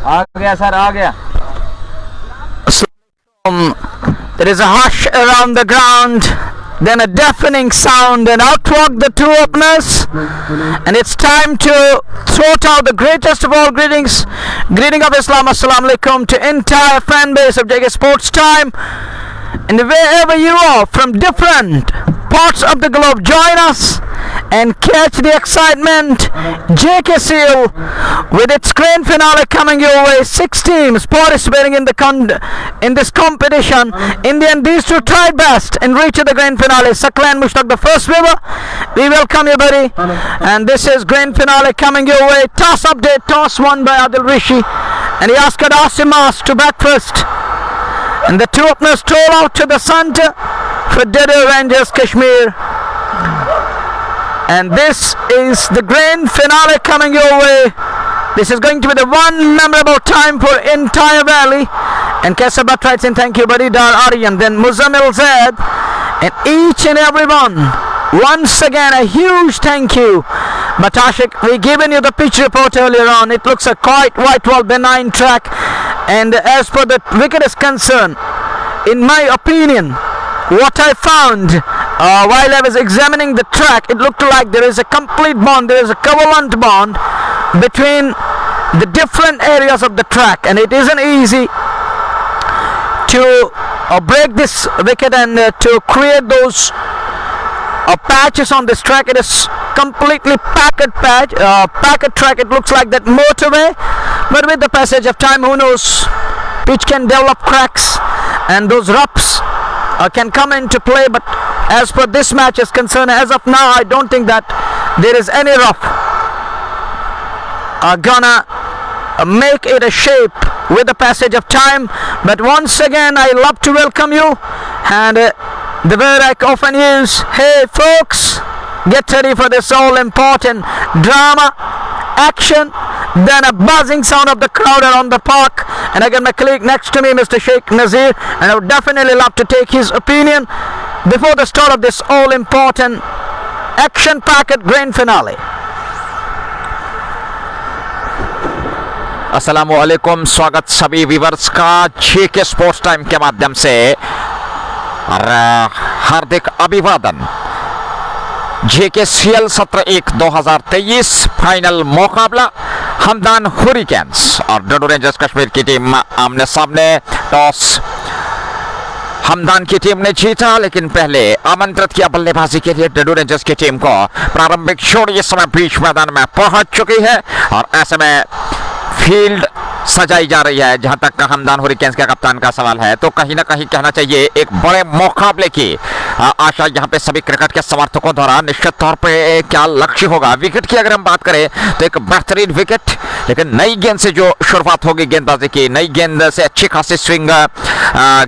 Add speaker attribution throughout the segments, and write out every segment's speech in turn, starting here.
Speaker 1: आ गया सर, आ गया.
Speaker 2: There is a hush around the ground, then a deafening sound, and out walk the two openers, and it's time to throw out the greatest of all greetings, greeting of Islam, Assalamu Alaikum, to entire fan base of JK Sports Time, and wherever you are from different parts of the globe, join us and catch the excitement. JKCL with its grand finale coming your way. 6 teams participating in this competition. India and these two tied best and reach the grand finale. Saklan Mushtaq, the first viewer, we welcome you, buddy. And this is grand finale coming your way. Toss update, toss won by Adil Rishi, and he asked Asimas to bat first, and the two openers stroll out to the center for Dadoo Rangers Kashmir. And this is the grand finale coming your way. This is going to be the one memorable time for entire valley. And Kesabat writes in, thank you, buddy. Dar Aryan, then Muzammil Zaid, and each and every one, once again a huge thank you. But Ashik, we given you the pitch report earlier on. It looks a quite white ball benign track, and as per the wicket is concerned, in my opinion, what I found while I was examining the track, it looked like there is a complete bond, there is a covalent bond between the different areas of the track, and it isn't easy to break this wicket and to create those patches on this track. It is completely packed track. It looks like that motorway, but with the passage of time, who knows, pitch can develop cracks and those roughs can come into play. But as per this match is concerned, as of now, I don't think that there is any rough gonna make it a shape with the passage of time. But once again, I love to welcome you, and the word I often use, hey folks, get ready for this all important drama, action, then a buzzing sound of the crowd around the park. And I got my colleague next to me, Mr. Sheikh Nazir, and I would definitely love to take his opinion before the start of this all important action packed grand finale.
Speaker 3: अस्सलामु अलैकुम, स्वागत सभी viewers का जेके sports time के माध्यम से, और हार्दिक अभिवादन। जेकेसीएल सत्र 1 2023 फाइनल मुकाबला हमदान हुरिकेन्स और डडू रेंजर्स कश्मीर की टीम आमने सामने। टॉस हमदान की टीम ने जीता, लेकिन पहले आमंत्रित किया बल्लेबाजी के लिए डडू रेंजर्स की टीम को। प्रारंभिक शॉट इस समय बीच मैदान में पहुंच चुकी है, और ऐसे में फील्ड सजाई जा रही है। जहां तक हमदान हुरिकेन्स के कप्तान का सवाल है, तो कहीं ना कहीं कहना चाहिए एक बड़े मुकाबले की आशा यहां पे सभी क्रिकेट के समर्थकों द्वारा। निश्चित तौर पे क्या लक्ष्य होगा विकेट की अगर हम बात करें, तो एक बेहतरीन विकेट, लेकिन नई गेंद से जो शुरुआत होगी गेंदबाजी की, नई गेंद से अच्छी खासी स्विंग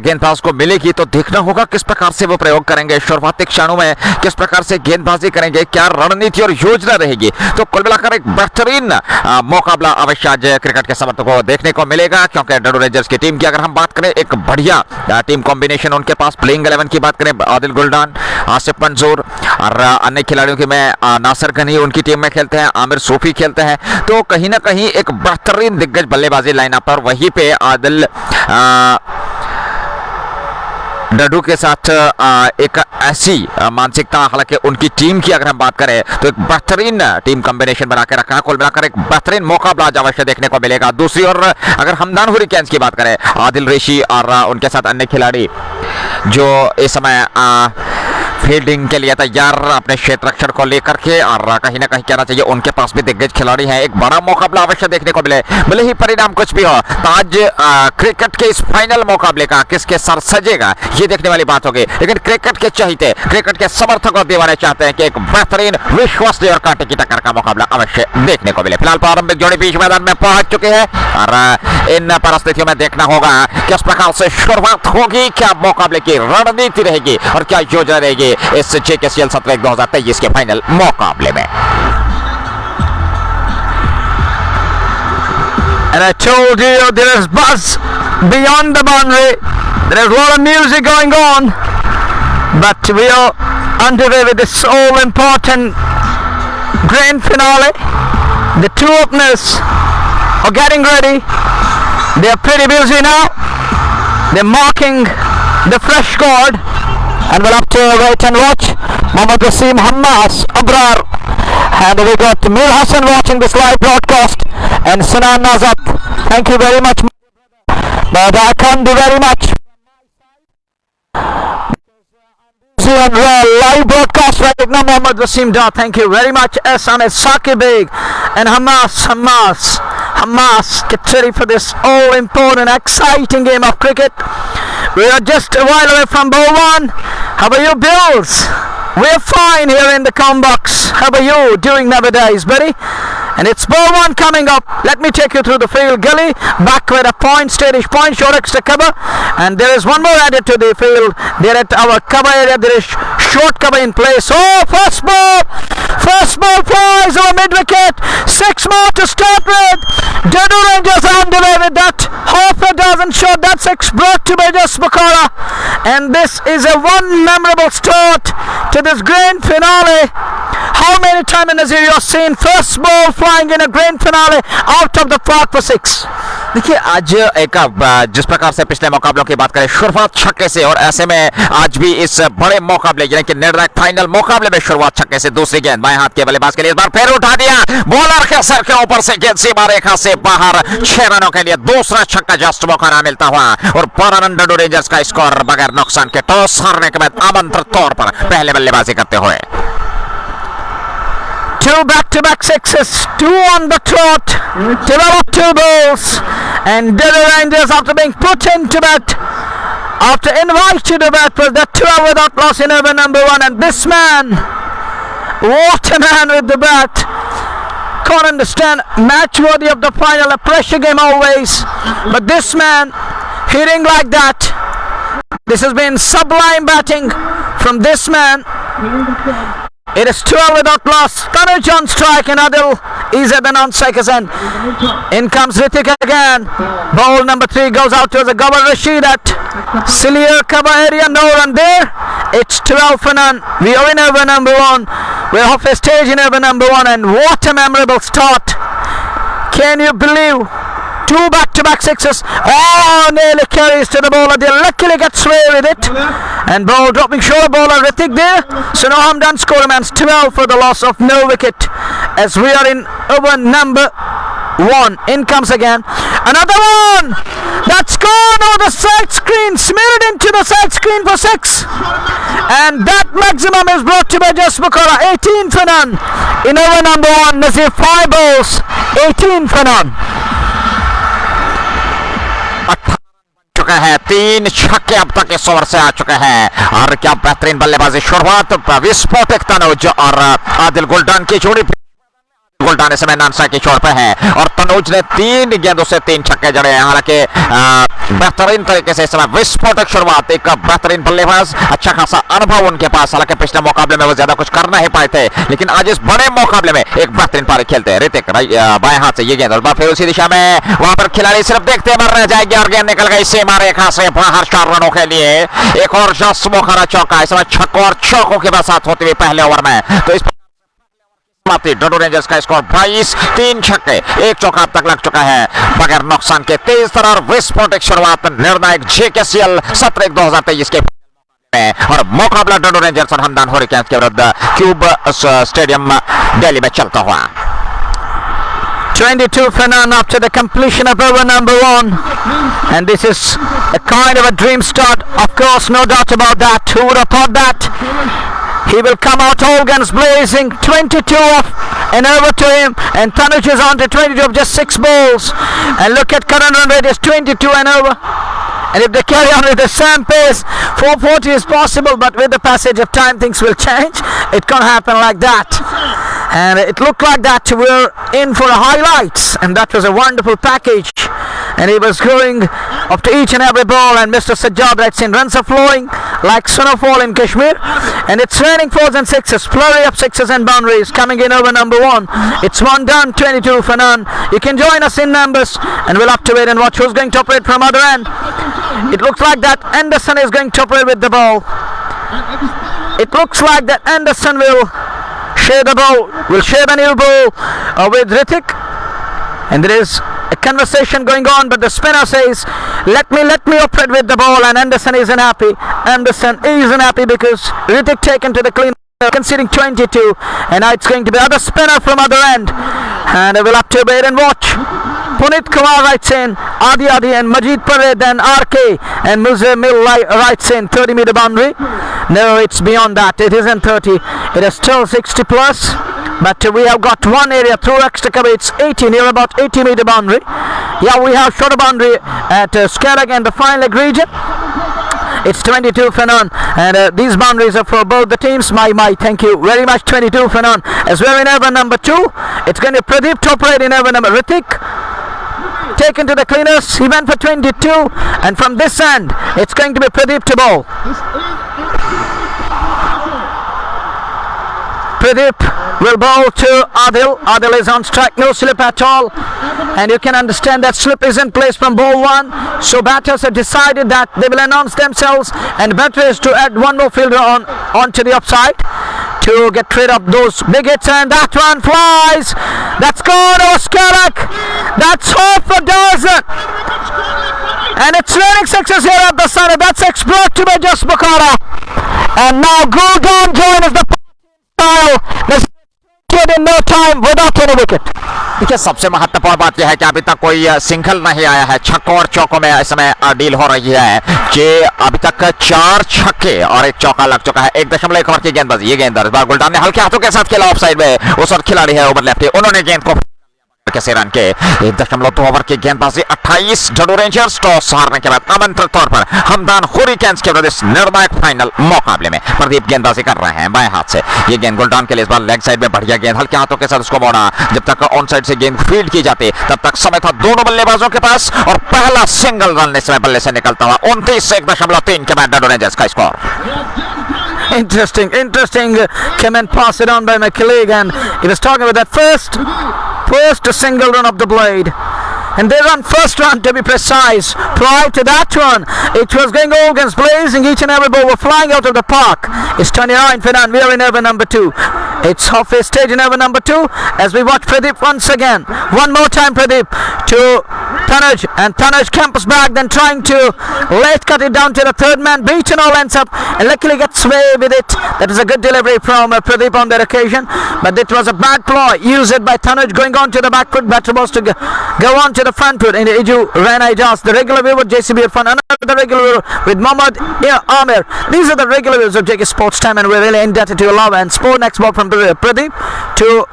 Speaker 3: गेंदबाज को मिलेगी, तो देखना होगा किस प्रकार से वो प्रयोग करेंगे शुरुआती क्षणों में, किस प्रकार से गेंदबाजी करेंगे, क्या रणनीति और योजना रहेगी। तो कुल मिलाकर एक बेहतरीन मुकाबला अवश्य आज क्रिकेट के समर्थकों को देखने को मिलेगा, क्योंकि डडू रेंजर्स की टीम की अगर हम बात करें, एक बढ़िया टीम कॉम्बिनेशन उनके पास। प्लेइंग 11 की बात करें, आदिल गुलडान, आसिफ मंजूर, और अन्य खिलाड़ियों की मैं नासिर गनी उनकी टीम में खेलते हैं, आमिर सूफी खेलते हैं, तो कहीं ना कहीं एक बेहतरीन दिग्गज बल्लेबाजी लाइनअप पर। वहीं पे आदिल डडू के साथ एक ऐसी मानसिकता, हालांकि उनकी टीम की अगर हम बात करें, तो एक बेहतरीन टीम कॉम्बिनेशन बना के रखा है। कुल मिलाकर एक बेहतरीन मुकाबला आज अवश्य देखने को मिलेगा। दूसरी ओर अगर हमदान हुरिकेन्स की बात करें, आदिल ऋषि और उनके साथ अन्य खिलाड़ी जो इस समय फील्डिंग के लिए तैयार अपने क्षेत्र रक्षण को लेकर के, और कहीं ना कहीं कहना चाहिए उनके पास भी दिग्गज खिलाड़ी हैं। एक बड़ा मुकाबला अवश्य देखने को मिले, भले ही परिणाम कुछ भी हो। तो आज क्रिकेट के इस फाइनल मुकाबले का किसके सर सजेगा, ये देखने वाली बात होगी। लेकिन क्रिकेट के चाहते, क्रिकेट के समर्थक और दीवाने चाहते हैं कि एक बेहतरीन विश्वसनीय और कांटे की टक्कर का मुकाबला अवश्य देखने को मिले। फिलहाल प्रारंभिक जोड़ी बीच मैदान में पहुंच चुके हैं, और इन परिस्थितियों में देखना होगा किस प्रकार से शुरुआत होगी, क्या मुकाबले की रणनीति रहेगी और क्या योजना रहेगी इस जेकेसीएल सत्र 1 2023 के फाइनल मुकाबले में।
Speaker 2: And I told you there is buzz beyond the boundary. There is a lot of music going on, but we are underway with this all important grand finale. The two openers are getting ready. They are pretty busy now. They're marking the fresh squad, and we'll have to wait and watch. Mohammad Wasim, Hamas, Abrar, and we got Mir Hassan watching this live broadcast, and Sinan Nazat. Thank you very much, but I can't do very much. On live broadcast right now, Mohammad Wasim Dar. Thank you very much. Ehsan Saqib Beg and Hamas. Get ready for this all important, exciting game of cricket. We are just a while away from ball one. How are you, Bills? We're fine here in the com box. How are you doing nowadays, buddy? And it's ball one coming up. Let me take you through the field. Gully back with a point, steadish point, short extra cover, and there is one more added to the field. There at our cover area, there is short cover in place. Oh, first ball flies over mid wicket. 6 more to start with. Dadoo Rangers are underway with that half a dozen shot. That 6 brought to by just Bukhara, and this is a one memorable start to this grand finale. How many times in Nazir you have seen first ball flying in a grand finale out of the park for 6?
Speaker 3: देखिए आज एक जिस प्रकार से पिछले मुकाबलों की बात करें, शुरुआत छक्के से, और ऐसे में आज भी इस बड़े मुकाबले यानी कि निर्णायक फाइनल मुकाबले में शुरुआत छक्के से। दूसरी गेंद बाएं हाथ के बल्लेबाज के लिए, इस बार फिर उठा दिया, बॉलर के सर के ऊपर से गेंद सीमा रेखा से बाहर। 6 रनों के लिए दूसरा छक्का जस्ट मौका मिलता हुआ, और 12 रन डडू रेंजर्स का स्कोर बगैर नुकसान के टॉस हारने के बाद आमंत्रित तौर पर पहले बल्लेबाजी करते हुए।
Speaker 2: 2 back-to-back sixes, 2 on the trot, developed 2 balls, and Dadoo Rangers, after being put into bat, after invited to bat, was that 2 out without loss in over number 1, and this man, what a man with the bat. Can't understand, match worthy of the final, a pressure game always, but this man hitting like that, this has been sublime batting from this man. It is 12 without loss. Tanuj on strike, and Adil is at the non-strikers end. In comes Ritik again. Ball number 3 goes out to the Gawar Rashid at Silier cover area. No run there. It's 12 for none. We are in over number 1. We're off a stage in over number 1, and what a memorable start. Can you believe? 2 back-to-back sixes. Oh, nearly carries to the bowler. They luckily gets away with it. And ball dropping short, bowler Ritik there. So no harm done. Score man's 12 for the loss of no wicket. As we are in over number 1. In comes again. Another one. That's gone over the side screen. Smeared into the side screen for 6. And that maximum is brought to by just Bukhara. 18 for none. In over number 1, Nazir 5 balls. 18 for none.
Speaker 3: चुका है 3 छक्के अब तक इस over से आ चुके हैं, और क्या बेहतरीन बल्लेबाजी। शुरुआत विस्फोटक तनुज और आदिल गुलडान की जोड़ी, गुलडान इस समय नानसा की छोर पे है, और तनुज ने 3 गेंदों से 3 छक्के जड़े हैं। हालांकि बेहतरीन तरीके से इस समय विस्फोटक शुरुआत, एक बेहतरीन बल्लेबाज, अच्छा खासा अनुभव उनके पास। हालांकि पिछले मुकाबले में वो ज्यादा कुछ कर नहीं पाए थे, लेकिन आज इस बड़े मुकाबले में एक बेहतरीन पारी खेलते हैं। ऋतिक बाएं हाथ से ये गेंद, और फिर उसी दिशा में वहां पर खिलाड़ी सिर्फ देखते मर रह जाएंगे, और गेंद निकल गई सीमा रेखा से बाहर 4 रनों के लिए। एक और जस्ट मुखरा चौका, इस समय छक्कों और चौकों के साथ होते हुए पहले ओवर में। तो इस डडू रेंजर्स का स्कोर 22, 3 छक्के 1 चौका अब तक लग चुका है बगैर नुकसान के। तेज तरह और विस्फोटक शुरुआत निर्णायक JKCL 17-1-2023 के में, और मुकाबला डडू रेंजर्स और हमदान हरिकेन्स के विरुद्ध क्यूब स्टेडियम दिल्ली में चलता हुआ।
Speaker 2: 22 for none after the completion of over number 1, and this is a kind of a dream start, of course, no doubt about that. Who would have thought that? He will come out all guns blazing. 22 off and over to him, and Tanuj is on to 22 of just 6 balls, and look at current run rate is 22 and over, and if they carry on with the same pace, 440 is possible, but with the passage of time things will change. It can't happen like that, and it looked like that we're in for highlights, and that was a wonderful package, and he was going up to each and every ball, and Mr. Sajjad writes in, runs are flowing like snowfall in Kashmir, and it's raining 4s and 6s, flurry of 6s and boundaries coming in over number 1. It's 1 done, 22 for none. You can join us in numbers, and we'll have to wait and watch who's going to operate from other end. It looks like that Anderson is going to operate with the ball. It looks like that Anderson will share the ball, will share the new ball with Ritik, and there is a conversation going on, but the spinner says, let me operate with the ball, and Anderson isn't happy. Anderson isn't happy because Ritik taken to the clean, conceding 22, and now it's going to be other spinner from other end, and we'll have to wait and watch. Punit Kumar writes in, Adi and Majid Pared, then RK and Muzamil writes in 30-meter boundary. No, it's beyond that. It isn't 30. It is still 60 plus. But we have got one area through extra cover. It's 80, near about 80-meter boundary. Yeah, we have shorter boundary at Skellig and the fine leg region. It's 22 for none, and these boundaries are for both the teams. My, thank you very much. 22 for none. As we're in over number 2, it's going to Pradeep to operate in over number Ritik. Taken to the cleaners, he went for 22, and from this end, it's going to be Pradeep to bowl. Pradeep will bowl to Adil. Adil is on strike, no slip at all, and you can understand that slip is in place from ball 1. So batters have decided that they will announce themselves, and better is to add one more fielder onto the upside to get rid of those big hits, and that one flies. That's gone over Skellig. That's half a dozen, and it's raining sixes here at the Sun. That's explored to by just Bukhara, and now Guldan joins the style. This kid in no time without any wicket.
Speaker 3: देखिए सबसे महत्वपूर्ण बात यह है कि अभी तक कोई सिंगल नहीं आया है। छक्कों और चौकों में इस समय डील हो रही है कि अभी तक 4 छक्के और 1 चौका लग चुका है। 1.1 ओवर की गेंदबाजी, ये गेंद इस बार गुलदान ने हल्के हाथों के साथ खेला ऑफ साइड में। उस और खिलाड़ी है ओवर लेफ्टी, उन्होंने गेंद को कैसे रन के 1.2 ओवर की गेंदबाजी 28 डडू रेंजर्स टॉस हारने के बाद आमंत्रित तौर पर हमदान हुरिकेन्स के विरुद्ध इस निर्णायक फाइनल मुकाबले में प्रदीप गेंदबाजी कर रहे हैं बाएं हाथ से। ये गेंद गुलडान के लिए इस बार लेग साइड में बढ़िया गेंद, हल्के हाथों के साथ उसको मोड़ा। जब तक ऑन साइड से गेंद फील्ड की जाती तब तक समय था दोनों बल्लेबाजों के पास, और पहला सिंगल रन इस समय बल्ले से निकलता हुआ 29.3 के बाद डडू रेंजर्स का score.
Speaker 2: Interesting comment passed it on by my colleague, and he was talking about that first single run of the blade, and they run first run to be precise. Prior to that one, it was going organs blazing, each and every ball were flying out of the park. It's 29 for none. We are in over number 2. It's halfway stage in over number 2 as we watch Pradeep once again. One more time Pradeep to Tanuj, and Tanuj campus back, then trying to late cut it down to the third man. Beaten all ends up and luckily gets away with it. That is a good delivery from Pradeep on that occasion, but it was a bad ploy used by Tanuj going on to the back foot. Better was to go on to the front foot. And Iju Rana Ijas, the regular viewer JCB Irfan, another regular viewer with Mohammad Amir. These are the regular viewers of JK Sports Time, and we're really indebted to your love. And sport next ball from Pradeep to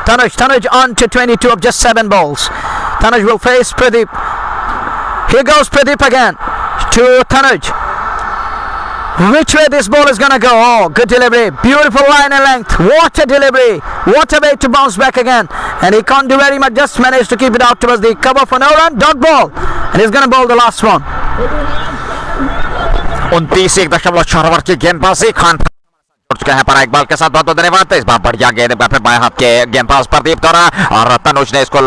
Speaker 2: Tanuj on to 22 of just 7 balls. Tanuj will face Pradeep. Here goes Pradeep again to Tanuj. Which way this ball is gonna go? Oh, good delivery, beautiful line and length. What a delivery, what a way to bounce back again. And he can't do very much, just managed to keep it out towards the cover for no run. Dot ball, and he's gonna bowl the last one.
Speaker 3: 29.4 over की गेंदबाजी खान चुके हैं पर इकबाल के साथ बहुत बहुत धन्यवाद। इस बार बढ़िया गेंद फिर बाएं हाथ के गेंदबाज प्रदीप द्वारा, और तनुज ने इसको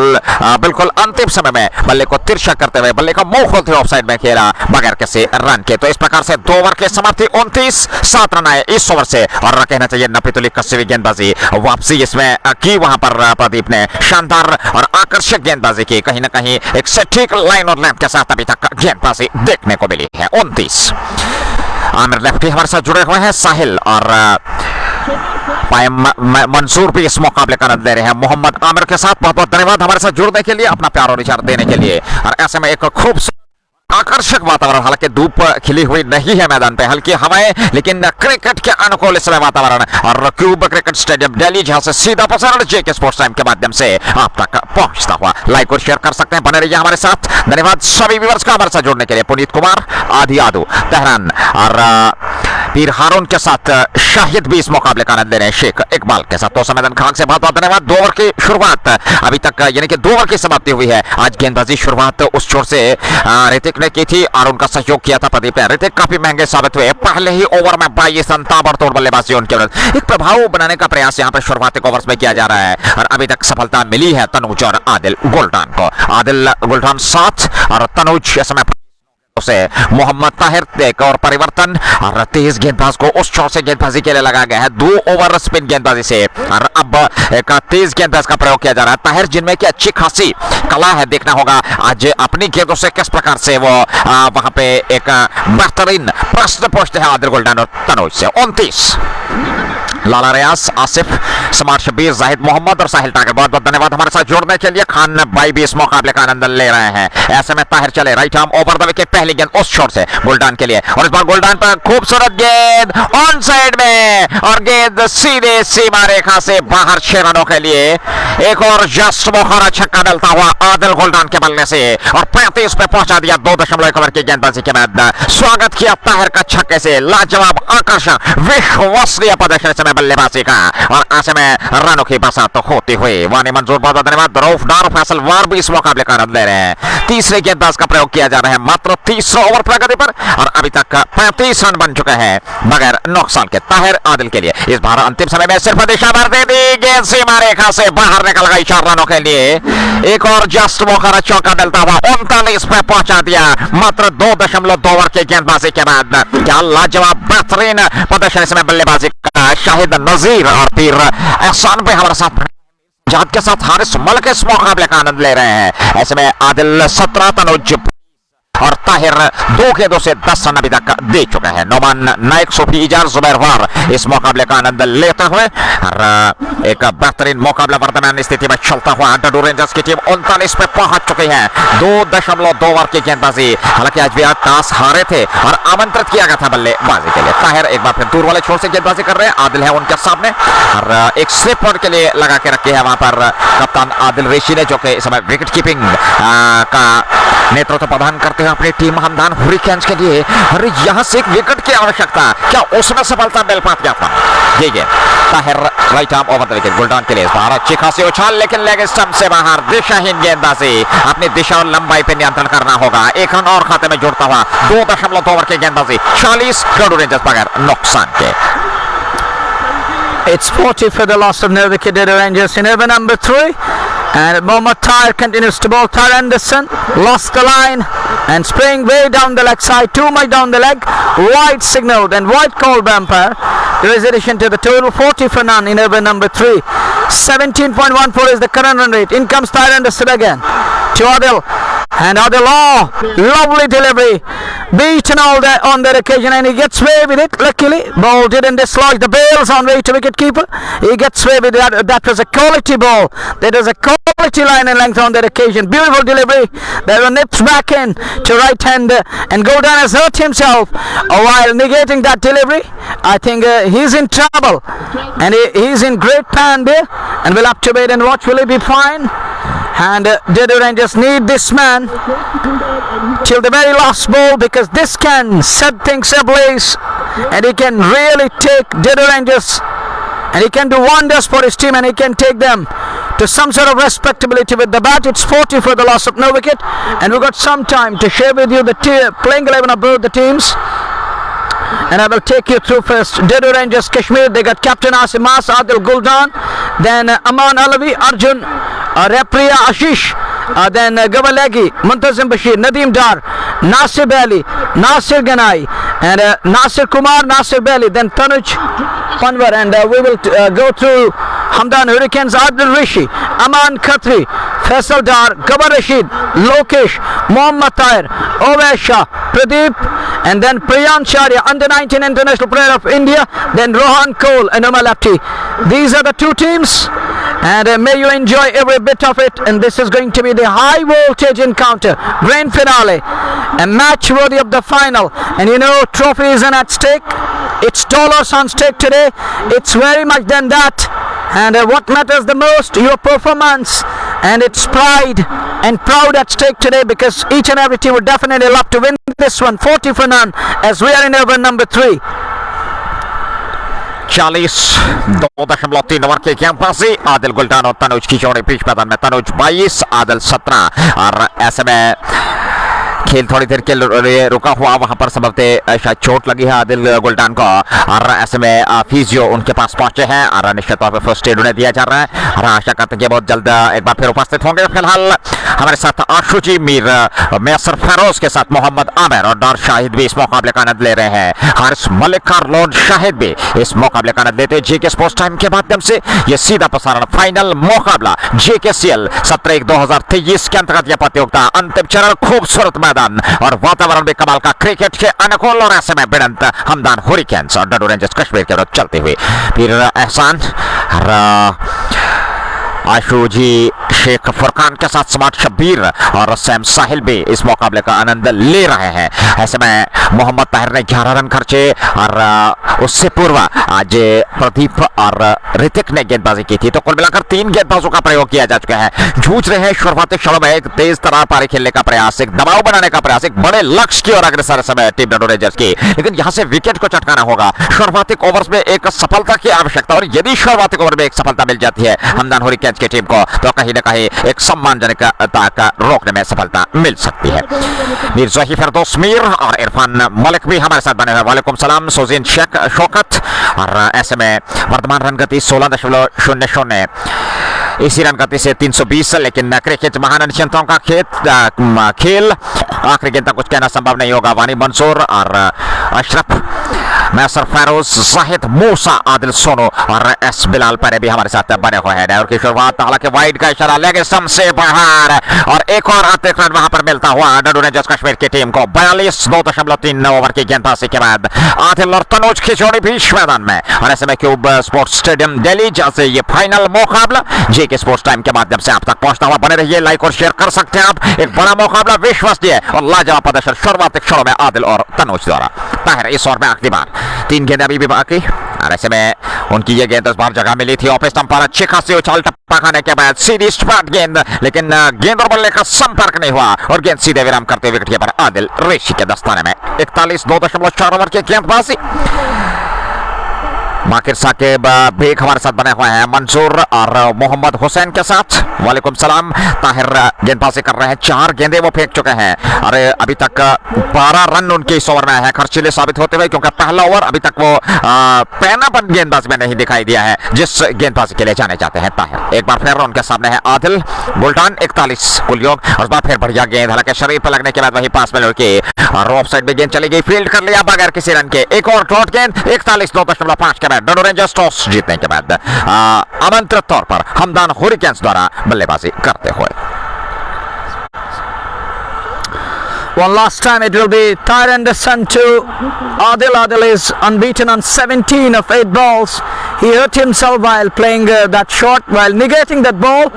Speaker 3: बिल्कुल अंतिम समय में बल्ले को तिरछा करते हुए बल्ले का मुंह खोलते हुए ऑफसाइड में खेला बगैर किसी रन के। तो इस प्रकार से 2 ओवर की समाप्ति, 29-7 रन आए इस ओवर से, और कहना चाहिए नपीतुली कस्सी गेंदबाजी वापसी इसमें की। वहां पर प्रदीप ने शानदार और आकर्षक गेंदबाजी की, कहीं ना कहीं एक सटीक लाइन और लेंथ के साथ अभी तक गेंदबाजी देखने को मिली है। 29 आमिर लेफ्टी हमारे साथ जुड़े हुए हैं, साहिल और मंसूर भी इस मुकाबले का आनंद ले रहे हैं मोहम्मद आमिर के साथ। बहुत बहुत धन्यवाद हमारे साथ जुड़ने के लिए, अपना प्यार और विचार देने के लिए। और ऐसे में एक खूबसूरत आकर्षक वातावरण, हालांकि धूप खिली हुई नहीं है मैदान पे, हल्की हवाएं, लेकिन क्रिकेट के अनुकूल इस वातावरण, और क्यूब क्रिकेट स्टेडियम दिल्ली, जहां से सीधा प्रसारण जेके स्पोर्ट्स टाइम के माध्यम से आप तक पहुंचता हुआ। लाइक और शेयर कर सकते हैं, बने रहिए हमारे साथ। धन्यवाद सभी व्यूअर्स का हमारे साथ जुड़ने के लिए। पुनीत कुमार, आदि यादव, तेहरान और पीर हारून के साथ शाहिद भी इस मुकाबले का आनंद ले रहे हैं शेख इकबाल के साथ। तो संवेदन खान से बहुत बहुत धन्यवाद। 2 ओवर की शुरुआत अभी तक, यानी कि 2 ओवर की समाप्ति हुई है। आज गेंदबाजी शुरुआत उस छोर से ऋतिक ने की थी और उनका सहयोग किया था प्रदीप ने। ऋतिक काफी महंगे साबित हुए, पहले ही ओवर में 22 रन ताबड़तोड़ बल्लेबाजी उनके विरुद्ध। एक प्रभाव बनाने का प्रयास यहाँ पर शुरुआती ओवर्स में किया जा रहा है, और अभी तक सफलता मिली है तनुज और आदिल गुलटान को। आदिल गुलटान 7 और तनुज समय से मोहम्मद ताहिर एक और परिवर्तन और तेज गेंदबाज को उस शॉट से गेंदबाजी के लिए लगाया गया है 2 ओवर स्पिन गेंदबाजी से और अब एक तेज गेंदबाज का प्रयोग किया जा रहा है ताहिर जिनमें की अच्छी खासी कला है देखना होगा आज अपनी गेंदों से किस प्रकार से वो वहां पे एक बेहतरीन प्रश्न पूछते हैं आदिल गुलडान और तनुज से 29 लाला रियाज आसिफ समार शबीर जाहिद मोहम्मद और साहिल टाकर बहुत बहुत धन्यवाद हमारे साथ जुड़ने के लिए खान भाई भी इस मुकाबले का आनंद ले रहे हैं ऐसे में ताहिर चले right arm over the wicket पहली गेंद उस शॉट से गुलडान के लिए और इस बार गुलडान पर खूबसूरत गेंद ऑन साइड में और गेंद सीधे सीमा रेखा से बाहर 6 रनों के लिए एक और जस्ट मुखरा छक्का डलता हुआ आदिल गुलडान के बल्ले से और 35 पे पहुंचा दिया 2.1 ओवर की गेंदबाजी के बाद स्वागत किया ताहिर का छक्के से लाजवाब आकर्षक विश्वसनीय प्रदर्शन समय बल्लेबाजी का और ऐसे में रनों की बरसात तो होती हुई वानी मंजूर बहुत धन्यवाद रऊफ डार फैसल वार भी इस मुकाबले का आनंद ले रहे हैं तीसरे गेंदबाज का प्रयोग किया जा रहा है मात्र 30 ओवर प्रगति पर और अभी तक 35 रन बन चुके हैं बगैर नुकसान के ताहिर आदिल के लिए इस बार अंतिम समय में सिर्फ दिशा भर दे दी गेंद सीमा रेखा से बाहर निकल गई 4 रनों के लिए एक और जस्ट मुखरा चौका डलता हुआ 39 पे पहुंचा दिया मात्र 2.2 ओवर की गेंदबाजी के बाद क्या लाजवाब बेहतरीन प्रदर्शन इसमें बल्लेबाजी का शाहिद नजीर और फिर एहसान पे हमारे साथ जात के साथ हारिस मलिक इस मुकाबले का आनंद ले रहे हैं ऐसे में आदिल 17 तनुज और ताहिर 2 गेंदों से 10 रन अभी तक दे चुका है नोमान नाइक सोफी इजार जुबैर वार इस मुकाबले का आनंद लेते हुए और एक बेहतरीन मुकाबला वर्तमान स्थिति में चलता हुआ डडू रेंजर्स की टीम 39 पे पहुंच चुकी है 2.2 ओवर की गेंदबाजी हालांकि आज भी आज टॉस हारे थे और आमंत्रित किया गया था बल्लेबाजी के लिए ताहिर एक बार फिर दूर वाले छोर से गेंदबाजी कर रहे हैं आदिल है उनके सामने और एक स्लिप पॉइंट के लिए लगा के रखे है वहां पर कप्तान आदिल रेशी ने जो कि इस समय विकेट कीपिंग का नेतृत्व प्रदान करते हैं अपनी टीम हमदान हुरिकेन्स के लिए अरे यहां से एक विकेट की आवश्यकता क्या उसमें सफलता मिल पाती था ये गेंद Tahir right arm over the wicket गुलडान के लिए इस बार अच्छी खासी उछाल लेकिन लेग स्टंप से बाहर दिशाहीन गेंदबाजी अपनी दिशा और लंबाई पर नियंत्रण करना होगा 1 रन और खाते में जुड़ता हुआ 2.2 ओवर की गेंदबाजी 40 डडू रेंजर्स बगैर नुकसान के
Speaker 2: It's 40 for the loss of no wicket Dadoo Rangers in over number 3 and Mohammad Tahir continues to bowl. Tahir Anderson lost the line and spraying way down the leg side, too much down the leg, wide signalled and wide called by umpire. There is addition to the total 40 for none in over number 3. 17.14 is the current run rate. In comes Tahir Anderson again to Adil and Adil, lovely delivery, beaten all that on that occasion and he gets away with it. Luckily ball didn't dislodge the bails on way to wicket keeper. He gets away with that. That was a quality ball. That was a quality line and length on that occasion. Beautiful delivery. There were nips back in to right hander and Goldan has hurt himself while negating that delivery. I think he's in trouble and he's in great pain there and we'll have to wait and watch. Will he be fine? And Dadoo Rangers need this man till the very last ball because this can set things ablaze and he can really take Dadoo Rangers and he can do wonders for his team and he can take them to some sort of respectability with the bat. It's 40 for the loss of no wicket and we've got some time to share with you the playing 11 of both the teams. And I will take you through first Dadoo Rangers Kashmir. They got Captain Asim Mas, Adil Guldan, then Aman Alavi, Arjun, Repriya Ashish, then Gavalagi, Muntazim Bashir, Nadeem Dar, Nasir Bali, Nasir Ganai, and Nasir Kumar, Nasir Bali, then Tanuj Panwar, and we will go through Hamdan Hurricanes, Adil Rishi, Aman Khatri, Faisal Dar, Gabar Rashid, Lokesh, Mohammad Tahir, Ovais Shah, Pradeep, and then Priyan Sharia, under 19 international player of India, then Rohan Cole and Umar Lapti. These are the two teams and may you enjoy every bit of it, and this is going to be the high voltage encounter, grand finale, a match worthy of the final. And you know, trophy isn't at stake, it's dollars on stake today, it's very much than that. And what matters the most, your performance, and it's pride and proud at stake today because each and every team would definitely love to win this one. 40 for none as we are in over number 3.
Speaker 3: 40.3 over की गेंदबाजी आदिल गुलडान और तनुज की जोड़ी बीच मैदान में तनुज 22 आदिल 17 और ऐसे में खेल थोड़ी देर के लिए रुका हुआ वहां पर संभवतः शायद चोट लगी है आदिल गुलडान को और ऐसे में फिजियो उनके पास पहुंचे हैं और निश्चित तौर पर फर्स्ट एड उन्हें दिया जा रहा है और आशा करते हैं कि बहुत जल्द एक बार फिर उपस्थित होंगे। फिलहाल हमारे साथ आशुजी मीर, मैसर फेरोज के साथ मोहम्मद आमिर और डॉर शाहिद भी इस मुकाबले का आनंद ले रहे हैं। हारिस मलिक, कार्लोन शाहिद भी इस मुकाबले का आनंद लेते हैं। जेके स्पोर्ट्स टाइम के माध्यम से ये सीधा प्रसारण फाइनल मुकाबला JKCL 17-1-2023 के अंतर्गत यह प्रतियोगिता अंतिम चरण, खूबसूरत मैदान और वातावरण भी कमाल का क्रिकेट के अनुकूल, और ऐसे में भिड़ंत हमदान हुरिकेन्स और डडू रेंजर्स कश्मीर के विरुद्ध चलते हुए फिर एहसान आशुजी शेख फुरकान के साथ स्मार्ट शब्बीर और सैम साहिल भी इस मुकाबले का आनंद ले रहे हैं। ऐसे में मोहम्मद ताहिर ने 11 रन खर्चे और उससे पूर्व आज प्रदीप और ऋतिक ने गेंदबाजी की थी। तो कुल मिलाकर 3 गेंदबाजों का प्रयोग किया जा चुका है। जूझ रहे हैं शुरुआती क्षणों में एक तेज तरार पारी खेलने का प्रयास, एक दबाव बनाने का प्रयास, एक बड़े लक्ष्य की ओर अग्रसर समय टीम डडू रेंजर्स की, लेकिन यहां से विकेट को चटकाना होगा। शुरुआती ओवर्स में एक सफलता की आवश्यकता, और यदि शुरुआती ओवर में एक सफलता मिल जाती है हमदान हुरिकेन्स की टीम को, तो कहीं न कहीं एक सम्मानजनक का रोकने में सफलता मिल सकती है। मीर ज़ोही फिरदौस मीर और इरफान मलिक भी हमारे साथ बने हुए। वालेकुम सलाम सोजीन शेख शौकत। और ऐसे में वर्तमान रन गति 16.00, इसी रन गति से 320, लेकिन क्रिकेट महान निश्चिंतों का खेल आखिरी गेंद तक कुछ कहना संभव नहीं होगा। वानी मंसूर और अशरफ, मैसर फेरोज, जाहिद, मूसा, आदिल सोनू और एस बिलाल परे भी हमारे साथ बने हुए हैं। और की शुरुआत हालांकि वाइड का इशारा लेग स्टंप से बाहर, और एक और अतिरिक्त रन वहां पर मिलता हुआ डडू रेंजर्स कश्मीर की टीम को। 42.3 ओवर की गेंदबाजी के बाद आदिल और तनुज की जोड़ी बीच मैदान में। और ऐसे में क्यूब स्पोर्ट्स स्टेडियम दिल्ली जैसे ये फाइनल मुकाबला जेके स्पोर्ट्स टाइम के माध्यम से आप तक पहुंचता हुआ। बने रहिए, लाइक और शेयर कर सकते हैं आप। एक बड़ा मुकाबला, विश्वसनीय और लाजवाब प्रदर्शन शुरुआती क्षणों में आदिल और तनुज द्वारा। ताहिर इस ओवर में आखिरी बार 3 गेंदें अभी भी बाकी, और ऐसे में उनकी ये गेंद 10 बार जगह मिली थी। ऑफ स्टंप पर अच्छी खासी उछाल टप्पा खाने के बाद सीधी स्ट्रेट गेंद, लेकिन गेंद और बल्ले का संपर्क नहीं हुआ और गेंद सीधे विराम करते विकेट कीपर आदिल रेशी के दस्ताने में। 41.2.4 ओवर की गेंदबाजी। माकिर साकिब बेग हमारे साथ बने हुए हैं, मंसूर और मोहम्मद हुसैन के साथ। वालेकुम सलाम। ताहिर गेंदबाजी कर रहे हैं, 4 गेंदें वो फेंक चुके हैं। अरे अभी तक 12 रन उनके इस ओवर में है, खर्चीले साबित होते हुए, क्योंकि पहला ओवर अभी तक वो पैनापन गेंदबाजी में नहीं दिखाई दिया है जिस गेंदबाजी के लिए जाने जाते हैं ताहिर। एक बार फिर उनके सामने है आदिल, बुल्टान 41 कुल योग, और उस बार फिर बढ़िया गेंद, हालांकि शरीर पर लगने के बाद वही पास में लड़के और ऑफ साइड में गेंद चली गई, फील्ड कर लिया बगैर किसी रन के। एक और डॉट गेंद 41.5 के बाद डडू रेंजर्स टॉस जीतने के बाद आमंत्रित तौर पर हमदान हुरिकेन्स द्वारा बल्लेबाजी करते हुए।
Speaker 2: One last time it will be Tyre Anderson to Adil. Adil is unbeaten on 17 of 8 balls. He hurt himself while playing that shot, while negating that ball.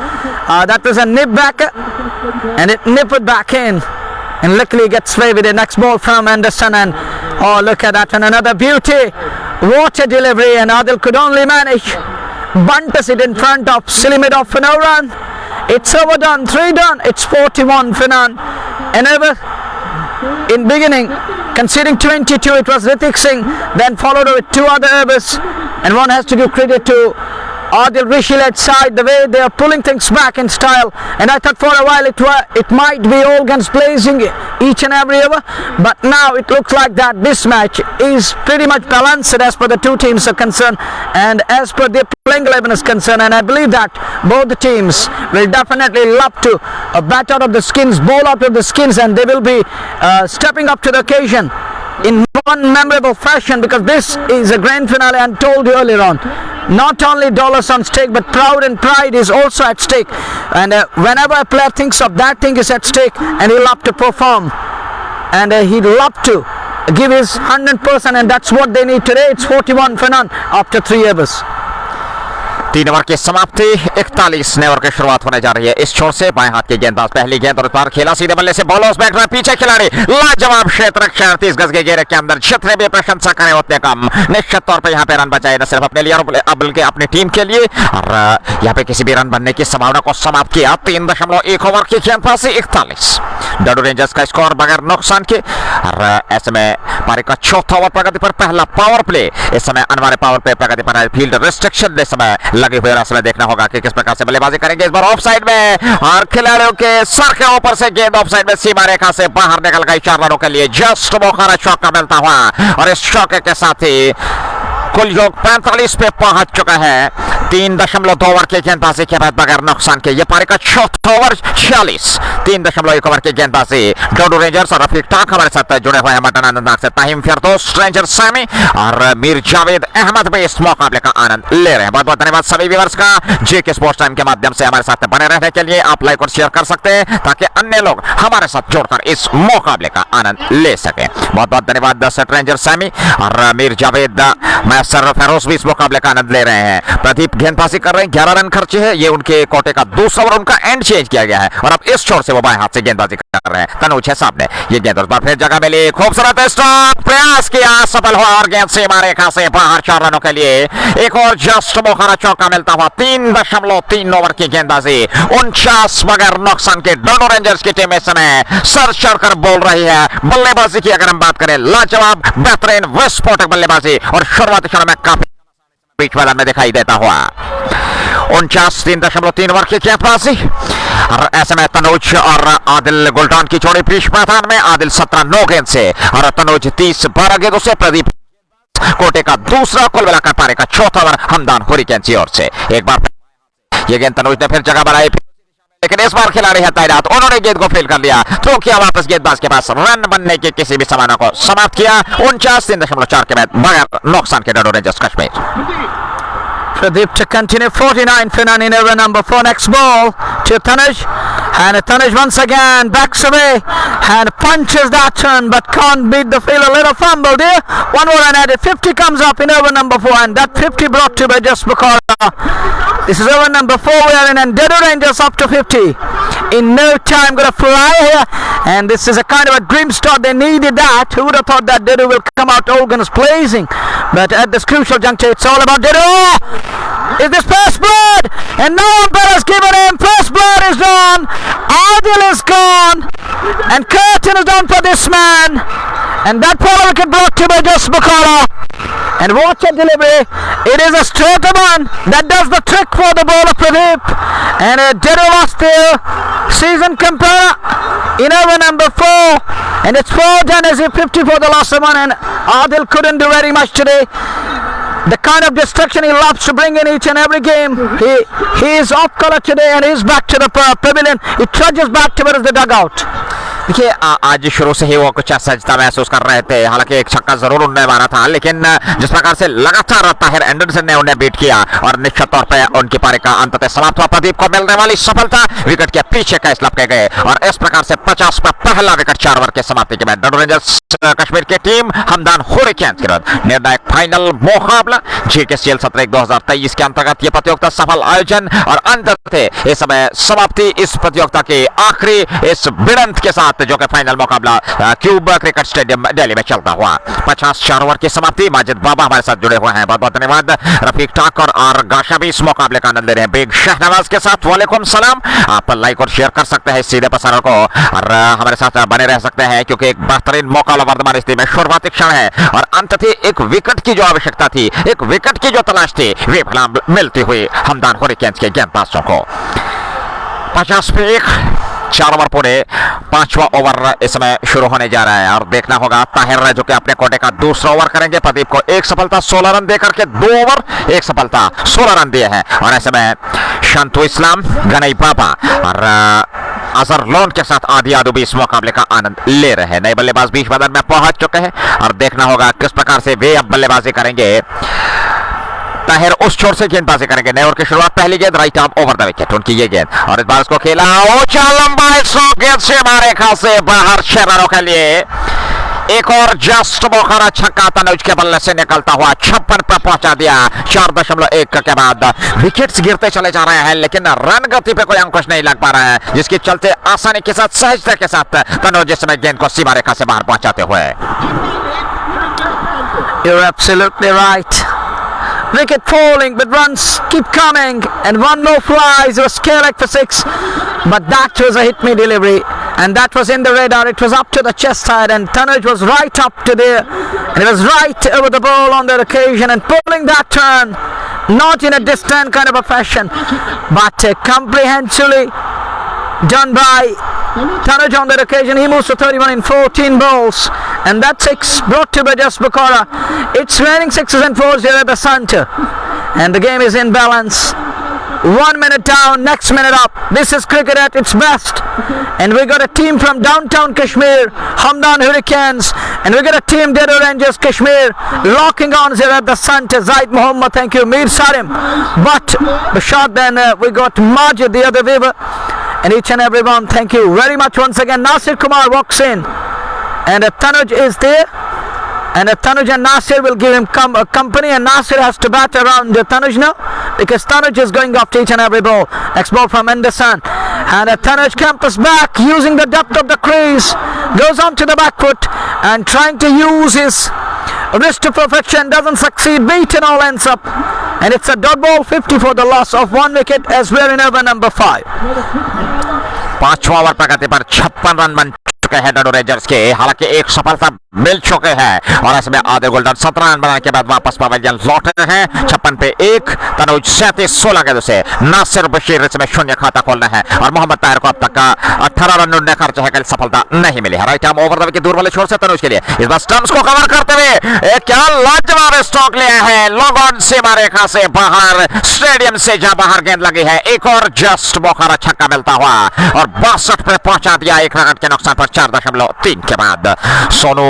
Speaker 2: That was a nip back, and it nipped back in. And luckily gets away with the next ball from Anderson, and oh, look at that, and another beauty. What a delivery, and Adil could only manage bunts it in front of Silimid off for no run. It's overdone, 3 done, it's 41 for none. And over in beginning, conceding 22, it was Ritik Singh, then followed with 2 other overs, and one has to give credit to Adil Rishi-led side, the way they are pulling things back in style. And I thought for a while it might be all guns blazing each and every over, but now it looks like that this match is pretty much balanced as per the two teams are concerned, and as per the playing 11 is concerned. And I believe that both the teams will definitely love to bat out of the skins, bowl out of the skins, and they will be stepping up to the occasion in one memorable fashion, because this is a grand finale. And told you earlier on, not only dollars on stake, but proud and pride is also at stake. And whenever a player thinks of that thing is at stake, and he'll love to perform, and he'd love to give his 100%, and that's what they need today. It's 41 for none after 3 overs.
Speaker 3: 3 over की समाप्ति, 41 over की शुरुआत होने जा रही है। इस छोर से बाएं हाथ की गेंदबाज पहली गेंद और इस बार खेला सीधे बल्ले से, बॉलर्स बैट में पीछे खिलाड़ी लाजवाब क्षेत्र 38 गज के घेरे के अंदर, जितने भी प्रशंसा करें उतने कम। निश्चित तौर पे यहाँ पे रन बचाए न सिर्फ अपने लिए बल्कि अपनी टीम के लिए, और यहाँ पे किसी भी रन बनने की संभावना को समाप्त किया। 3.1 ओवर की गेंदबाजी, 41 डडू रेंजर्स का स्कोर बगैर नुकसान के। और ऐसे में पारी का 4था ओवर प्रगति पर, पहला पावर प्ले इस समय अनिवार्य पावर प्ले प्रगति पर है। फील्ड रिस्ट्रिक्शन इस समय लगे हुए, रास्ते देखना होगा कि किस प्रकार से बल्लेबाजी करेंगे। इस बार ऑफ साइड में, और खिलाड़ियों के सर के ऊपर से गेंद ऑफ साइड में सीमा रेखा से बाहर निकल गई 4 रनों के लिए। जस्ट मौका शॉट का मिलता हुआ, और इस शॉट के साथ ही कुल योग 45 पे पहुंच चुका है। 3.2 ओवर के गेंदबाजी के बाद बगैर नुकसान के ये पारी का चौथा ओवर 46। 3.1 ओवर के गेंदबाजी डोडो रेंजर्स और रफीक टाक हमारे साथ जुड़े हुए हैं मटन आनंदनाग से। ताहिम फिरदौस, रेंजर सैमी और मीर जावेद अहमद भी इस मुकाबले का आनंद ले रहे हैं। बहुत बहुत धन्यवाद सभी व्यूअर्स का जेके स्पोर्ट्स टाइम के माध्यम से हमारे साथ बने रहने के लिए। आप लाइक और शेयर कर सकते हैं ताकि अन्य लोग हमारे साथ जुड़कर इस मुकाबले का आनंद ले सके। बहुत बहुत धन्यवाद सेट रेंजर सैमी और मीर जावेद मैसर फेरोज भी इस मुकाबले का आनंद ले रहे हैं। प्रदीप गेंदबाजी कर रहे हैं, 11 रन खर्चे हैं। ये उनके कोटे का दूसरा ओवर, उनका एंड चेंज किया गया है और अब इस छोर से वो बाएं हाथ से गेंदबाजी कर रहे हैं। तनुज है सामने, ये गेंद उस बार फिर जगह मिली, खूबसूरत स्ट्रोक, प्रयास किया, सफल हुआ और गेंद सीमा रेखा से बाहर 4 रनों के लिए। एक और जस्ट मुखरा चौका मिलता हुआ। 3.3 ओवर की गेंदबाजी, 49 बगैर नुकसान के दोनों रेंजर्स की टीम इस समय सर चढ़कर बोल रही है। बल्लेबाजी की अगर हम बात करें, लाजवाब बेहतरीन विस्फोटक बल्लेबाजी और शुरुआती क्षण में काफी बीच मैदान में दिखाई देता हुआ। 3.3 ओवर की गेंदबाजी और ऐसे में तनुज और आदिल गुलटान की जोड़ी बीच मैदान में। आदिल 17-9 गेंद से और तनुज 30-12 गेंदों से। प्रदीप कोटे का दूसरा, कुल मिलाकर पारी का चौथा ओवर हमदान हुरिकेन की ओर से। एक बार ये गेंद तनुज ने फिर जगह बनाई, लेकिन इस बार खिलाड़ी है तैनात, उन्होंने गेंद को फील कर लिया, थ्रो किया वापस गेंदबाज के पास, रन बनने की किसी भी संभावना को समाप्त किया। 49-3.4 के बाद बगैर नुकसान के डोडो rangers Kashmir.
Speaker 2: Pradeep to continue 49 for none in over number 4. Next ball to Tanuj, and Tanuj once again backs away and punches that turn but can't beat the field. A little fumble there. One more and added. 50 comes up in over number 4, and that 50 brought to by just because this is over number 4 we are in, and Dadoo Rangers up to 50 in no time, gonna fly here, and this is a kind of a dream start. They needed that. Who would have thought that Dadoo will come out all guns blazing, but at this crucial juncture it's all about Dadoo. Is this first blood? And no umpire has given him. First blood is done. Adil is gone, and curtain is down for this man, and that polar wicket brought to by just Bukala. And watch a delivery. It is a straight one that does the trick for the bowler Pradeep, and Dadoo lost their season compare in over number 4, and it's 4 done as if 50 for the last one, and Adil couldn't do very much today. The kind of destruction he loves to bring in each and every game. He is off color today and he's back to the pavilion. He trudges back towards the dugout.
Speaker 3: देखिए आज शुरू से ही वो कुछ असहजता महसूस कर रहे थे। हालांकि एक छक्का जरूर उन्होंने मारा था, लेकिन जिस प्रकार से लगातार ताहिर एंडरसन ने उन्हें बीट किया और निश्चित तौर पर उनकी पारी का अंततः समाप्त हुआ। प्रदीप को मिलने वाली सफलता विकेट के पीछे कैच लपके गए और इस प्रकार से 50 का पहला विकेट 4 ओवर के समाप्ति के बाद डोडो रेंजर्स कश्मीर की टीम हमदान हुरिकेन्स के विरुद्ध निर्णायक फाइनल मुकाबला जेकेसीएल 17-1-2023 के अंतर्गत ये प्रतियोगिता सफल आयोजन और अंततः इस समय समाप्ति इस प्रतियोगिता के आखिरी इस भिड़ंत के साथ जो कि फाइनल मुकाबला क्यूब क्रिकेट स्टेडियम दिल्ली में चलता हुआ। 50 ओवर की समाप्ति। माजिद बाबा हमारे साथ जुड़े हुए हैं, बहुत बहुत धन्यवाद। रफीक ठाकुर और गाशा भी इस मुकाबले का आनंद ले रहे हैं बेग शहनवाज के साथ। वालेकुम सलाम। आप लाइक और शेयर कर सकते हैं सीधे प्रसारण को और हमारे साथ बने रह सकते हैं क्योंकि एक बेहतरीन मुकाबला वर्तमान स्थिति में शुरुआती क्षण है और अंततः एक विकेट की जो आवश्यकता थी, एक विकेट की जो तलाश थी, वे भला मिलती हुई हमदान हुरिकेन्स के गेंदबाजों को। 50 पे 1, 4 ओवर पूरे, 5वां ओवर इस समय शुरू होने जा रहा है और देखना होगा ताहिर जो कि अपने कोटे का दूसरा ओवर करेंगे। प्रदीप को एक सफलता 16 रन देकर के 2 ओवर 1 सफलता 16 रन दिए हैं और ऐसे में शांतु इस्लाम, गनई बाबा और अजहर लोन के साथ आदि यादव भी इस मुकाबले का आनंद ले रहे हैं। नए बल्लेबाज बीच मैदान में पहुंच चुके हैं और देखना होगा किस प्रकार से वे अब बल्लेबाजी करेंगे। ताहिर उस छोर से गेंदबाजी करेंगे। नए ओवर की शुरुआत, पहली गेंद right arm over the wicket, उनकी ये गेंद और इस बार इसको खेला ऊंचा लंबा गेंद से मारे खासे बाहर 6 रनों के लिए। एक और जस्ट बोखारा छक्का तनुज के बल्ले से निकलता हुआ 56 पर पहुंचा दिया। 4.1 के बाद विकेट्स गिरते चले जा रहे हैं लेकिन रन गति पे कोई अंकुश नहीं लग पा रहा है, जिसके चलते आसानी के साथ सहजता के साथ तनुज इस समय गेंद को सीमा रेखा से बाहर पहुंचाते हुए।
Speaker 2: You're absolutely right. Wicket falling, but runs keep coming, and one more flies. It was scale like for 6, but that was a hit me delivery, and that was in the radar. It was up to the chest side, and Tanuj was right up to there, and it was right over the ball on that occasion, and pulling that turn, not in a distant kind of a fashion, but comprehensively done by Tanuj on that occasion. He moves to 31 in 14 balls, And that 6 brought to by just Bukhara. It's raining 6s and 4s here at the center. And the game is in balance. 1 minute down, next minute up. This is cricket at its best. And we got a team from downtown Kashmir, Hamdan Hurricanes. And we got a team, Dadoo Rangers Kashmir, locking on here at the center. Zaid Muhammad, thank you, Mir Sarim. But the shot then we got Majid, the other weaver. And each and every one, thank you very much once again. Nasir Kumar walks in. And Tanuj is there. And Tanuj and Nasir will give him company, and Nasir has to bat around Tanuj now because Tanuj is going after each and every ball. Next ball from Anderson, and Tanuj campus back using the depth of the crease, goes on to the back foot and trying to use his wrist to perfection, doesn't succeed, beaten all ends up, and it's a dot ball, 50 for the loss of 1 wicket as we're in over number 5.
Speaker 3: 5वां over प्रगति पर 56 run बन चुके हैं डडो rangers के। हालांकि एक सफलता मिल चुके हैं और ऐसे में आदिल गोल्डन 17 रन बनाने के बाद वापस पवेलियन लौटे हैं। 56 पे 1, तनुज 37, 16 गेंदों से, नासिर बशीर इसमें शून्य खाता खोलना है और मोहम्मद ताहिर को अब तक का 18 रन ढूंढने खर्च है, कल सफलता नहीं मिली है। राइट आर्म ओवर द के दूर वाले छोर से तनुज के लिए इस बार स्टंप्स को कवर करते हुए एक क्या लाजवाब स्ट्रोक लिया है, लॉन्ग ऑन सीमा रेखा से बाहर, स्टेडियम से जहां बाहर गेंद लगी है, एक और जस्ट बुखारा छक्का मिलता हुआ और 62 पे पहुंचा दिया 1 रन के नुकसान पर 4.3 के बाद। सोनू,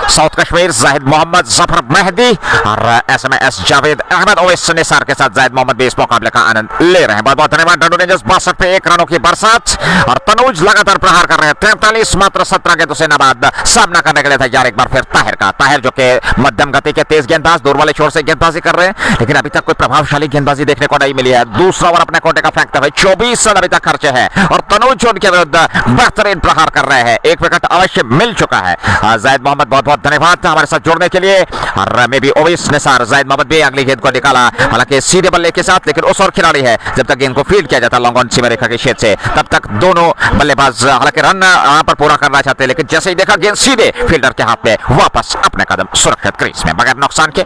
Speaker 3: साउथ कश्मीर, जाहिद मोहम्मद, जफर मेहदी और SMS जावेद अहमद, ओवैस निसार के साथ जाहिद मोहम्मद भी इस मुकाबले का आनंद ले रहे हैं। बहुत बहुत धन्यवाद। डडो रेंजर्स 62 पे 1 रनों की बरसात और तनुज लगातार प्रहार कर रहे हैं। 43 मात्र 17 गेंदों से नाबाद सामना करने के लिए तैयार एक बार फिर ताहिर का। ताहिर जो कि मध्यम गति के तेज गेंदबाज, दूर वाले छोर से गेंदबाजी कर रहे हैं, लेकिन अभी तक कोई प्रभावशाली गेंदबाजी देखने को नहीं मिली है। दूसरा ओवर अपने कोटे का फेंकते हुए 24 रन अभी तक खर्चे हैं और तनुज उनके विरुद्ध बेहतरीन प्रहार कर रहे हैं। 1 विकेट अवश्य मिल चुका है। जाहिद मोहम्मद बहुत बहुत धन्यवाद हमारे साथ जुड़ने के लिए। और मे भी ओवैस निसार, जाहिद मोहम्मद भी अगली गेंद को निकाला, हालांकि सीधे बल्ले के साथ, लेकिन उस और खिलाड़ी है जब तक गेंद को फील्ड किया जाता लॉन्ग ऑन सीमा रेखा के क्षेत्र से, तब तक दोनों बल्लेबाज हालांकि रन यहां पर पूरा करना चाहते हैं, लेकिन जैसे ही देखा गेंद सीधे फील्डर के हाथ में, वापस अपने कदम सुरक्षित क्रीज में बगैर नुकसान के।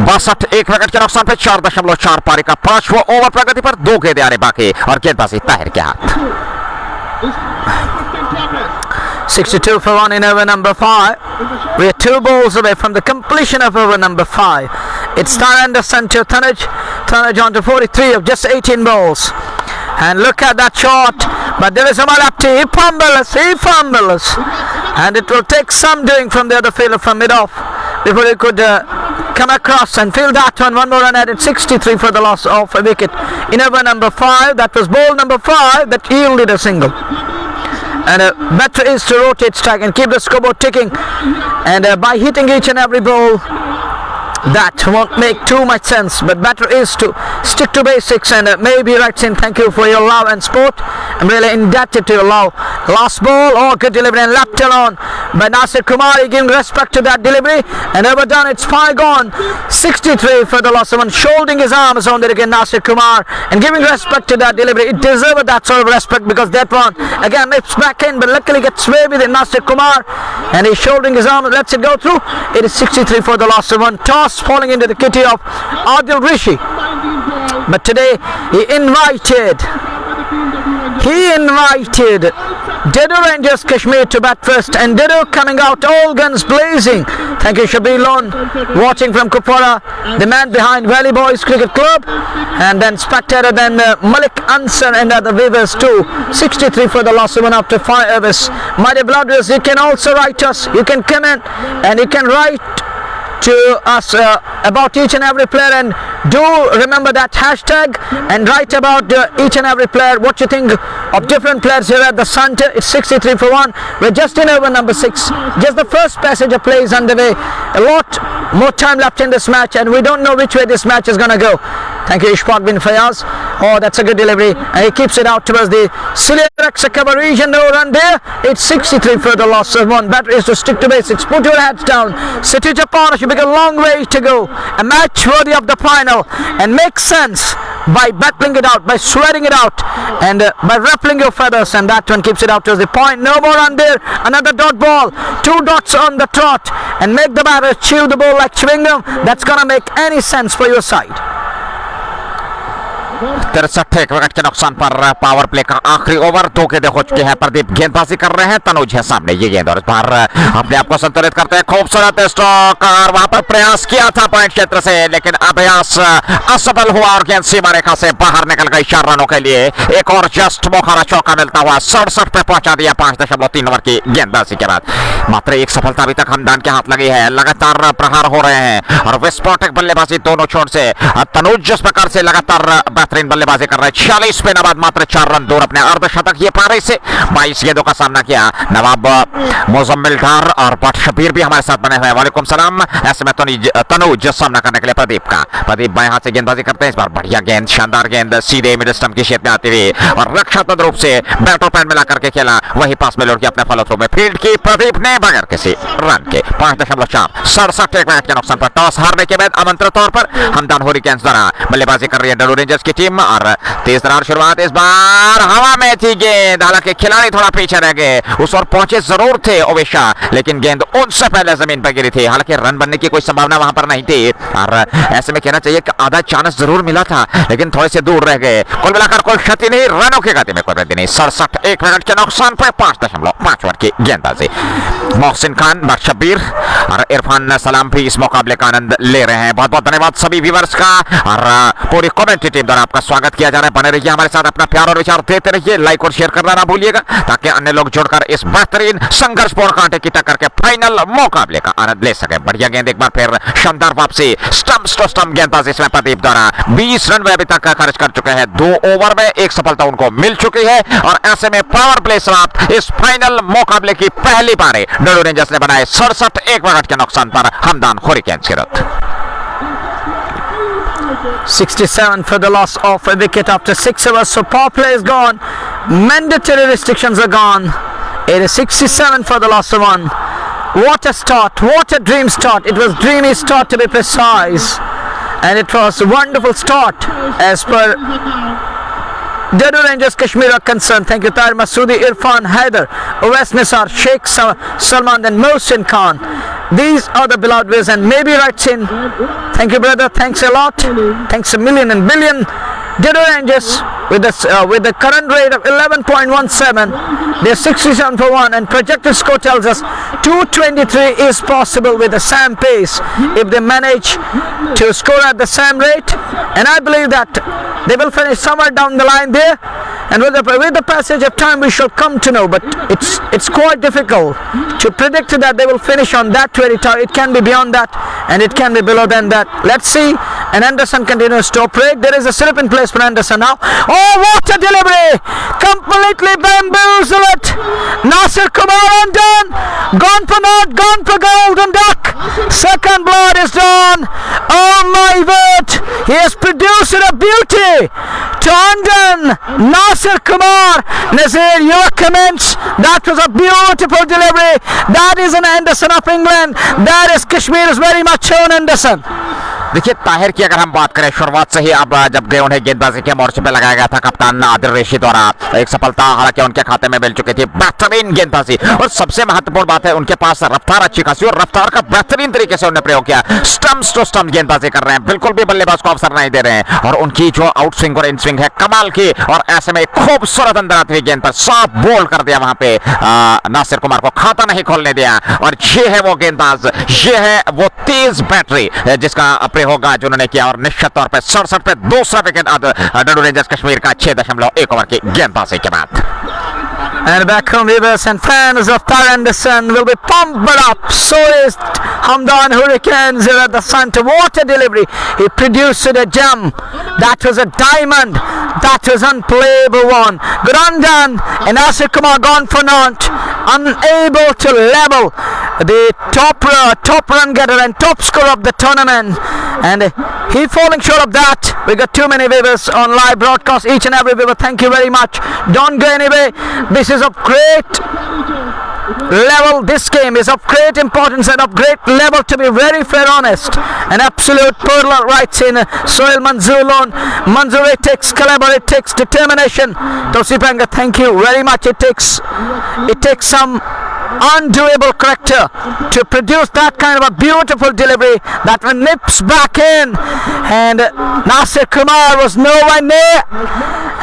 Speaker 3: 62, 1 विकेट के नुकसान पर 4.4 पारी का 5वां ओवर प्रगति पर 2 गेंदें आने बाकी और गेंदबाजी ताहिर के हाथ।
Speaker 2: 62 for 1 in over number 5. We are 2 balls away from the completion of over number 5. It's Star Anderson to Tanuj. Tanuj on to 43 of just 18 balls. And look at that shot. But there is a Malapti. He fumbles. And it will take some doing from the other fielder from mid-off before he could come across and field that one. One more run added, 63 for the loss of a wicket. In over number 5, that was ball number 5 that yielded a single. And better is to rotate strike and keep the scoreboard ticking, and by hitting each and every ball that won't make too much sense, but better is to stick to basics. And maybe writes in, thank you for your love and support, I'm really indebted to your love. Last ball, good delivery and left alone by Nasir Kumar, giving respect to that delivery, and overdone, it's 5 gone. 63 for the loss of one, shouldering his arms on there again, Nasir Kumar, and giving respect to that delivery. It deserved that sort of respect because that one again lifts back in, but luckily gets away with it, Nasir Kumar, and he's shouldering his arms, lets it go through. It is 63 for the loss of one. Toss falling into the kitty of Adil Rishi, but today he invited Dadoo Rangers Kashmir to bat first, and Dadoo coming out all guns blazing. Thank you Shabir Lon watching from Kupwara, the man behind Valley Boys Cricket Club, and then spectator then Malik Ansar and other viewers too. 63 for the loss of one after 5 overs. My dear blooders, you can also write us, you can comment and you can write to us about each and every player, and do remember that hashtag and write about each and every player, what you think of different players here at the center. It's 63 for 1. We're just in over number 6. Just the first passage of play is underway. A lot more time left in this match, and we don't know which way this match is going to go. Thank you Ishfaq bin Fayaz. Oh, that's a good delivery, and he keeps it out towards the Siliraxa cover region. No run there. It's 63 for the loss of 1. Better is to stick to basics, put your heads down. City Japan should be a long way to go. A match worthy of the final, and make sense by battling it out, by sweating it out, and by ruffling your feathers. And that one keeps it out towards the point. No more run there. Another dot ball. 2 dots on the trot, and make the batter chew the ball like chewing gum. That's gonna make any sense for your side.
Speaker 3: 63 wicket के नुकसान पर power play का आखिरी over 2 गेंदें हो चुके हैं। प्रदीप गेंदबाजी कर रहे हैं, तनुज है सामने ये गेंद और इस बार अपने आप को संतुलित करते हैं। खूबसूरत स्ट्रोक और वहां पर प्रयास किया था पॉइंट क्षेत्र से, लेकिन अभ्यास असफल हुआ और गेंद सीमा रेखा से बाहर निकल गई। 4 रनों के लिए एक और जस्ट मौका चौका मिलता हुआ 67 पे पहुंचा दिया 5.3 ओवर की गेंदबाजी के बाद। मात्र एक सफलता अभी तक हमदान के हाथ लगी है। लगातार प्रहार हो रहे हैं और विस्फोटक बल्लेबाजी दोनों छोर से। तनुज जिस प्रकार से लगातार बेहतरीन बल्लेबाजी कर रहे हैं, 46 पे नवाब मात्र 4 रन दूर अपने अर्धशतक ये पारी से 22 गेंदों का सामना किया। नवाब मुजम्मिल डार और बट शबीर भी हमारे साथ बने हुए हैं। वालेकुम सलाम। ऐसे में तनुज सामना करने के लिए प्रदीप का। प्रदीप बाएं हाथ से गेंदबाजी करते हैं। इस बार बढ़िया गेंद, शानदार गेंद सीधे मिड स्टंप की शेप में आती हुई और रक्षात्मक रूप से बैट और पैड मिला करके खेला। वही पास में लौट के अपने फॉलो थ्रू में फील्ड की प्रदीप ने बगैर किसी रन के 5.4 67 विकेट के नुकसान पर टॉस हारने के बाद आमंत्रित तौर पर हमदान हुरिकेन्स द्वारा बल्लेबाजी कर रही है डडू रेंजर्स की टीम और तेज तरार शुरुआत। इस बार हवा में थी गेंद, हालांकि खिलाड़ी थोड़ा पीछे रह गए। उस ओर पहुंचे जरूर थे ओवेशा, लेकिन गेंद उनसे पहले जमीन पर गिरी थी। हालांकि रन बनने की कोई संभावना वहां पर नहीं थी और ऐसे में कहना चाहिए कि आधा चांस जरूर मिला था, लेकिन थोड़े से दूर रह गए। कुल मिलाकर कोई क्षति नहीं, रनों की गति में कोई वृद्धि नहीं। 67 विकेट के नुकसान पर 5.5 ओवर की गेंदबाजी। मोहसिन खान, शब्बीर और इरफान सलाम भी इस मुकाबले का आनंद ले रहे हैं। बहुत बहुत धन्यवाद सभी व्यूअर्स का और पूरी कमेंट्री टीम द्वारा आपका स्वागत किया जा रहा है। बने रहिए हमारे साथ, अपना प्यार और विचार देते रहिए, लाइक और शेयर करना ना भूलिएगा ताकि अन्य लोग जुड़कर इस बेहतरीन संघर्षपूर्ण कांटे की टक्कर के फाइनल मुकाबले का आनंद ले सके। बढ़िया गेंद, एक बार फिर शानदार वापसी, स्टंप टू स्टंप गेंदबाजी इसमें प्रदीप द्वारा 20 रन वे अभी तक खर्च कर चुके हैं। 2 ओवर में एक सफलता उनको मिल चुकी है और ऐसे में पावर प्ले समाप्त। इस फाइनल मुकाबले की पहली पारी डडू रेंजर्स ने बनाए 67 विकेट के नुकसान पर हमदान हुरिकेन्स की रत।
Speaker 2: 67 for the loss of a wicket after 6 overs. So power play is gone. Mandatory restrictions are gone. It is 67 for the loss of 1. What a start. What a dream start. It was dreamy start to be precise. And it was a wonderful start as per Dadoo Rangers Kashmir are concerned. Thank you Tahir Masoodi, Irfan, Haider, Uwais Nisar, Sheikh Salman and Mohsin Khan. These are the beloved viewers and maybe writes in. Thank you brother, thanks a lot. Thanks a million and billion. Dadoo Rangers with the current rate of 11.17, they're 67 for 1 and projected score tells us 223 is possible with the same pace if they manage to score at the same rate, and I believe that they will finish somewhere down the line there, and with the passage of time we shall come to know, but it's quite difficult to predict that they will finish on that territory. It can be beyond that and it can be below than that. Let's see. And Anderson continues to operate. There is a slip in place for Anderson now. Oh, what a delivery! Completely bamboozled. Nasir Kumar undone. Gone for naught, gone for golden duck. Second blood is done. Oh my word! He has produced a beauty to undone Nasir Kumar. Nazir, your comments. That was a beautiful delivery. That is an Anderson of England. That is Kashmir's very much own Anderson.
Speaker 3: देखिए ताहिर की अगर हम बात करें शुरुआत से ही, अब जब गए उन्हें गेंदबाजी के मोर्चे पे लगाया गया था कप्तान आदिल रेशी द्वारा, एक सफलता हालांकि उनके खाते में मिल चुकी थी। बेहतरीन गेंदबाजी और सबसे महत्वपूर्ण बात है उनके पास रफ्तार अच्छी खासी और रफ्तार का बेहतरीन तरीके से उन्होंने प्रयोग किया। स्टंप्स टू स्टंप गेंदबाजी कर रहे हैं, बिल्कुल भी बल्लेबाज को अवसर नहीं दे रहे हैं और उनकी जो आउट स्विंग और इन स्विंग है कमाल की और ऐसे में खूबसूरत अंदर आती हुई गेंद पर साफ बोल्ड कर दिया वहां पे नासिर कुमार को, खाता नहीं खोलने दिया। और ये है वो गेंदबाज, ये है वो तेज बैटरी जिसका प्रयोग आज उन्होंने किया और निश्चित तौर पर 67 पे दूसरा विकेट डडू रेंजर्स कश्मीर का 6.1 ओवर की गेंदबाजी के बाद।
Speaker 2: And back home viewers and fans of Tahir Anderson will be pumped up. So is Hamdan Hurricanes here at the center. What a delivery. He produced a gem. That was a diamond. That was unplayable one. Good undone. And Nasir Kumar gone for naught. Unable to level the top run getter and top scorer of the tournament. And he falling short of that. We got too many viewers on live broadcast. Each and every viewer, thank you very much. Don't go anyway. This is of great level. This game is of great importance and of great level, to be very fair honest. An absolute pearl writes in Sohail Manzoor loan. Manzoor, it takes caliber, it takes determination. Tosipanga, thank you very much. It takes some undoable character to produce that kind of a beautiful delivery that one nips back in, and Nasir Kumar was nowhere near,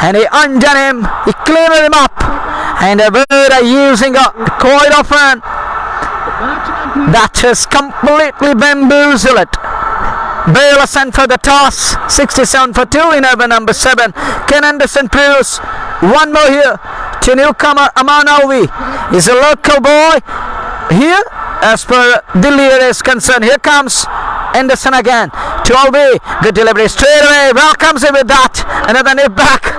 Speaker 2: and he undone him, he cleaned him up, and using a coil of run that has completely bamboozled it. Baylor sent for the toss, 67 for 2 in over number 7. Ken Anderson proves one more here to newcomer Aman Alvi. He's a local boy here as per Delhi is concerned. Here comes Anderson again to Alvi. Good delivery straight away. Welcomes him with that. Another nip back.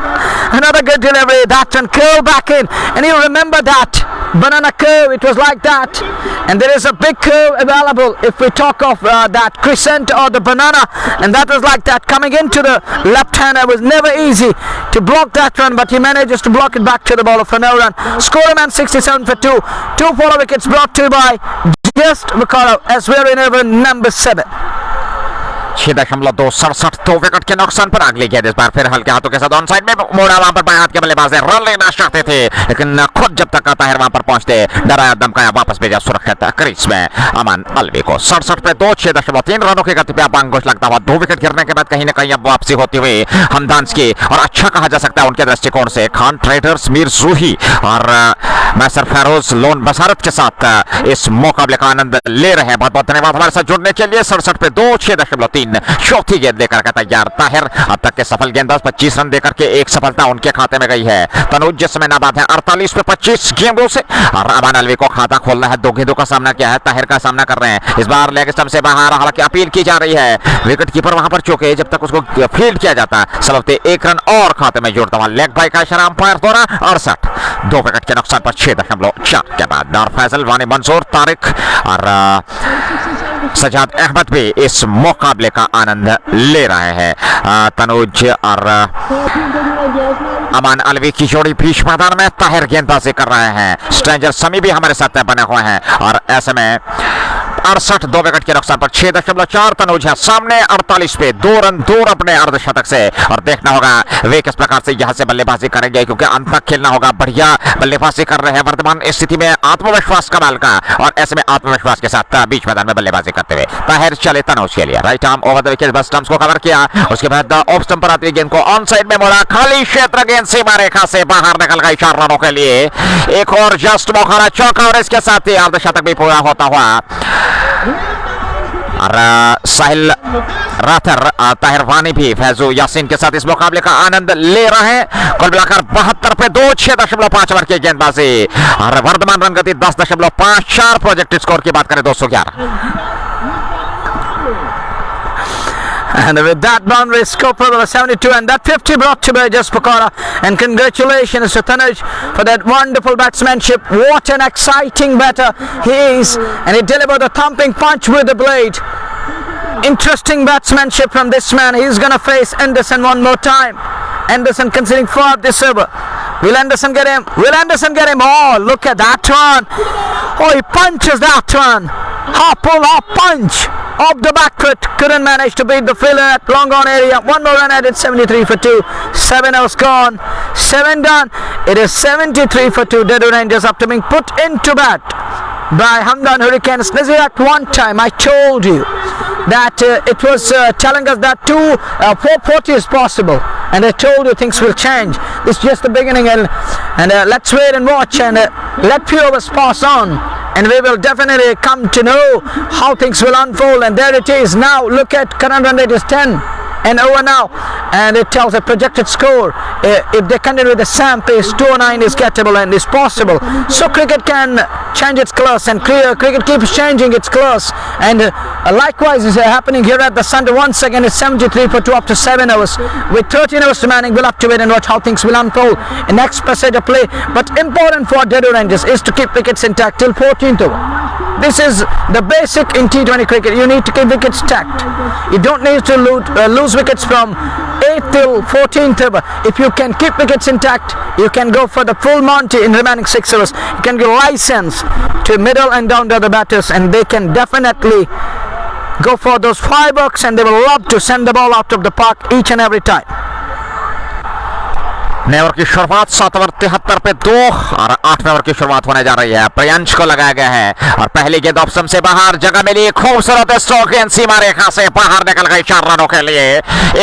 Speaker 2: Another good delivery. That one curl back in. And you remember that banana curve, it was like that, and there is a big curve available if we talk of that crescent or the banana, and that was like that coming into the left hand. It was never easy to block that run, but he manages to block it back to the bowler for no run. Score man 67 for 2. 2 follow wickets brought to you by just Bukaro as we're in over number 7.
Speaker 3: 6.267 2 wicket के नुकसान पर अगली गेंद इस बार फिर हल्के हाथों के साथ ऑन साइड में मोड़ा। वहां पर बाएं हाथ के बल्लेबाज रन लेना चाहते थे, लेकिन खुद जब तक ताहिर वहां पर पहुंचते डराया धमकाया वापस भेजा सुरक्षित क्रीज में अमन अलवी को। 67 पे 2 6.3 रनों की गति पे अब अंकुश लगता हुआ 2 विकेट गिरने के बाद कहीं ना कहीं अब वापसी होती हुई हमदान की, और अच्छा कहा जा सकता है उनके दृष्टिकोण से। खान ट्रेडर्स मीर जूही और मैसर फैरोज लोन बसारत के साथ इस मुकाबले का आनंद ले रहे हैं। बहुत बहुत धन्यवाद हमारे साथ जुड़ने के लिए। 67 पे 2 6.3 चौथी गेंद लेकर के तैयार ताहिर। अब तक के सफल गेंदबाज 25 रन देकर के एक सफलता उनके खाते में गई है। तनुज जिस समय नाबाद है 48 पे 25 गेंदों से, और अमान अलवी को खाता खोलना है। 2 गेंदों का सामना किया है, ताहिर का सामना कर रहे हैं। इस बार लेग स्टंप से बाहर, हालांकि अपील की जा रही है। विकेट कीपर वहां पर चौके, जब तक उसको फील्ड किया जाता सबते 1 रन और खाते में जोड़ता हुआ लेग बाई का इशारा अंपायर द्वारा। 68 2 विकेट के नुकसान पर 6.4 के बाद और फैजल वानी मंसूर तारिक और सजाद अहमद भी इस मुकाबले का आनंद ले रहे हैं। तनुज और अमान अलवी की जोड़ी बीच मैदान में ताहिर गेंदबाजी कर रहे हैं। स्ट्रेंजर समी भी हमारे साथ बने हुए हैं, और ऐसे में 68 2 विकेट के नुकसान पर 6.4 तनुज है सामने। 48 पे 2 रन दूर अपने अर्धशतक से, और देखना होगा वे किस प्रकार से यहां से बल्लेबाजी करेंगे, क्योंकि अंत तक खेलना होगा। बढ़िया बल्लेबाजी कर रहे हैं वर्तमान स्थिति में, आत्मविश्वास कमाल का, और ऐसे में आत्मविश्वास के साथ बीच मैदान में बल्लेबाजी करते हुए ताहिर चले तनुज के लिए। Right arm over the wicket, बस स्टंप्स को कवर किया, उसके बाद ऑफ स्टंप पर आती गेंद को ऑन साइड में मोड़ा। खाली क्षेत्र, गेंद सीमा रेखा से बाहर निकल गई 4 रनों के लिए। एक और जस्ट मौका चौका, और इसके साथ ही अर्धशतक भी पूरा होता हुआ। और साहिल राथर ताहिर वानी भी फैजू यासीन के साथ इस मुकाबले का आनंद ले रहे हैं। कुल मिलाकर 72 पे 2 6.5 ओवर की गेंदबाजी, और वर्तमान रन गति 10.54। प्रोजेक्टेड स्कोर की बात करें 211।
Speaker 2: And with that boundary score for 72, and that 50 brought to by just Pakara. And congratulations to Tanuj for that wonderful batsmanship. What an exciting batter he is, and he delivered a thumping punch with the blade. Interesting batsmanship from this man. He's gonna face Anderson one more time. Anderson conceding 4 this over. Will Anderson get him? Will Anderson get him? Oh, look at that one. Oh, he punches that one. Half pull, half punch. Off the back foot, couldn't manage to beat the fielder at long on area. One more run added, 73 for 2. 7 hours gone, 7 done. It is 73 for 2. Dadoo Rangers after being put into bat by Hamdan Hurricanes. Nazir, at one time I told you that it was telling us that 440 is possible, and I told you things will change. This is just the beginning, and let's wait and watch, and let few of us pass on, and we will definitely come to know how things will unfold. And there it is now. Look at current run rate is 10 and over now, and it tells a projected score. If they continue with the same pace, 209 is gettable and is possible. So cricket can change its class, and cricket keeps changing its class, and likewise is happening here at the Sunday. Once again it's 73 for 2 after 7 hours. With 13 hours remaining, we'll have to wait and watch how things will unfold in next passage of play. But important for Dadoo Rangers is to keep wickets intact till 14th over. This is the basic in T20 cricket. You need to keep wickets intact. You don't need to lose wickets from 8th till 14th over. If you can keep wickets intact, you can go for the full Monty in remaining 6 overs. You can give license to middle and down to the batters, and they can definitely go for those fireworks, and they will love to send the ball out of the park each and every time.
Speaker 3: नए over की शुरुआत 7 over 73 पे 2 और 8वें over की शुरुआत होने जा रही है। प्रियांश को लगाया गया है और पहली गेंद ऑप्शन से बाहर, जगह मिली, खूबसूरत स्ट्रोक, गेंद सीमा रेखा से बाहर निकल गई 4 रनों के लिए।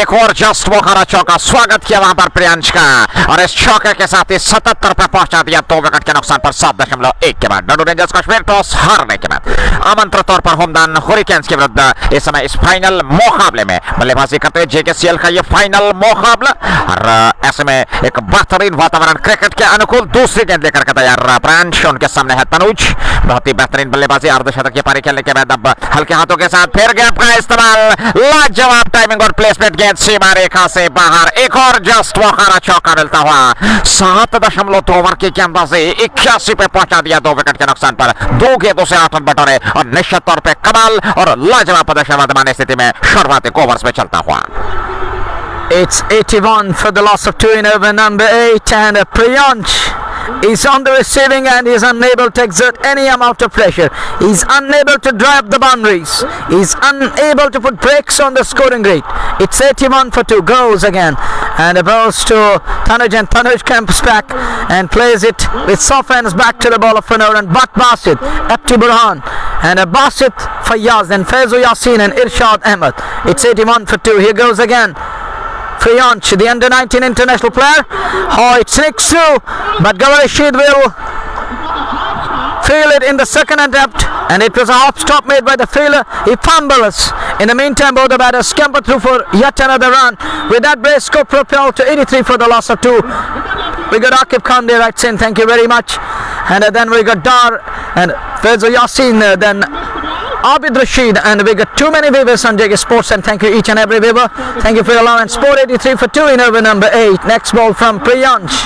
Speaker 3: एक और जस्ट बोखारा चौका, स्वागत किया वहां पर प्रियांश का और इस चौके के साथ ही 77 पे पहुंचा दिया 2 विकेट के नुकसान पर 7.1 के बाद। डडू रेंजर्स कश्मीर टॉस हारने के बाद आमंत्रित तौर पर होमदान हुरिकेन्स के विरुद्ध इस समय इस फाइनल मुकाबले में बल्लेबाजी करते हुए जेकेसीएल का ये फाइनल मुकाबला और ऐसे में एक बेहतरीन वातावरण क्रिकेट के अनुकूल दूसरी गेंद लेकर के तैयार प्रियांश, उनके सामने है तनुज, बहुत ही बेहतरीन बल्लेबाजी, अर्धशतक की पारी खेलने के बाद अब हल्के हाथों के साथ फिर गैप का इस्तेमाल, लाजवाब टाइमिंग और प्लेसमेंट, गेंद सीमा रेखा से बाहर, एक और जस्ट वखारा चौका मिलता हुआ 7.2 ओवर की गेंदबाजी 81 पे पहुंचा दिया 2 विकेट के नुकसान पर। 2 गेंदों से 8 रन बटोरे और निश्चित तौर पे कमाल और लाजवाब प्रदर्शन वर्तमान स्थिति में शुरुआती ओवर्स में चलता हुआ।
Speaker 2: It's 81 for the loss of 2 in over number 8, and Priyansh is on the receiving end. He is unable to exert any amount of pressure. He's unable to drive the boundaries. He's unable to put brakes on the scoring rate. It's 81 for 2. Goes again and a balls to Tanuj, and Tanuj comes back and plays it with soft hands back to the ball of Fanor and Bat Basit, Abti Burhan and a Basit Fayyaz and Faizu Yassin and Irshad Ahmed. It's 81 for 2. Here goes again Priyansh, the under-19 international player. Oh, it sneaks through, but Gawar Rashid will field it in the second attempt, and it was a hop stop made by the fielder. He fumbles. In the meantime, both the batters scamper through for yet another run. With that, brace score propelled to 83 for the loss of 2. We got Akib Khan there, right, saying thank you very much. And then we got Dar and Faizu Yassin, then Abid Rashid, and we got too many viewers on JK Sports, and thank you each and every viewer. Thank you for your love. And Sport 83 for 2 in over number 8. Next ball from Priyansh,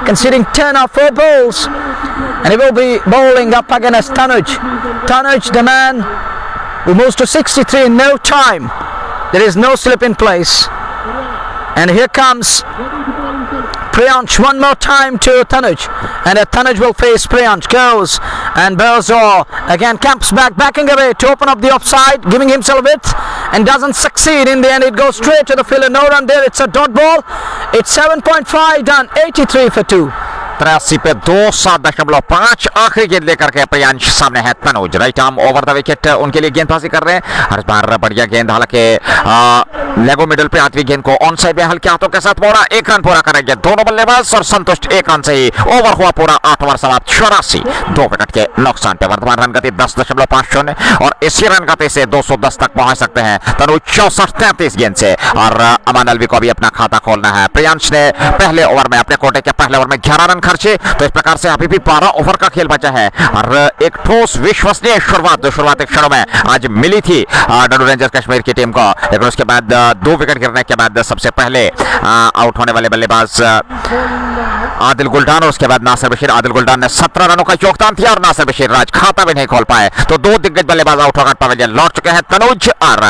Speaker 2: conceding 10 off 4 balls, and he will be bowling up against Tanuj. Tanuj, the man who moves to 63 in no time. There is no slip in place, and here comes Priyansh one more time to Tanuj, and Tanuj will face Priyansh. Goes and Berzor again camps back, backing away to open up the offside, giving himself width and doesn't succeed. In the end, it goes straight to the fielder. No run there. It's a dot ball. It's 7.5 done. 83 for 2.
Speaker 3: 83 पे 2, 7.5 आखिरी गेंद लेकर के प्रियांश सामने है Tanuj. Right arm over the wicket उनके लिए गेंदबाजी कर रहे हैं और इस बार बढ़िया गेंद, हालांकि लेगो मिडल पे आती गेंद को ऑन साइड में हल्के हाथों के साथ मोड़ा। 1 रन पूरा करेंगे दोनों बल्लेबाज और संतुष्ट 1 रन से ही ओवर हुआ पूरा। 8 ओवर समाप्त, 84, 2 विकेट के नुकसान पे। वर्तमान रन गति 10.50 और इसी रन गति से 210 तक पहुंच सकते हैं तनुज 64-33 गेंद से। और अमान अलवी को भी अपना खाता खोलना है। प्रियांश ने पहले ओवर में, अपने कोटे के पहले ओवर में 11 रन खर्चे, तो इस प्रकार से अभी भी 12 ओवर का खेल बचा है और एक ठोस विश्वसनीय शुरुआत जो शुरुआती क्षणों में आज मिली थी डडू रेंजर्स कश्मीर की टीम को। लेकिन उसके बाद 2 विकेट गिरने के बाद सबसे पहले आउट होने वाले बल्लेबाज आदिल गुलडान और उसके बाद नासिर बशीर। आदिल गुलडान ने 17 रनों का योगदान दिया और नासिर बशीर राज खाता भी नहीं खोल पाए, तो 2 दिग्गज बल्लेबाज आउट होकर पवेलियन लौट चुके हैं। तनुज और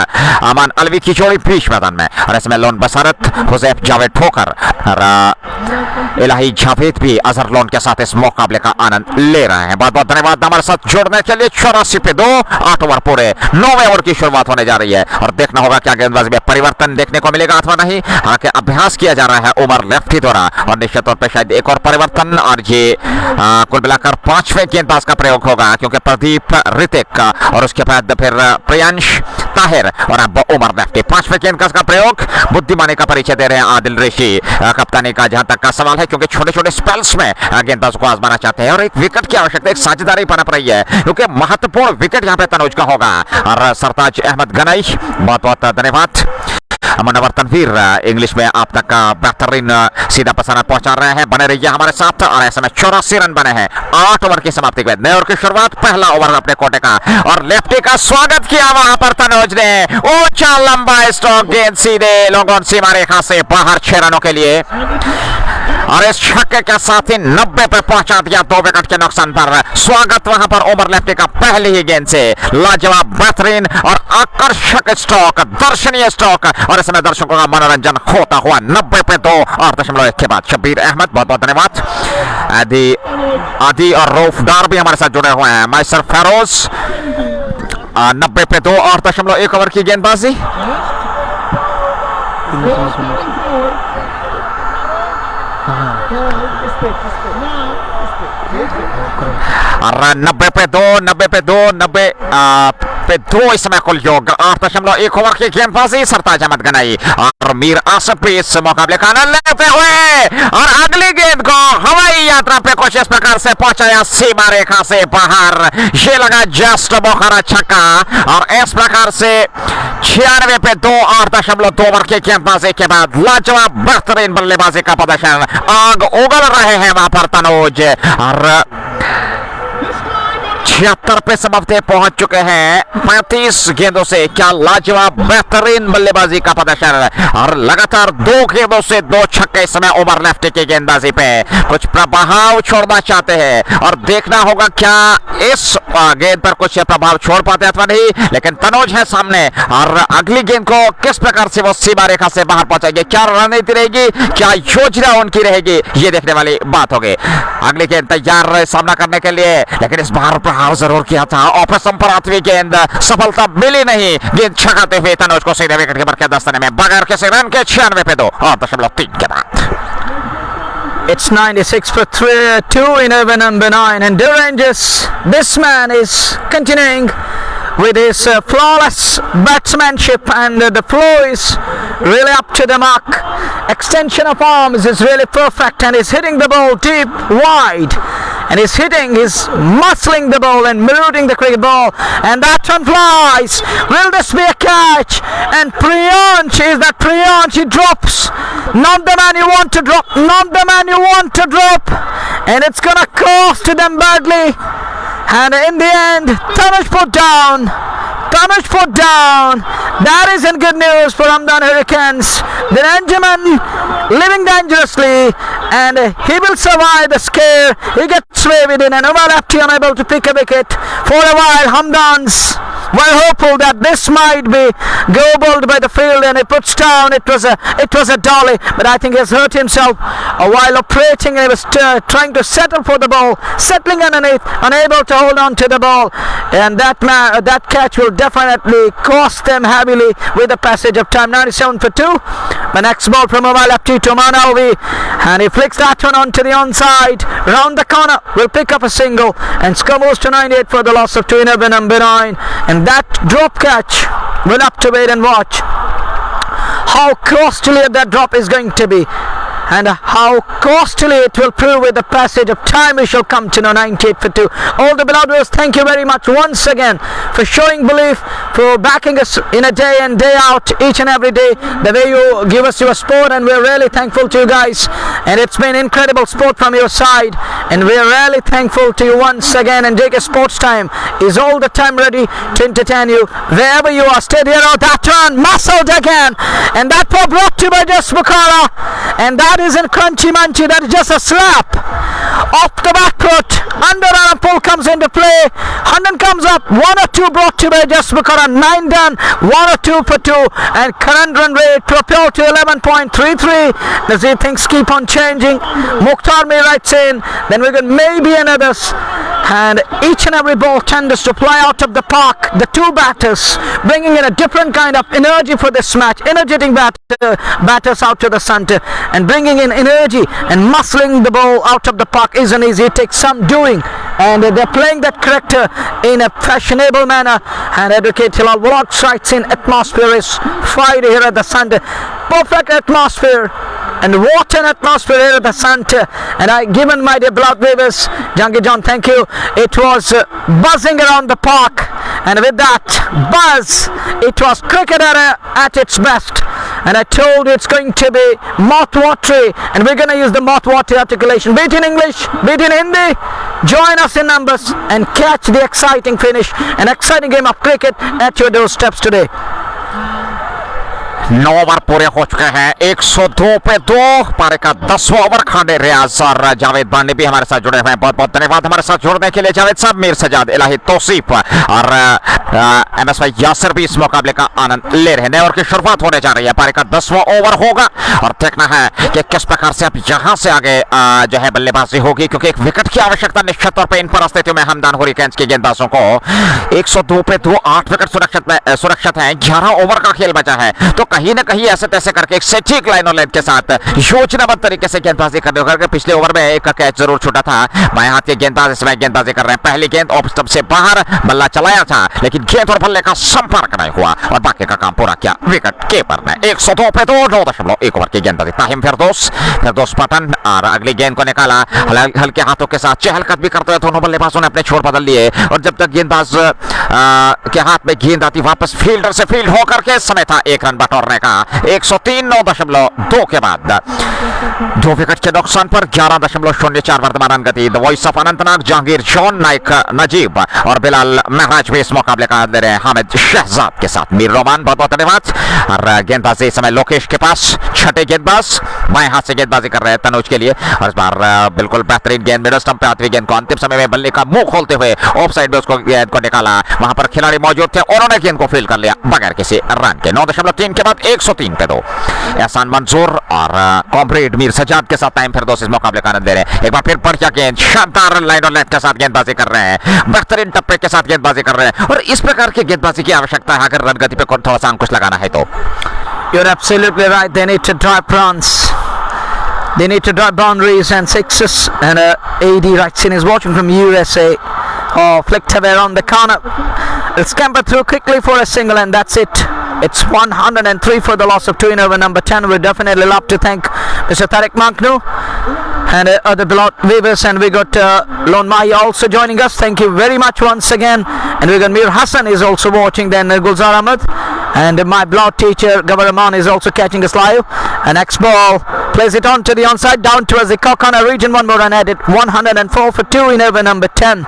Speaker 3: अमान अलवी की जोड़ी बीच मैदान में और इसमें लोन बसारत, हुजैफ जावेद ठोकर और इलाही जावेद भी अजहर लोन के साथ इस मुकाबले का आनंद ले रहे हैं। बहुत बहुत धन्यवाद हमारे साथ जुड़ने के लिए। 84 पे 2, 8 ओवर पूरे, 9वें ओवर की शुरुआत होने जा रही है और देखना होगा क्या गेंदबाजी में परिवर्तन देखने को मिलेगा अथवा नहीं। हालांकि अभ्यास किया जा रहा है उमर लेफ्टी द्वारा और निश्चित तौर पर शायद एक और परिवर्तन, और ये कुल मिलाकर 5वें गेंदबाज का प्रयोग होगा क्योंकि प्रदीप, ऋतिक और उसके बाद फिर प्रियांश, ताहिर और अब उमर लेफ्टी। 5वें गेंदबाज का प्रयोग, बुद्धिमानी का परिचय दे रहे हैं आदिल ऋषि कप्तानी का जहां तक का सवाल है, क्योंकि छोटे छोटे स्पेल्स में गेंदबाज को आजमाना चाहते हैं और एक विकेट की आवश्यकता, एक साझेदारी पनप रही है क्योंकि महत्वपूर्ण विकेट यहां पे तनुज का होगा। और सरताज अहमद गनाई, बहुत बहुत धन्यवाद। मनवर तनवीर इंग्लिश में आप तक बेहतरीन सीधा पसारा पहुंचा रहे हैं। बने रहिए हमारे साथ और ऐसे में 84 रन बने हैं 8 ओवर की समाप्ति के बाद। नए ओवर की शुरुआत, पहला ओवर अपने कोटे का और लेफ्टी का स्वागत किया वहां पर तनुज ने। ऊंचा लंबा स्ट्रोक, गेंद सीधे लॉन्ग सीमा रेखा से बाहर 6 रनों के लिए और इस छक्के के साथ ही 90 पे पहुंचा दिया 2 विकेट के नुकसान पर। स्वागत वहां पर उमर लेफ्टी का पहली ही गेंद से। लाजवाब, बेहतरीन और आकर्षक स्ट्रोक, दर्शनीय स्ट्रोक और इसमें दर्शकों का मनोरंजन खोता हुआ 90 पे 2 और 8.1 के बाद। शब्बीर अहमद, बहुत बहुत धन्यवाद। आदि और रऊफदार भी हमारे साथ जुड़े हुए हैं। मैसर फेरोज 90 पे 2 और 8.1 ओवर की गेंदबाजी। और 90 पे 2, 90 पे 2, 90 पे 2 इस समय कुल योग 8.1 ओवर की गेंदबाजी सरताज अहमद गनाई और मीर आसफ भी इस मुकाबले का आनंद लेते हुए और अगली गेंद को हवाई यात्रा पे कुछ इस प्रकार से पहुंचाया सीमा रेखा से बाहर। ये लगा जस्ट बोखरा छक्का और इस प्रकार से 96 पे 2, 8.2 ओवर की गेंदबाजी के बाद लाजवाब बेहतरीन बल्लेबाजी का प्रदर्शन। आग उगल रहे हैं वहां पर तनोज और 76 पे समाप्ति पहुंच चुके हैं 35 गेंदों से। क्या लाजवाब बेहतरीन बल्लेबाजी का प्रदर्शन और लगातार 2 गेंदों से 2 छक्के इस समय ओवर लेफ्ट की गेंदबाजी पे कुछ प्रभाव छोड़ना चाहते हैं और देखना होगा क्या इस गेंद पर कुछ प्रभाव छोड़ पाते अथवा नहीं। लेकिन तनोज है सामने और अगली गेंद को किस प्रकार से वो सीमा रेखा से बाहर पहुंचाएंगे, क्या रणनीति रहेगी, क्या योजना उनकी रहेगी, ये देखने वाली बात होगी। अगली गेंद तैयार रहे सामना करने के लिए, लेकिन इस बार प्रभाव जरूर किया था। ऑपरेशन पर आती हुई गेंद सफलता मिली नहीं। गेंद छकाते हुए तनोज को सीधे विकेट के मरकज दस्ताने में बगैर किसी रन के 96 पे 2 और 3 के बाद।
Speaker 2: It's 96 for 2 in over number 9, and the Rangers, this man is continuing with his flawless batsmanship, and the flow is really up to the mark. Extension of arms is really perfect, and he's hitting the ball deep wide, and he's muscling the ball and marauding the cricket ball, and that one flies. Will this be a catch? And Priyansh, is that Priyansh? He drops. Not the man you want to drop, not the man you want to drop, and it's gonna cost them badly. And in the end, Tanuj put down. That isn't good news for Hamdan Hurricanes. The Anjuman living dangerously, and he will survive the scare. He gets away with it, and over lefty unable to pick a wicket for a while. Hamdans were hopeful that this might be go bowled by the field, and he puts down. It was a dolly, but I think he has hurt himself while operating. He was trying to settle for the ball, settling underneath, unable to hold on to the ball, and that catch will definitely cost them heavily with the passage of time. 97 for 2. The next ball from over lefty to Manavi, and he flicks that one onto the onside. Round the corner, will pick up a single, and score moves to 98 for the loss of 2 in over number 9. And that drop catch, we'll have to wait and watch how costly that drop is going to be, and how costly it will prove with the passage of time. We shall come to know. 98 for 2. All the beloved viewers, thank you very much once again for showing belief, for backing us in a day and day out, each and every day, the way you give us your support, and we're really thankful to you guys, and it's been incredible support from your side, and we're really thankful to you once again. And JK Sports Time is all the time ready to entertain you wherever you are. Stay here. Oh, that one muscled again, and that was brought to you by Just Bukhara, and that isn't crunchy munchy, that is just a slap off the back foot. Underarm pull comes into play. 100 comes up. 1 or 2 brought to by Just Bukhara. 9 done. 1 or 2 for 2. And current run rate propelled to 11.33. As these things keep on changing. Mukhtar Mir writes in. Then we got maybe another. And each and every ball tends to fly out of the park. The 2 batters bringing in a different kind of energy for this match. Energetic batters out to the center and bringing in energy and muscling the ball out of the park isn't easy. It takes some doing, and they're playing that character in a fashionable manner. And Advocate Hilal Vlog strikes in. Atmosphere is Friday here at the center. Perfect atmosphere. And what an atmosphere here at the center. And I given my dear beloved viewers, Jangi John, thank you. It was buzzing around the park, and with that buzz, it was cricket at its best. And I told you it's going to be mouth-watery, and we're going to use the mouth-watery articulation. Be it in English, be it in Hindi. Join us in numbers and catch the exciting finish, an exciting game of cricket at your doorsteps today.
Speaker 3: 9 over पूरे हो चुके हैं। 102 पे 2 पारे का 10वां over खाने रियाज और जावेद बानी भी हमारे साथ जुड़े हुए हैं। बहुत बहुत धन्यवाद हमारे साथ जुड़ने के लिए जावेद साहब। मीर सजाद, इलाही तौसीफ और MSY यासिर भी इस मुकाबले का आनंद ले रहे हैं। नए ओवर की शुरुआत होने जा रही है। पारे का 10वां ओवर होगा और देखना है कि किस प्रकार से अब यहाँ से आगे जो है बल्लेबाजी होगी, क्योंकि एक विकेट की आवश्यकता निश्चित तौर पर इन परिस्थितियों में हमदान हुरिकेन्स के गेंदबाजों को। 102 पे 2 8 विकेट सुरक्षित हैं। 11 ओवर का खेल बचा है, तो कहीं ना कहीं ऐसे तैसे करके एक सटीक लाइन और लेंथ के साथ योजनाबद्ध तरीके से गेंदबाजी करने होकर पिछले ओवर में एक कैच जरूर छूटा था। बाएं हाथ के गेंदबाज इस समय गेंदबाजी कर रहे हैं। पहली गेंद ऑफ स्टंप से बाहर बल्ला चलाया था, लेकिन गेंद और बल्ले का संपर्क नहीं हुआ और बाकी का काम पूरा किया विकेट कीपर ने। 102 पे 2.9 ओवर की गेंदबाजी। ताहिम फिरदौस पटन और अगली गेंद को निकाला हल्के हाथों के साथ, चहलकदमी करते हुए दोनों बल्लेबाजों ने अपने छोर बदल लिए और जब तक गेंदबाज के हाथ में गेंद आती वापस फील्डर से फील्ड होकर के समय था एक रन बटोरने का। 103.9 के बाद 2 विकेट के नुकसान पर 11.04 वर्तमान रन गति। The voice of Anantnag, Jahangir John, Naik Najeeb और बिलाल महराज भी इस मुकाबले का ले रहे हैं हामिद शहजाद के साथ। मीर रोमान बहुत बहुत धन्यवाद। और गेंदबाजी इस समय लोकेश के पास, छठे गेंदबाज बाएं हाथ से गेंदबाजी कर रहे हैं तनुज के लिए और इस बार बिल्कुल बेहतरीन गेंद मिडल स्टंप पे आती हुई गेंद को अंतिम समय में बल्ले का मुंह खोलते हुए ऑफ साइड में उसको गेंद को निकाला। वहां पर खिलाड़ी मौजूद थे, उन्होंने गेंद को फील्ड कर लिया बगैर किसी रन के। 9.3 के बाद 103 पे 2। एहसान मंसूर और कॉमरेड मीर सजाद के साथ टाइम फिरदौस इस मुकाबले का आनंद ले रहे हैं। एक बार फिर बढ़िया गेंद, शानदार लाइन और लेंथ के साथ गेंदबाजी कर रहे हैं, बेहतरीन टप्पे के साथ गेंदबाजी कर रहे हैं और इस प्रकार की गेंदबाजी की आवश्यकता है अगर रन गति पे थोड़ा सा अंकुश लगाना है तो।
Speaker 2: You're absolutely right. They need to drive runs. They need to drive boundaries and sixes. And AD Wrightson is watching from USA. Oh, flicked away around the corner. It'll scamper through quickly for a single, and that's it. It's 103 for the loss of 2 in over number 10. We definitely love to thank Mr. Tariq Manknu and other block weavers, and we got Lon Mahi also joining us. Thank you very much once again. And we got Mir Hassan is also watching. Then Gulzar Ahmed and my block teacher Gawar Rahman is also catching us live. And next ball plays it on to the onside, down towards the Kokana region. One more run added. 104 for 2 in over number 10.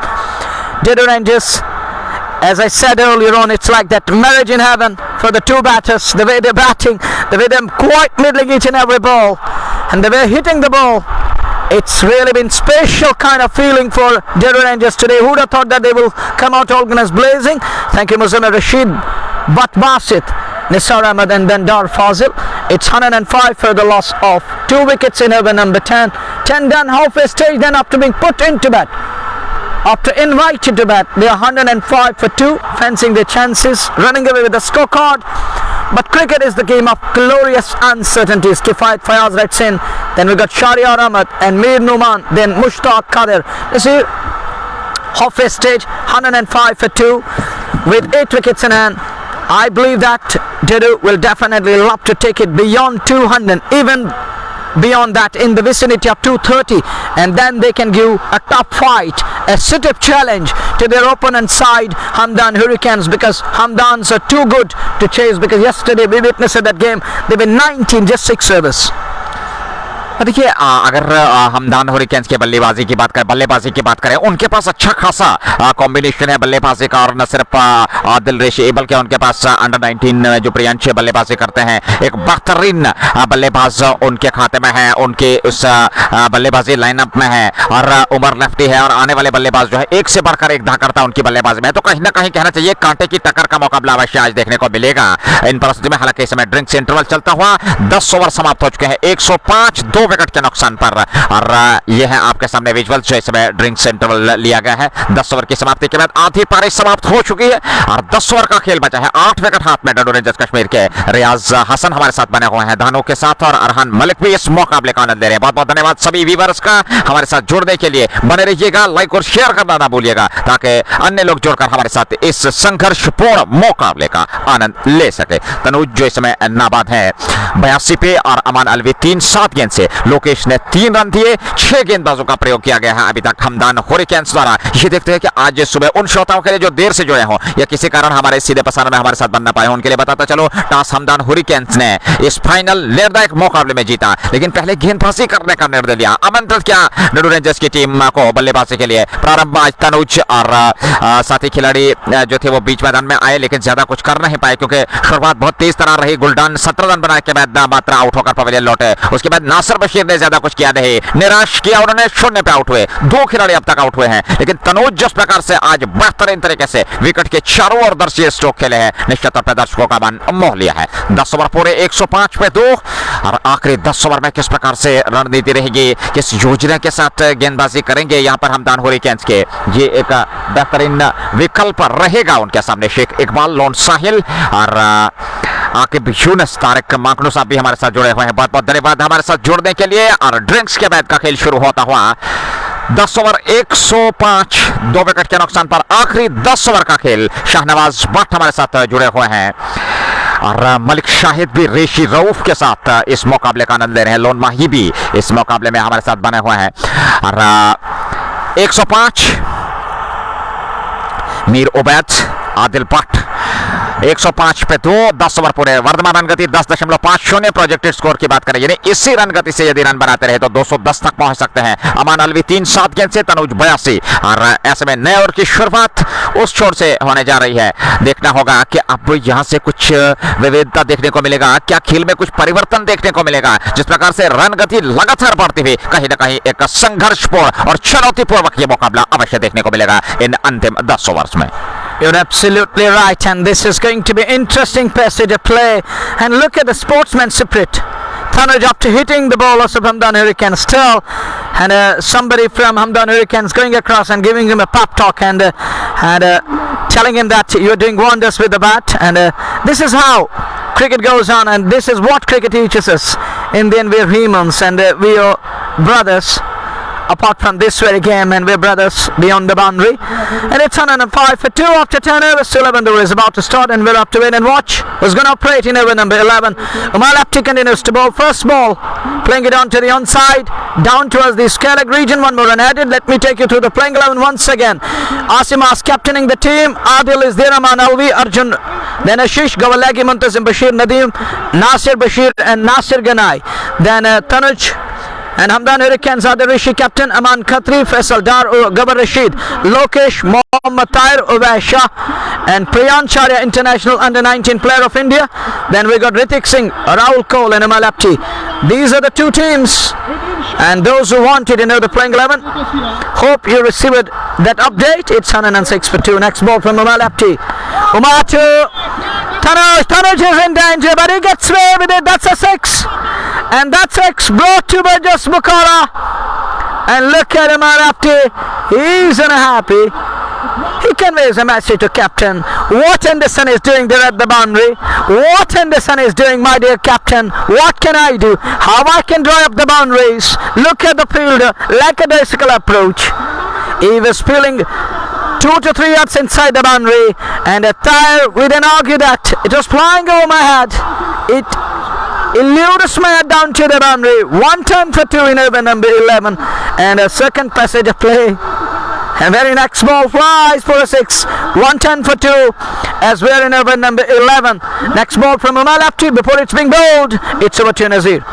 Speaker 2: Dadoo Rangers, as I said earlier on, it's like that marriage in heaven for the two batters. The way they're batting, the way they're quite middling each and every ball, and the way hitting the ball. It's really been special kind of feeling for Dadoo Rangers today. Who'd have thought that they will come out organized blazing? Thank you, Muzammil Rashid, Bat Basit, Nisar Ahmed and then Dar Fazil. It's 105 for the loss of 2 wickets in over number 10. 10 done, halfway stage then after being put into bat. After invited to bat, they are 105 for 2, fencing their chances, running away with the scorecard. But cricket is the game of glorious uncertainties. Kifayat Fayaz writes in, then we got Shahryar Ahmed and Mir Numan, then Mushtaq Kadir. You see, halfway stage, 105 for 2, with 8 wickets in hand. I believe that Dadoo will definitely love to take it beyond 200, even beyond that, in the vicinity of 230, and then they can give a tough fight, a sit-up challenge to their opponent side, Hamdan Hurricanes, because Hamdans are too good to chase. Because yesterday we witnessed that game, they were 19 just 6 overs.
Speaker 3: देखिए अगर हमदान हुरिकेन्स के बल्लेबाजी की बात करें, उनके पास अच्छा खासा कॉम्बिनेशन है बल्लेबाजी का और न सिर्फ दिल रेशी, बल्कि उनके पास अंडर 19 जो प्रियांश बल्लेबाजी करते हैं, एक बेहतरीन बल्लेबाज उनके खाते में है, उनके उस बल्लेबाजी लाइनअप में है और उमर लेफ्टी है और आने वाले बल्लेबाज जो है एक से बढ़कर एक धाकड़ता उनकी बल्लेबाजी में। तो कहीं ना कहीं कहना चाहिए कांटे की टक्कर का मुकाबला अवश्य आज देखने को मिलेगा इन परिस्थिति में। हालांकि इस समय ड्रिंक्स इंटरवल चलता हुआ 10 ओवर समाप्त हो चुके हैं, 105 2 विकेट के नुकसान पर। और यह है आपके सामने विजुअल जो इस समय ड्रिंक्स इंटरवल लिया गया है। 10 ओवर की समाप्ति के बाद आधी पारी समाप्त हो चुकी है और 10 ओवर का खेल बचा है। 8 विकेट हाथ में डडू रेंजर्स कश्मीर के। रियाज हसन हमारे साथ बने हुए हैं धानों के साथ और अरहान मलिक भी इस मुकाबले का आनंद ले रहे हैं। बहुत बहुत धन्यवाद सभी व्यूअर्स का हमारे साथ जुड़ने के लिए। बने रहिएगा, लाइक और शेयर करना ना भूलिएगा ताकि अन्य लोग जुड़कर हमारे साथ इस संघर्षपूर्ण मुकाबले का आनंद ले सके। तनुज जो इस समय नाबाद है 82 पे और अमान अलवी 3-7 गेंद से। लोकेश ने 3 रन दिए। 6 गेंदबाजों का प्रयोग किया गया है अभी तक हमदान हुरिकेन्स द्वारा। ये देखते हैं कि आज सुबह उन श्रोताओं के लिए जो देर से जुड़े हों या किसी कारण हमारे सीधे प्रसारण में हमारे साथ बनना पाए उनके लिए बताता चलो, टॉस हमदान हुरिकेन्स ने इस फाइनल निर्णायक मुकाबले में जीता, लेकिन पहले गेंदबाजी करने का निर्णय लिया। आमंत्रित किया डडू रेंजर्स की टीम को बल्लेबाजी के लिए। प्रारंभ आज तनुज और साथी खिलाड़ी जो थे वो बीच मैदान में आए, लेकिन ज्यादा कुछ कर नहीं पाए क्योंकि शुरुआत बहुत तेज तरार रही। गुलडान 17 रन बनाने के बाद मात्र आउट होकर पवेलियन लौटे। उसके बाद नासिर बशीर ने ज्यादा कुछ किया नहीं, निराश किया, उन्होंने 0 पे आउट हुए। 2 खिलाड़ी अब तक आउट हुए हैं, लेकिन तनुज जिस प्रकार से आज बेहतरीन तरीके से विकेट के चारों ओर दर्शीय स्ट्रोक खेले हैं, निश्चित तौर पर दर्शकों का मन मोह लिया है। 10 ओवर पूरे 105 पे 2 और आखिरी 10 ओवर में किस प्रकार से रणनीति रहेगी, किस योजना के साथ गेंदबाजी करेंगे यहाँ पर हमदान हुरिकेन्स के, ये एक बेहतरीन विकल्प रहेगा उनके सामने। शेख इकबाल, लोन साहिल और आकिब यूनुस, तारिक माकनू साहब भी हमारे साथ जुड़े हुए हैं। बहुत बहुत धन्यवाद हमारे साथ जुड़ने के लिए। और ड्रिंक्स के बाद का खेल शुरू होता हुआ 10 ओवर 105, 2 विकेट के नुकसान पर आखिरी 10 ओवर का खेल। शाहनवाज भट्ट हमारे साथ जुड़े हुए हैं और मलिक शाहिद भी रेशी रऊफ के साथ इस मुकाबले का आनंद ले रहे हैं। लोन माही भी इस मुकाबले में हमारे साथ बने हुए हैं। और 105 मीर उबैद, आदिल भट्ट 105 पे 2, 10 ओवर पूरे। वर्तमान रन गति 10.50। प्रोजेक्टेड स्कोर की बात करें यानी इसी रन गति से यदि रन बनाते रहे तो 210 तक पहुंच सकते हैं। अमान अलवी 3-7 गेंद से, तनुज 82। और ऐसे में नए ओवर की शुरुआत उस छोर से होने जा रही है। देखना होगा कि अब यहां से कुछ विविधता देखने को मिलेगा, क्या खेल में कुछ परिवर्तन देखने को मिलेगा। जिस प्रकार से रन गति लगातार बढ़ती हुई कहीं ना कहीं एक संघर्षपूर्ण और चुनौतीपूर्वक ये मुकाबला अवश्य देखने को मिलेगा इन अंतिम 10 ओवर्स में।
Speaker 2: You're absolutely right, and this is going to be interesting passage of play. And look at the sportsman spirit. Tanuj, after hitting the bowlers of Hamdan Hurricanes still, and somebody from Hamdan Hurricanes going across and giving him a pep talk and telling him that you're doing wonders with the bat. And this is how cricket goes on, and this is what cricket teaches us. In the end, we're humans and we are brothers. Apart from this very game, and we're brothers beyond the boundary. And it's 105 for 2 after 10 overs. 11 over is about to start, and we'll have to wait and watch who's going to operate in over number 11. Umar Apti continues to bowl. First ball, playing it on to the onside, down towards the Skellig region. One more run added. Let me take you through the playing 11 once again. Asim As captaining the team. Adil is there. Aman Alvi, Arjun, then Ashish, Gawalagi, Muntazim Bashir, Nadeem, Nasir Bashir, and Nasir Ganai. Then Tanuj and Hamdan Hurricanes are the Rishi captain. Aman Khatri, Faisal Dar, Gabar Rashid, Lokesh, Mohammad Tahir, Uwais Shah, and Priyan Charya, international under-19 player of India. Then we got Ritik Singh, Rahul Cole, and Amal Apti. These are the two teams, and those who wanted to know the playing 11, hope you received that update. It's 106 for 2. Next ball from Amal Apti. Umar to Tanuj is in danger, but he gets away with it. That's a 6. And that's X brought to by just Bukhara. And look at him Apti. He's unhappy. He conveys a message to captain. What Anderson is doing there at the boundary. What Anderson is doing, my dear captain. What can I do? How I can draw up the boundaries. Look at the fielder. Lackadaisical approach. He was feeling 2 to 3 yards inside the boundary. And a tire, we didn't argue that. It was flying over my head. It eluded my head down to the boundary. 1 turn for 2 in over number 11. And a second passage of play. And very next ball flies for a 6. 1 turn for 2 as we're in over number 11. Next ball from Umar Apti before it's being bowled. It's over to Nazir.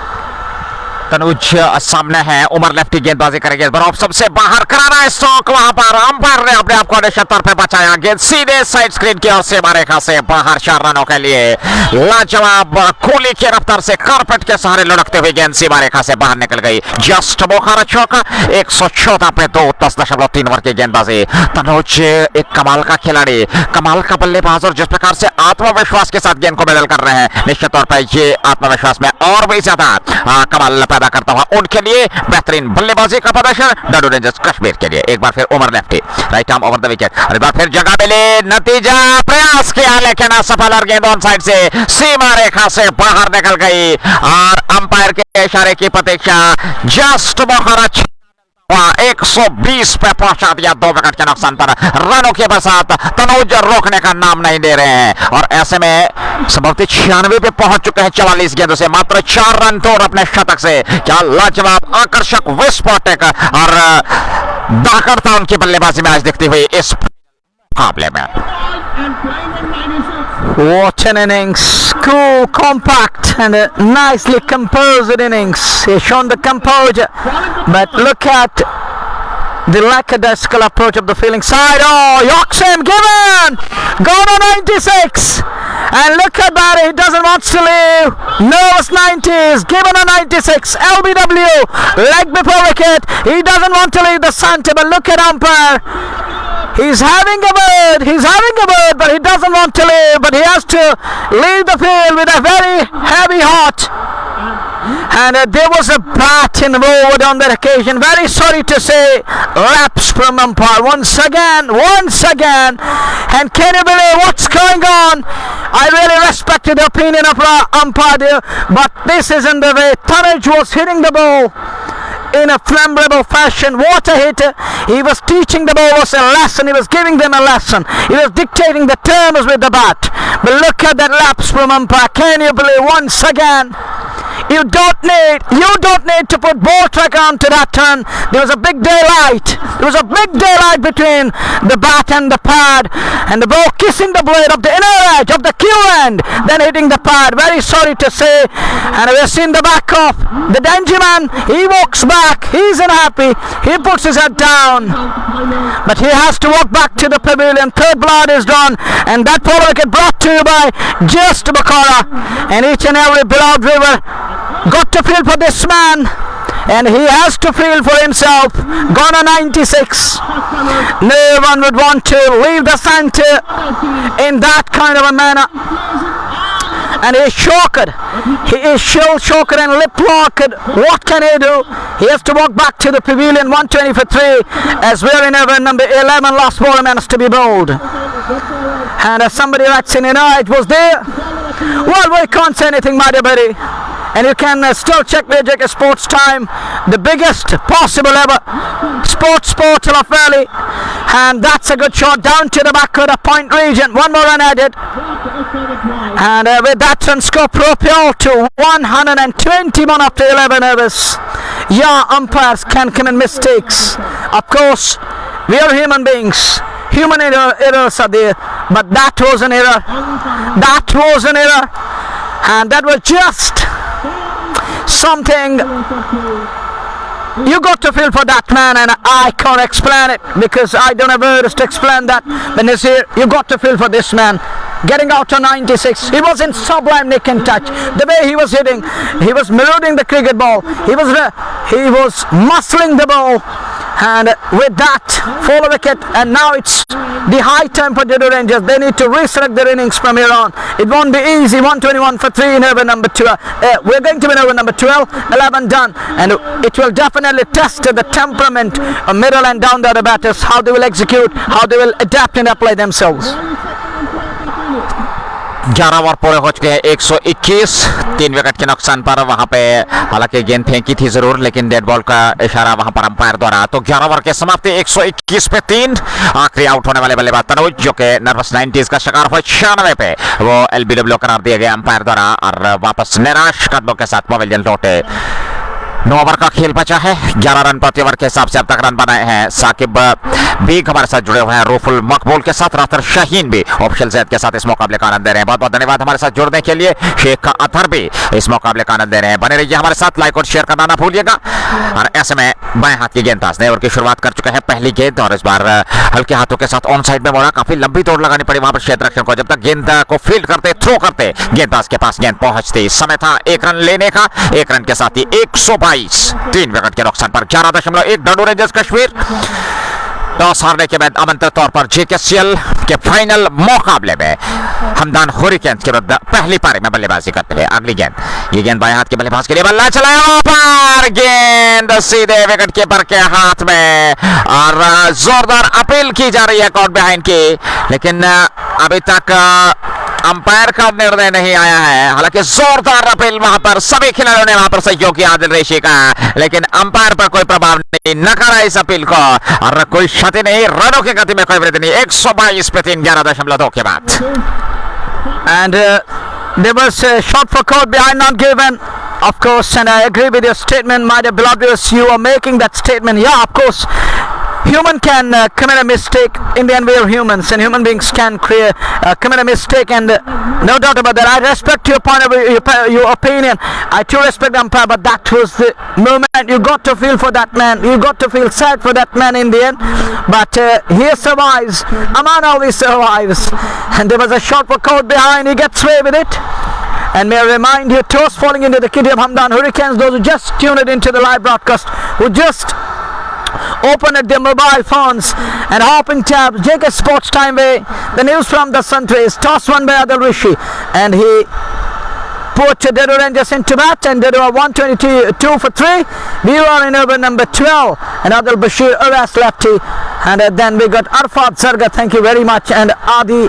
Speaker 3: Tanuj सामने है, Umar lefty गेंदबाजी करेंगे इस बार of सबसे बाहर कराना है stroke. वहां पर अंपायर ने अपने आप को निशान पे बचाया। गेंद सीधे साइड स्क्रीन की ओर से बारेखा से बाहर 4 रनों के लिए। लाजवाब कोहली की रफ्तार से कारपेट के सहारे लुढ़कते हुए गेंद सीमा रेखा से बाहर निकल गई। जस्ट बोखारा चौका। 114 पे 2, 10.3 ओवर की गेंदबाजी। तनुज एक कमाल का खिलाड़ी, कमाल का बल्लेबाज, और जिस प्रकार से आत्मविश्वास के साथ गेंद को बदल कर रहे हैं, निश्चित तौर पर ये आत्मविश्वास में और भी ज्यादा कमाल पैदा करता हुआ उनके लिए बेहतरीन बल्लेबाजी का प्रदर्शन डडू रेंजर्स कश्मीर के लिए। एक बार फिर Umar lefty, right arm over the wicket, और एक बार फिर जगह मिले, नतीजा प्रयास किया लेकिन असफल, और गेंद ऑन साइड से सीमा रेखा से बाहर निकल गई और अंपायर के इशारे की प्रतीक्षा। जस्ट बोखारा 120 पे पहुंचा दिया 2 विकेट के नुकसान पर। रनों के बरसात तनुज रोकने का नाम नहीं दे रहे हैं, और ऐसे में संभवतः 96 पे पहुंच चुके हैं 44 गेंदों से, मात्र 4 रन तोड़ अपने शतक से। क्या लाजवाब आकर्षक विस्फोटक और दाकड़ता उनकी बल्लेबाजी में आज दिखती हुई इस मुकाबले में।
Speaker 2: What an innings, cool, compact and a nicely composed innings. He's shown the composure, but look at the lackadaisical approach of the fielding side. Oh, Yorkshire given! Gone on 96! And look at that, he doesn't want to leave. Nervous 90s, given a 96. LBW, leg before wicket. He doesn't want to leave the centre, but look at umpire. He's having a word, but he doesn't want to leave, but he has to leave the field with a very heavy heart. And there was a bat involved on that occasion. Very sorry to say, lapse from umpire. Once again, And can you believe what's going on? I really respected the opinion of our umpire there, but this isn't the way. Taraj was hitting the ball in a flammable fashion. What a hitter. He was teaching the bowlers a lesson. He was giving them a lesson. He was dictating the terms with the bat. But look at that lapse from umpire. Can you believe once again? You don't need to put ball tracker onto that turn. There was a big daylight. There was a big daylight between the bat and the pad, and the ball kissing the blade of the inner edge of the cue end, then hitting the pad. Very sorry to say. And we've seen the back of the danger man. He walks back. He's unhappy. He puts his head down. But he has to walk back to the pavilion. Third blood is done. And that ball wicket brought to you by Just Bakara. And each and every beloved viewer got to feel for this man, and he has to feel for himself. Gone on 96. No one would want to leave the centre in that kind of a manner. And he is shocked. He is shell shocked and lip locked. What can he do? He has to walk back to the pavilion. 120 for 3 as we're in over number 11. Last ball managed to be bowled. And as somebody writes in, it was there. Well, we can't say anything, my dear buddy. And you can still check the JK Sports Time, the biggest possible ever sports portal of Valley. And that's a good shot down to the back of the point region. One more run added. And with that run score propel to 121 after 11 overs. Yeah, umpires can commit mistakes. Of course, we are human beings. Human errors are there. But that was an error. That was an error. And that was just something you got to feel for that man, and I can't explain it because I don't have words to explain that. But Nasir, you got to feel for this man getting out to 96. He was in sublime nick and touch. The way he was hitting, he was marauding the cricket ball. He was muscling the ball, and with that follow wicket. And now it's the high time for Dadoo Rangers. They need to resurrect their innings from here on. It won't be easy. 121 for 3 in over number 12. We're going to win over number 12. 11 done, and it will definitely test the temperament of middle and down the other batters, how they will execute, how they will adapt and apply themselves.
Speaker 3: 11 over पूरे हो चुके हैं. 121 3 wicket के नुकसान पर. वहां पे हालांकि गेंद फेंकी थी जरूर, लेकिन डेड बॉल का इशारा वहां पर अंपायर द्वारा. तो 11 ओवर के समाप्ति 121 पे 3. आखिरी आउट होने वाले बल्लेबाज तनुज, जो कि नर्वस 90s का शिकार हुआ. 96 पे वो एलबीडब्ल्यू करार दिए गए अंपायर द्वारा और वापस निराश कदमों के साथ पवेलियन लौटे. 9 ओवर का खेल बचा है. 11 रन प्रति ओवर के हिसाब से अब तक रन बनाए हैं. साकिब बेग हमारे साथ जुड़े हुए हैं रूफुल मकबूल के साथ. रातर शाहीन भी ऑफिशियल जैद के साथ इस मुकाबले का आनंद ले रहे हैं. बहुत बहुत धन्यवाद हमारे साथ जुड़ने के लिए. शेख अतहर भी इस मुकाबले का आनंद ले रहे हैं. बने रहिए हमारे साथ. लाइक और शेयर करना ना भूलिएगा. और ऐसे में बाएं हाथ की गेंदबाज नए ओवर की शुरुआत कर चुका है. पहली गेंद और इस बार हल्के हाथों के साथ ऑन साइड में मोड़ा. काफी लंबी तोड़ लगानी पड़ी वहां पर क्षेत्र रक्षण को. जब तक गेंद को फील्ड करते, थ्रो करते, गेंदबाज के पास गेंद पहुंचती. समय था 1 रन लेने का. 1 रन के साथ ही 122 3 विकेट के नुकसान पर 11.1 डडू रेंजर्स कश्मीर टॉस हारने के बाद आमंत्रित तौर पर जेकेसीएल के फाइनल मुकाबले में हमदान हुरिकेन्स के विरुद्ध पहली पारी में बल्लेबाजी करते हैं. अगली गेंद, ये गेंद बाएं हाथ के बल्लेबाज के लिए. बल्ला चलाया वहां पर, गेंद सीधे विकेट कीपर के हाथ में और जोरदार अपील की जा रही है कॉट बिहाइंड की, लेकिन अभी तक अंपायर का निर्णय नहीं आया है. हालांकि जोरदार अपील वहां पर सभी खिलाड़ियों ने वहां पर सहयोग किया आदिल रेशी का, लेकिन अंपायर पर कोई प्रभाव नहीं. नकारा इस अपील को और कोई क्षति नहीं. रनों की गति में कोई वृद्धि नहीं. 122 पे 3 11.2 के बाद.
Speaker 2: And there was a shot for caught behind not given, of course, and I agree with your statement, my dear beloved viewers. You are making that statement. Yeah, of course, human can commit a mistake. In the end, we are humans, and human beings can commit a mistake, and no doubt about that. I respect your point of view, your opinion. I too respect the umpire, but that was the moment. You got to feel for that man. You got to feel sad for that man in the end. But he survives. Aman always survives. And there was a shot for caught behind. He gets away with it. And may I remind you, toss falling into the kitty of Hamdan Hurricanes. Those who just tuned it into the live broadcast, who just open at their mobile phones and hopping tabs, JK Sports Time way. The news from the Suntrays. Toss won by Adil Rishi, and he put Dadoo Rangers into bat, and Dadoo are 122 for 3. We are in over number 12, and Adil Bashir Aras lefty And then we got Arfat Zarga, thank you very much, and Adi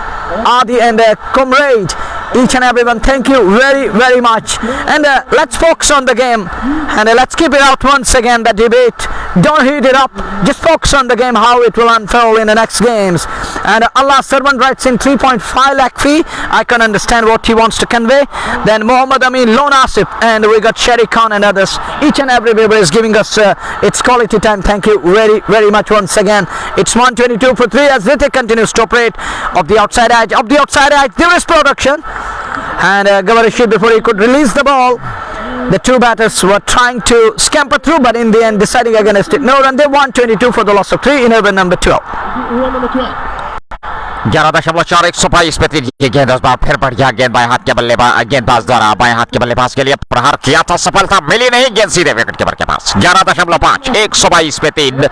Speaker 2: and Comrade, each and everyone, thank you very much. And let's focus on the game, and let's keep it out once again, the debate. Don't heat it up, just focus on the game, how it will unfold in the next games. And Allah servant writes in 3.5 lakh fee. I can understand what he wants to convey. Then Muhammad Amin, Lone Asif, and we got Sherry Khan and others. Each and every member is giving us its quality time. Thank you very much once again. It's 122 for 3 as Ritik continues to operate of the outside edge. There is production. And Gawar Rashid, before he could release the ball, the two batters were trying to scamper through, but in the end deciding against it. No run. They 122 for the loss of 3 in over number 12.
Speaker 3: 11.4 122 पे 3 ये गेंद इस बार फिर बढ़िया गेंद बाएं हाथ के बल्लेबाज गेंदबाज द्वारा बाएं हाथ के बल्लेबाज के लिए प्रहार किया था, सफलता मिली नहीं, गेंद सीधे विकेट कीपर के पास। 11.5 122 पे 3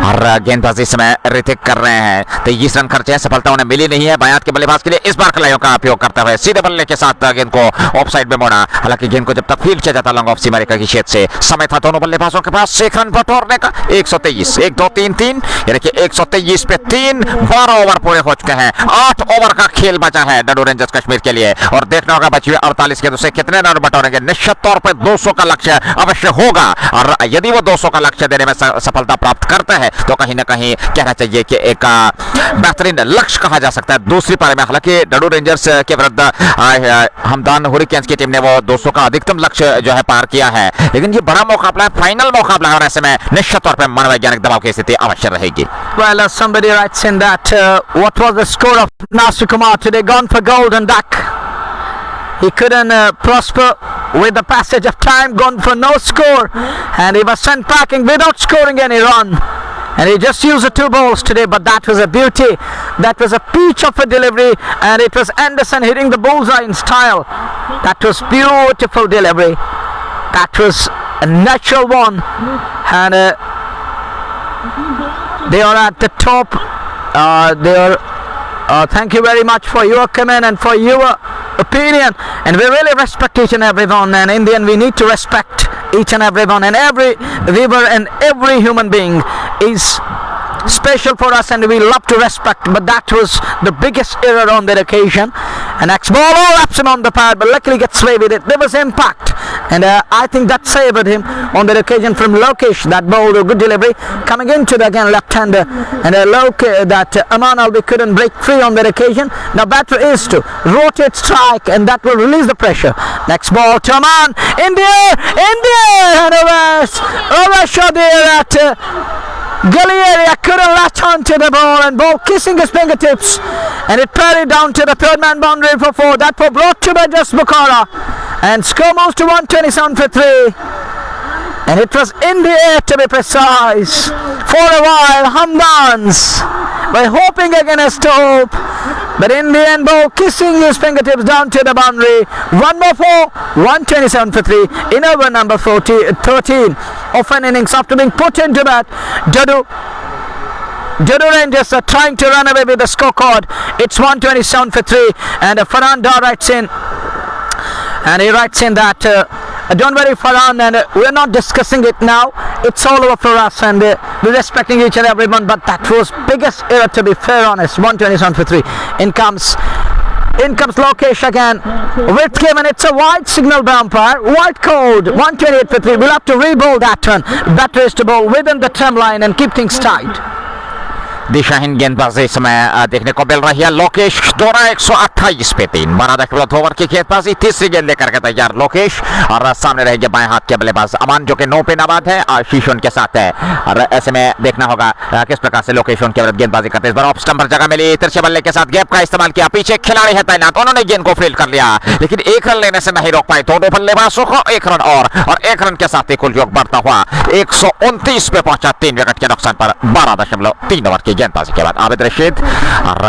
Speaker 3: और गेंदबाजी इस समय ऋतिक कर रहे हैं, 23 रन खर्चे हैं, सफलता उन्हें मिली नहीं है बाएं हाथ के बल्लेबाज के लिए। इस बार खिलाड़ियों का उपयोग करते हुए सीधे बल्ले के साथ गेंद को ऑफ साइड में मोड़ा, हालांकि गेंद को जब तक फील्ड किया जाता लॉन्ग ऑफ सीमा रेखा की क्षेत्र से समय था दोनों बल्लेबाजों के पास 6 रन बटोरने का। 123 1 2 3 3 यानी कि 123 पे 3 12 ओवर पूरे हो चुके हैं, 8 ओवर का खेल बचा है डडू रेंजर्स कश्मीर के लिए और देखना होगा बचे हुए 48 गेंदों से कितने रन बटोरेंगे। निश्चित तौर पर 200 का लक्ष्य अवश्य होगा और यदि वो 200 का लक्ष्य देने में सफलता प्राप्त करते हैं तो कहीं ना कहीं कहना चाहिए कि एक बेहतरीन लक्ष्य कहा जा सकता है। दूसरी पारी में हालांकि डडू रेंजर्स के विरुद्ध हमदान हुरिकेन्स की टीम ने वो 200 का अधिकतम लक्ष्य जो है पार किया है, लेकिन ये बड़ा मुकाबला है, फाइनल मुकाबला है और ऐसे में निश्चित तौर पर मनोवैज्ञानिक दबाव की स्थिति अवश्य रहेगी।
Speaker 2: Well, somebody writes in that what was the score of Nasir Kumar today? Gone for golden duck. He couldn't prosper with the passage of time, gone for no score, and he was sent packing without scoring any run. And he just used the 2 balls today, but that was a beauty. That was a peach of a delivery, and it was Anderson hitting the bullseye in style. That was beautiful delivery. That was a natural one, and they are at the top. Thank you very much for your comment and for your opinion, and we really respect each and everyone, and in the end we need to respect each and everyone, and every viewer and every human being is special for us and we love to respect, but that was the biggest error on that occasion. And next ball laps him on the pad, but luckily gets away with it. There was impact, and I think that saved him on that occasion from Lokesh. That ball, a good delivery coming into the again left-hander, and that Aman Albi couldn't break free on that occasion. Now batter is to rotate strike, and that will release the pressure. Next ball to Aman in the air, and overshot there at Gallieri couldn't latch on to the ball, and ball kissing his fingertips, and it parried down to the third man boundary for 4. That was brought to by just Bukhara, and score moves to 127 for 3, and it was in the air to be precise. For a while Hamdans were hoping against hope, but in the end ball kissing his fingertips down to the boundary. 1 more 4, 127 for 3 in over number 13 of an innings after being put into bat. Dadoo Rangers are trying to run away with the scorecard. It's 127 for 3, and Farhan Dar writes in, and he writes in that don't worry Farhan, and we're not discussing it now, it's all over for us, and we're respecting each and everyone, but that was biggest error, to be fair honest. 127 for 3. In comes Lokesh again with Kim, and it's a wide signal by umpire, white code. 128 for 3. We'll have to re-bowl that one. Better is to bowl within the trim line and keep things tight.
Speaker 3: दिशाहीन गेंदबाजी इस समय देखने को मिल रही है। लोकेश दोहरा 128 पे 3, 12 ओवर की गेंदबाजी, तीसरी गेंद लेकर के तैयार लोकेश, और सामने रहेंगे बाएं हाथ के बल्लेबाज अमान जो कि 9 पे नाबाद है, आशीष उनके साथ है, और ऐसे में देखना होगा किस प्रकार से लोकेश उनके विरुद्ध गेंदबाजी करते हैं। इस बार ऑफ स्टंप पर जगह मिली, तिरछे बल्ले के साथ गैप का इस्तेमाल किया, पीछे खिलाड़ी है तैनात, उन्होंने गेंद को फील्ड कर लिया, लेकिन 1 रन लेने से नहीं रोक पाए दोनों बल्लेबाजों को। 1 रन और 1 रन के साथ कुल योग बढ़ता हुआ 129 पे पहुंचा 3 विकेट के नुकसान पर 12.3 ओवर की गेंदबाजी के बाद। आबिद रशीद और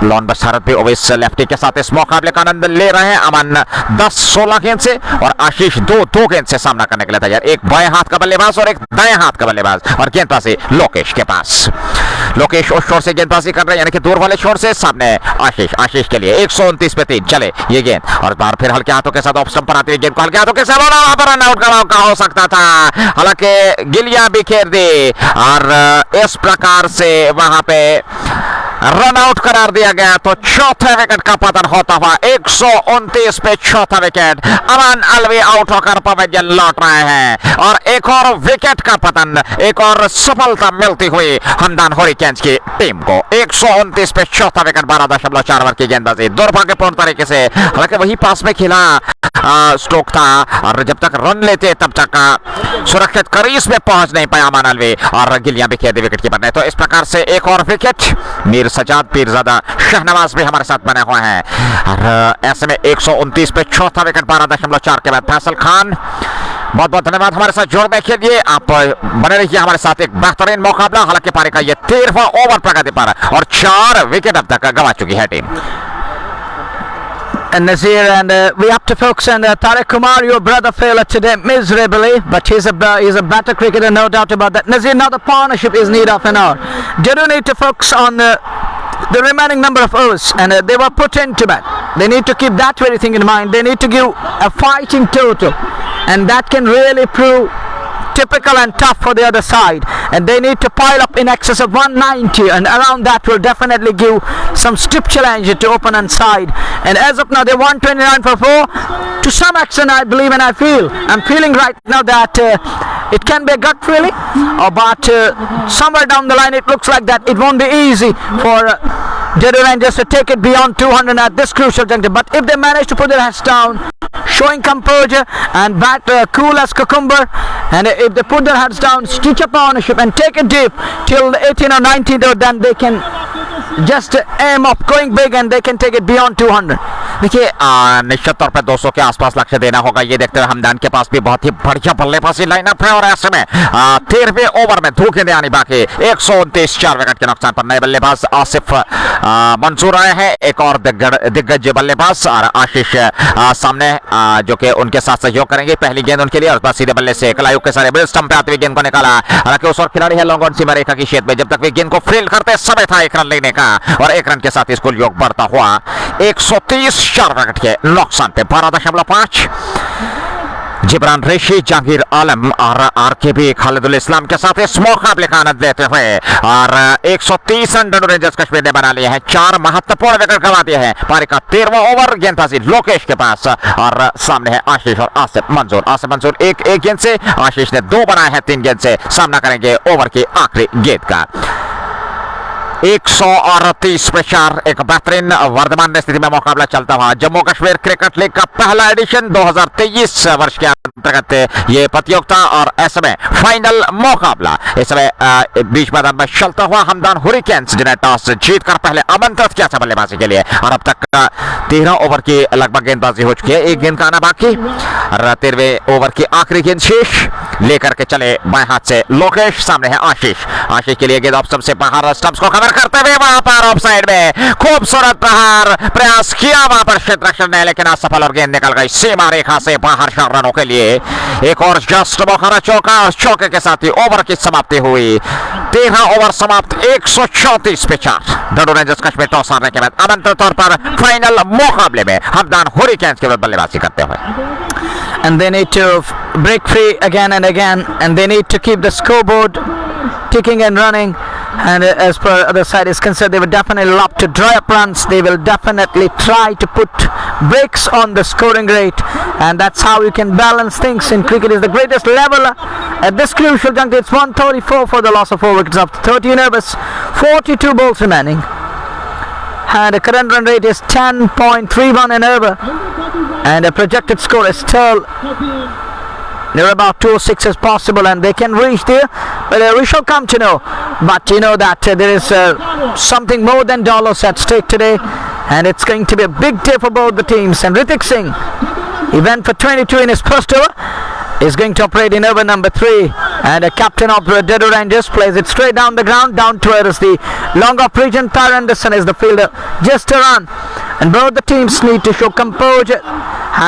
Speaker 3: लॉन बशारत भी ओवेस लेफ्टी के साथ इस मुकाबले का आनंद ले रहे हैं। अमन 10-16 गेंद से और आशीष 2 गेंद से सामना करने के लिए तैयार। एक बाएं हाथ का बल्लेबाज और एक दाएं हाथ का बल्लेबाज, और गेंदबाजी लोकेश के पास। लोकेश उस छोर से गेंदबाजी कर रहे हैं, यानी कि दूर वाले छोर से। सामने आशीष के लिए 129 पे 3 चले ये गेंद, और बार फिर हल्के हाथों के साथ ऑफ स्टंप पर आती हुई गेंद को हल्के हाथों के साथ वहां पर रन आउट का मौका हो सकता था, हालांकि गिलिया बिखेर दी, और इस प्रकार से वहां वहां पे रन आउट करार दिया गया। तो चौथे विकेट का पतन होता हुआ 129 पे चौथा विकेट। अमान अलवी आउट होकर पवेलियन लौट रहे हैं और एक और विकेट का पतन, एक और सफलता मिलती हुई हमदान हुरिकेन्स की टीम को। 129 पे चौथा विकेट, 12.4 ओवर की गेंदबाजी दुर्भाग्यपूर्ण तरीके से, हालांकि वही पास में खेला स्ट्रोक था और जब तक रन लेते तब तक सुरक्षित क्रीज में पहुंच नहीं पाया अमान अलवी और गिलियां बिखेर दी विकेट कीपर ने। तो इस प्रकार से एक और विकेट। मीर सजाद, पीरजादा, शहनवाज भी हमारे साथ बने हुए हैं और ऐसे में 129 पे चौथा विकेट, 12.4 के बाद फैसल खान। बहुत बहुत धन्यवाद हमारे साथ जुड़ने के लिए। आप बने रहिए हमारे साथ। एक बेहतरीन मुकाबला, हालांकि पारी का ये 13वां ओवर प्रगति पर और 4 विकेट अब तक गंवा चुकी है team.
Speaker 2: And Nazir, and we have to focus on Tariq Kumar. Your brother failed today miserably, but he's a better cricketer, no doubt about that. Nazir, now the partnership is need of an hour. They don't need to focus on the remaining number of overs, and they were put into bat. They need to keep that very thing in mind. They need to give a fighting total, and that can really prove typical and tough for the other side, and they need to pile up in excess of 190, and around that will definitely give some stiff challenge to opponent side. And as of now they 129 for 4. To some extent I believe and I'm feeling right now that it can be a gut feeling, but somewhere down the line it looks like that it won't be easy for Dadoo Rangers to take it beyond 200 at this crucial juncture. But if they manage to put their heads down, showing composure and bat cool as cucumber, and if they put their heads down, stitch up ownership and take it deep till the 18 or 19, then they can just aim up going big and they can take it beyond 200.
Speaker 3: देखिए निश्चित तौर पर 200 के आसपास लक्ष्य देना होगा। ये देखते हुए हमदान के पास भी बहुत ही बढ़िया बल्लेबाजी लाइनअप है और ऐसे में 13वें ओवर में धूके दे आनी बाकी। 129 4 विकेट के नुकसान पर नए बल्लेबाज आसिफ मंसूर आए हैं, एक और दिग्गज बल्लेबाज और आशीष सामने जो कि उनके साथ सहयोग करेंगे। पहली गेंद उनके लिए और बस सीधे बल्ले से कलायुग के सारे स्टंप पे आते हुए गेंद को निकाला। हालांकि उस और खिलाड़ी है लॉन्ग ऑन सीमा रेखा की शेद में। जब तक वे गेंद को फील्ड करते समय था 1 रन लेने का और 1 रन के साथ स्कूल योग बढ़ता हुआ 130 4 विकेट के नुकसान पे 12.5। जिब्रान रेशी, जहांगीर आलम और आरकेबी खालिदुल इस्लाम के साथ इस मुकाबले का आनंद लेते हुए और 130 रन डडू रेंजर्स कश्मीर ने बना लिए हैं। 4 महत्वपूर्ण विकेट गंवा दिए हैं। पारी का 13वां ओवर, गेंदबाजी लोकेश के पास और सामने है आशीष और आसिफ मंसूर। आसिफ मंसूर एक गेंद से, आशीष ने 2 बनाए हैं 3 गेंद से। सामना करेंगे ओवर की आखिरी गेंद का। 130 पे 4, एक बेहतरीन वर्तमान स्थिति में मुकाबला चलता हुआ जम्मू कश्मीर क्रिकेट लीग का पहला एडिशन 2023 वर्ष के अंतर्गत ये प्रतियोगिता और ऐसे में फाइनल मुकाबला। इस समय बीच मैदान में चलता हुआ हमदान हुरिकेन्स जिन्हें टॉस जीतकर पहले आमंत्रित किया था बल्लेबाजी के लिए और अब तक 13 ओवर की लगभग गेंदबाजी हो चुकी है। 1 गेंद का आना बाकी और 13वें ओवर की आखिरी गेंद शेष लेकर के चले बाएं हाथ से लोकेश। सामने है आशीष। आशीष के लिए गेंद ऑफ स्टंप से बाहर, स्टंप्स को कवर करते हुए वहां पर ऑफ साइड में खूबसूरत प्रहार प्रयास किया वहां पर क्षेत्र रक्षण ने, लेकिन असफल और गेंद निकल गई सीमा रेखा से बाहर। 4 रनों के लिए एक और जस्ट बौखारा चौका और चौके के साथ ही ओवर की समाप्ति हुई। 13 ओवर समाप्त 134 पे 4। डडू रेंजर्स कश्मीर टॉस हारने के बाद आमंत्रित तौर पर फाइनल मुकाबले में हमदान हुरिकेन्स के विरुद्ध बल्लेबाजी करते हुए।
Speaker 2: And they need to break free again and again, and they need to keep the scoreboard ticking and running. And as per other side is concerned, they will definitely love to dry up runs. They will definitely try to put breaks on the scoring rate, and that's how you can balance things in cricket. Is the greatest level at this crucial juncture. It's 134 for the loss of 4 wickets after 13 overs, 42 balls remaining, and the current run rate is 10.31 an over, and the projected score is still near about 206 as possible, and they can reach there, but we shall come to know. But you know that there is something more than dollars at stake today, and it's going to be a big day for both the teams. And Ritik Singh, he went for 22 in his first over, is going to operate in over number 3, and the captain of Dadoo Rangers plays it straight down the ground, down towards the long off region. Tyre Anderson is the fielder, just a run, and both the teams need to show composure,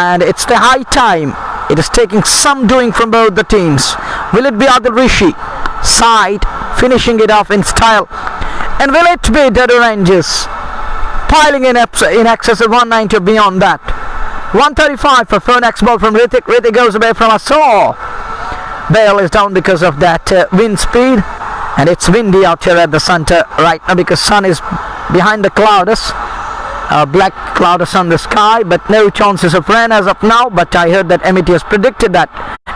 Speaker 2: and it's the high time. It is taking some doing from both the teams. Will it be Adil Rishi side finishing it off in style, and will it be Dadoo Rangers piling in excess of 190 or beyond that? 135 for throw next ball from Ritik. Ritik goes away from a saw. Bale is down because of that wind speed, and it's windy out here at the center right now because sun is behind the clouds, black clouds on the sky, but no chances of rain as of now. But I heard that MET has predicted that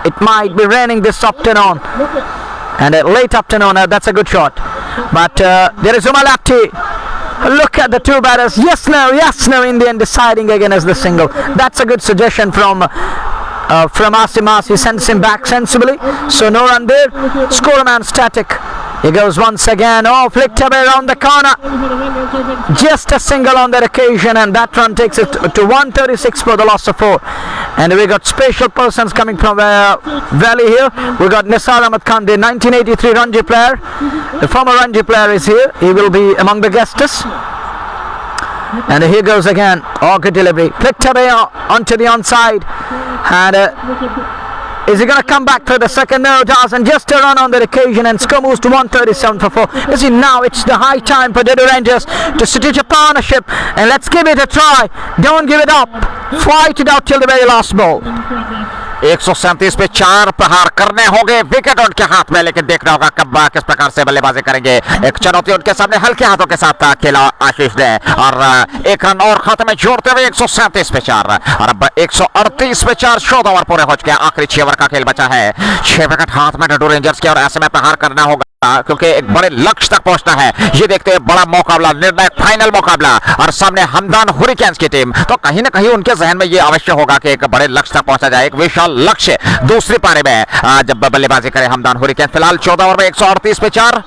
Speaker 2: it might be raining this afternoon and late afternoon. That's a good shot, but there is Umalati. Look at the two batters. Yes, no, Indian deciding again as the single. That's a good suggestion from Asimas. He sends him back sensibly, so no run there. Scoreman static. He goes once again. Oh, flicked away around the corner. Just a single on that occasion, and that run takes it to 136 for the loss of 4. And we got special persons coming from Valley here. We got Nisar Ahmed Khan, the 1983 Ranji player. The former Ranji player is here. He will be among the guests. And here goes again. Oh, good delivery. Flicked away onto the onside. And is he going to come back for the second? No, doesn't. Just a run on that occasion, and score moves to 137 for 4. You see, now it's the high time for Dadoo Rangers to stitch a partnership, and let's give it a try. Don't give it up. Fight it out till the very last ball.
Speaker 3: 137 पे 4 प्रहार करने होंगे wicket उनके हाथ में, लेकिन देखना होगा कब किस प्रकार से बल्लेबाजी करेंगे। एक चुनौती उनके सामने हल्के हाथों के साथ खेला आशीष ने, और एक रन और खाते में जोड़ते हुए 137 पे 4 और अब 138 पे 4 14 ओवर पूरे हो चुके हैं। आखिरी 6 ओवर का खेल बचा है। 6 विकेट हाथ में डडू रेंजर्स के, और ऐसे में प्रहार करना होगा क्योंकि एक बड़े लक्ष्य तक पहुंचना है। ये देखते हैं बड़ा मुकाबला, निर्णायक फाइनल मुकाबला, और सामने हमदान हुरिकेन्स की टीम। तो कहीं ना कहीं उनके जहन में ये अवश्य होगा कि एक बड़े लक्ष्य तक पहुंचा जाए, एक विशाल लक्ष्य दूसरी पारी में जब बल्लेबाजी करे हमदान हुरिकेन्स। फिलहाल 14 ओवर में 138 पे 4,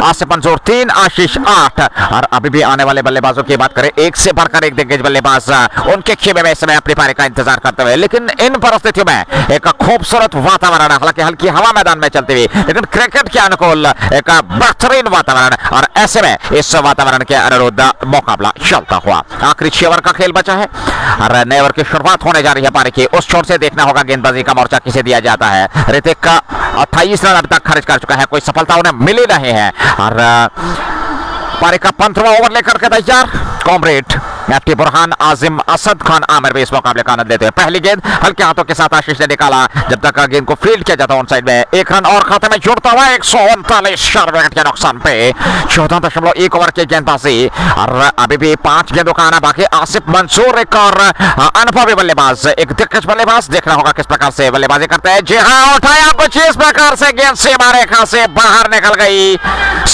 Speaker 3: आसिफ मंसूर 3, आशीष 8, और अभी भी आने वाले बल्लेबाजों की बात करें, एक से बढ़कर एक दिग्गज बल्लेबाज उनके खेमे में इस समय अपनी पारी का इंतजार करते हुए। लेकिन इन परिस्थितियों में एक खूबसूरत वातावरण, हालांकि हल्की हवा मैदान में चलती हुई, लेकिन क्रिकेट के अनुकूल एक बेहतरीन वातावरण, और ऐसे में इस वातावरण के अनुरूप मुकाबला चलता हुआ। आखिरी 6 ओवर का खेल बचा है और नए ओवर की शुरुआत होने जा रही है पारी की। उस छोर से देखना होगा गेंदबाजी का मोर्चा किसे दिया जाता है। ऋतिक का 28 रन अब तक खर्च कर चुका है, कोई सफलता उन्हें मिली नहीं है, और पारी का 15वां ओवर लेकर के तैयार कॉमरेड एफटी बुरहान, आजिम, असद खान आमिर भी इस मुकाबले का आनंद लेते हैं। पहली गेंद हल्के हाथों के साथ आशीष ने निकाला, जब तक गेंद को फील्ड किया जाता ऑन साइड में। एक रन और खाते में जुड़ता हुआ 139 4 विकेट के नुकसान पे 14.1 ओवर की गेंदबाजी, और अभी भी 5 गेंदों का आना बाकी। आसिफ मंसूर एक और अनुभवी बल्लेबाज, एक दिग्गज बल्लेबाज, देखना होगा किस प्रकार से बल्लेबाजी करते हैं। जी हाँ, उठाया कुछ इस प्रकार से, गेंद सीमा रेखा से बाहर निकल गई,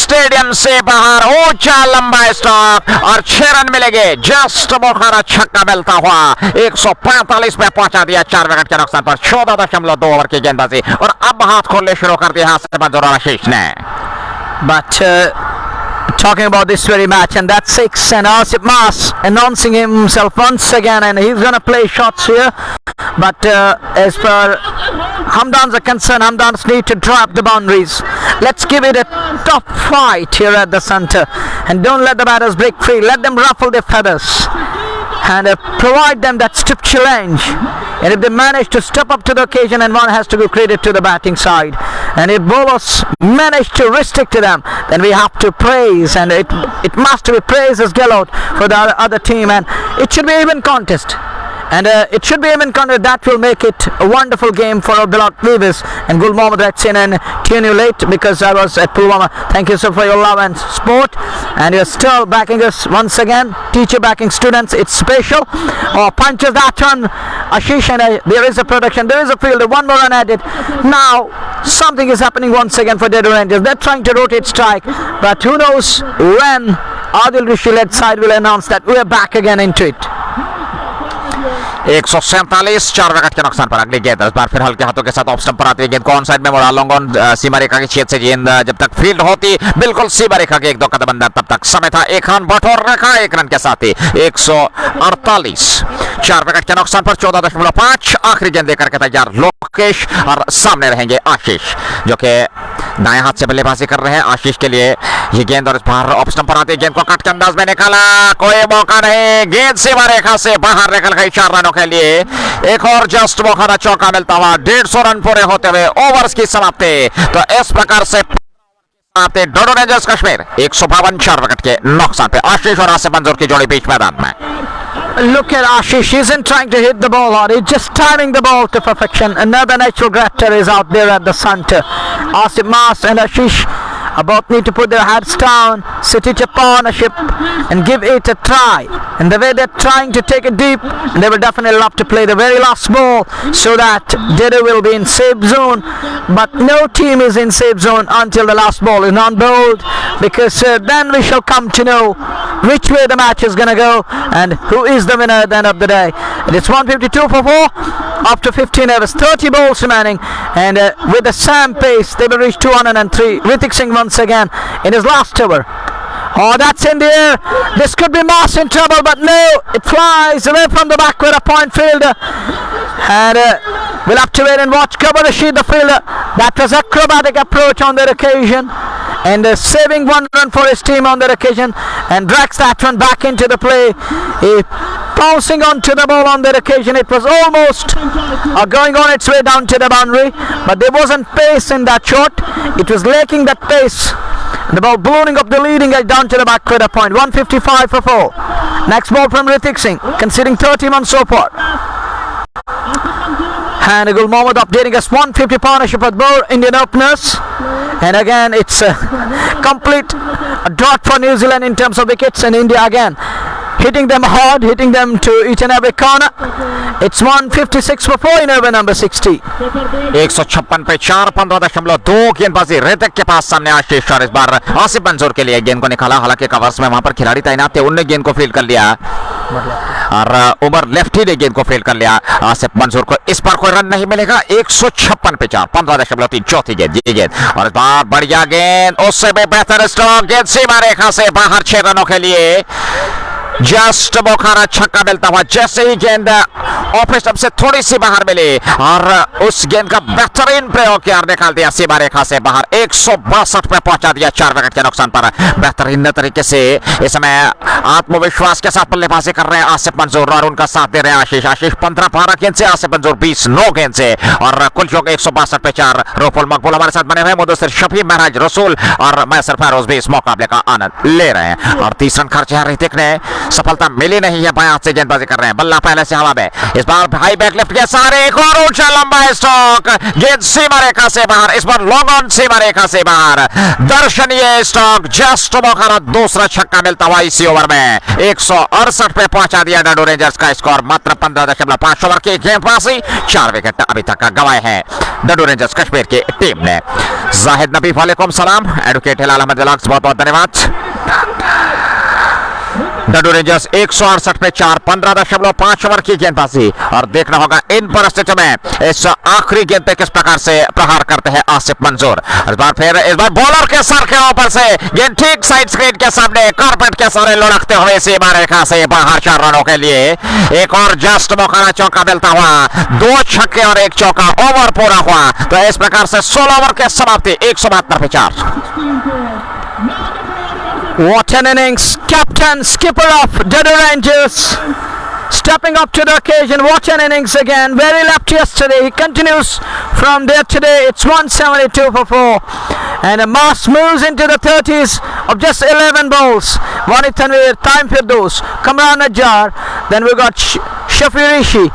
Speaker 3: स्टेडियम से बाहर, ऊंचा लंबा स्टॉक, और 6 रन मिलेंगे। जस्ट मोखारा छक्का मिलता हुआ 145 पे पहुंचा दिया 4 विकेट के नुकसान पर। 14.2 ओवर की गेंदबाजी, और अब हाथ खोलने शुरू कर दिया हाथ से मंजूर आशीष ने।
Speaker 2: But talking about this very match, and that's 6, and Asif Mas announcing himself once again, and he's gonna play shots here. But as per Hamdan's concern, Hamdan's need to drop the boundaries. Let's give it a tough fight here at the center, and don't let the batters break free. Let them ruffle their feathers and provide them that stiff challenge. And if they manage to step up to the occasion, and one has to give credit to the batting side, and if bowlers manage to restrict to them, then we have to praise, and it must be praise as Gellot for the other team, and it should be even contest. And it should be even contest. That will make it a wonderful game for our beloved viewers. And Gul Mohammed writes in, and tune you late because I was at Pulwama. Thank you so for your love and support, and you're still backing us once again. Teacher backing students, it's special. Oh, punches that one, Ashish, and there is a production, there is a field, one more run added. Now something is happening once again for Dadoo Rangers. They're trying to rotate strike, but who knows when Adil Rishi-led side will announce that we are back again into it.
Speaker 3: 147 4 wicket के नुकसान पर अगली गेंद इस बार फिर हल्के हाथों के साथ ऑफ स्टंप पर आती है। गेंद को ऑन साइड में मोड़ा, लॉन्ग ऑन सीमा रेखा की छेद से गेंद जब तक फील्ड होती बिल्कुल सीमा रेखा के 1-2 कदम अंदर, तब तक समय था 1 रन बटोर रखा, 1 रन के साथ ही 148 4 विकेट के नुकसान पर 14.5। आखिरी गेंद देकर के तैयार लोकेश, और सामने रहेंगे आशीष जो कि दाएं हाथ से बल्लेबाजी कर रहे हैं। आशीष के लिए ये गेंद, और इस बार ऑफ स्टंप पर आती है, गेंद को कट के अंदाज में निकाला, कोई मौका नहीं, गेंद सीमा रेखा से बाहर निकल गई 4 रनों के लिए। एक और जस्ट मौका चौका मिलता हुआ 150 रन पूरे होते हुए ओवर्स की समाप्ति। तो इस प्रकार से डडू रेंजर्स कश्मीर 152 4 विकेट के नुकसान पे। आशीष और आसिफ मंसूर की जोड़ी बीच मैदान में।
Speaker 2: Look at Ashish, he isn't trying to hit the ball hard, he's just timing the ball to perfection. Another natural grafter is out there at the center. Asif Mas and Ashish both need to put their heads down, sit it upon a ship and give it a try. And the way they're trying to take it deep, they will definitely love to play the very last ball so that Dadoo will be in safe zone. But no team is in safe zone until the last ball is not bowled, because then we shall come to know which way the match is going to go and who is the winner at the end of the day. And it's 152 for 4 after 15 overs, 30 balls remaining, and with the same pace they will reach 203. Hrithik Singh once again in his last over. Oh, that's in the air. This could be Mass in trouble, but no, it flies away from the backward, a point fielder. And we'll have to wait and watch. Cover Rashid, the fielder. That was acrobatic approach on that occasion, and saving one run for his team on that occasion, and drags that one back into the play. He bouncing onto the ball on that occasion. It was almost going on its way down to the boundary, but there wasn't pace in that shot. It was lacking that pace. The ball ballooning up the leading edge down to the backward, a point. 155 for 4. Next ball from Hrithik Singh, conceding 31 so far. And Gul Mohammad updating us, 150 partnership with both Indian openers. And again, it's a complete drought for New Zealand in terms of wickets, and India again hitting them hard, hitting them to each and every corner. It's 156 for 4 in over number 60.
Speaker 3: 156 पे 4 15.2 गेंदबाजी ऋतिक के पास सामने आशीष, और इस बार आसिफ मंजूर के लिए गेंद को निकाला। हालांकि कवर्स में वहां पर खिलाड़ी तैनात थे, उनने गेंद को फील्ड कर लिया, और उमर लेफ्टी ने गेंद को फील्ड कर लिया। आसिफ मंजूर को इस पर कोई रन नहीं मिलेगा। 156 पे 4 15.3 चौथी गेंद, ये गेंद, और इस बार बढ़िया गेंद, उससे भी बेहतर स्ट्रोक, गेंद सीमा रेखा से बाहर 6 रनों के लिए। जस्ट बोखारा छक्का मिलता हुआ, जैसे ही गेंद ऑफ स्टंप से थोड़ी सी बाहर मिली, और उस गेंद का बेहतरीन प्रयोग किया, निकाल दिया सीमा रेखा से बाहर। 162 पे पहुंचा दिया 4 विकेट के नुकसान पर। बेहतरीन तरीके से इस समय आत्मविश्वास के साथ बल्लेबाजी कर रहे हैं आसिफ मंजूर, और उनका साथ दे रहे हैं आशीष। आशीष 15 गेंद से, आसिफ मंजूर 20 9 गेंद से, और कुल योग 162 पे 4। रोफुल मकबूल हमारे साथ बने हुए, मुदस्सिर शफी, महराज रसूल और मैसर फैरोज भी इस मुकाबले का आनंद ले रहे हैं। और 30 रन खर्चे हैं ऋतिक ने, सफलता मिली नहीं है, बायां से गेंदबाजी कर रहे हैं। बल्ला पहले से हवा में, इस बार हाई बैक लेफ्ट के सारे, एक और ऊंचा लंबा स्ट्रोक, गेंद सीमा रेखा से बाहर, इस बार लॉन्ग ऑन सीमा रेखा से बाहर। दर्शनीय स्ट्रोक, जस्ट बोखारा दूसरा छक्का मिलता हुआ इसी ओवर में। 168 पे पहुंचा दिया डाडू रेंजर्स का स्कोर। मात्र 15.5 ओवर की गेंदबाजी, 4 विकेट अभी तक गंवाए हैं डाडू रेंजर्स कश्मीर की टीम ने। जाहिद नबी वालेकुम सलाम, एडवोकेट हिलाल अहमद विलाक्स बहुत बहुत धन्यवाद। डाडू रेंजर्स 168 पे 4 15.5 ओवर की गेंदबाजी, और देखना होगा इन परिस्थितियों में इस आखिरी गेंद पे किस प्रकार से प्रहार करते हैं आसिफ मंजूर। इस बार बॉलर के सर के ऊपर से गेंद ठीक साइड स्क्रीन के सामने, कारपेट के सारे लुढ़कते हुए सीमा रेखा से बाहर 4 रनों के लिए। एक और जस्ट मौका चौका मिलता हुआ, 2 छक्के और 1 चौका, ओवर पूरा हुआ। तो इस प्रकार से 16 ओवर के समाप्ति, 172 पे 4।
Speaker 2: What an innings! Captain, skipper of Dadoo Rangers, stepping up to the occasion. What an innings again! Very left yesterday. He continues from there today. It's 172 for 4, and Mas moves into the 30s of just 11 balls. Wanid Tanveer, Time Firdaus, Kamran Najjar. Then we got Shafi Rishi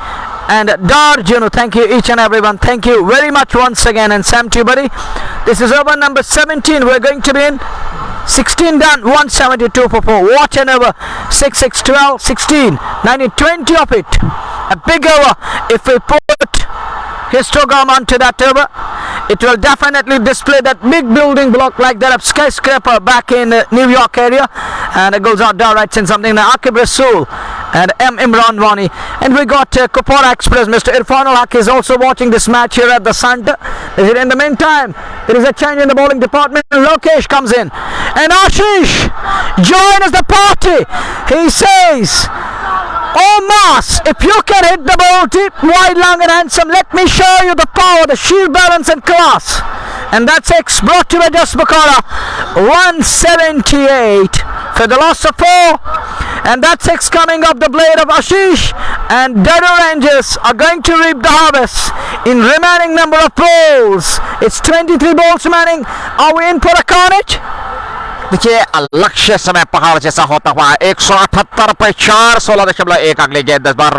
Speaker 2: and Dar Juno. Thank you each and everyone. Thank you very much once again, and Sam to you, buddy. This is over number 17. We're going to be in 16 done, 172 for 4. Watch an over. 6, 6, 12, 16, 19, 20 of it. A big over. If we put histogram onto that over, it will definitely display that big building block like that of skyscraper back in New York area. And it goes out down right in something like Akib Rasool and M. Imran Wani. And we got Kupara Express. Mr. Irfan Al-Haq is also watching this match here at the center. In the meantime, there is a change in the bowling department. Lokesh comes in, and Ashish joins the party. He says, "Oh Mas, if you can hit the ball deep, wide, long and handsome, let me show you the power, the sheer balance and class." And that's X brought to you by Just Bakara. 178 for the loss of 4. And that's 6 coming up the blade of Ashish, and Dadoo Rangers are going to reap the harvest in remaining number of balls. It's 23 balls remaining. Are we in for a carnage?
Speaker 3: देखिए लक्ष्य समय पहाड़ जैसा होता हुआ 178 पे 4 16.1 अगली गेंद 10 बार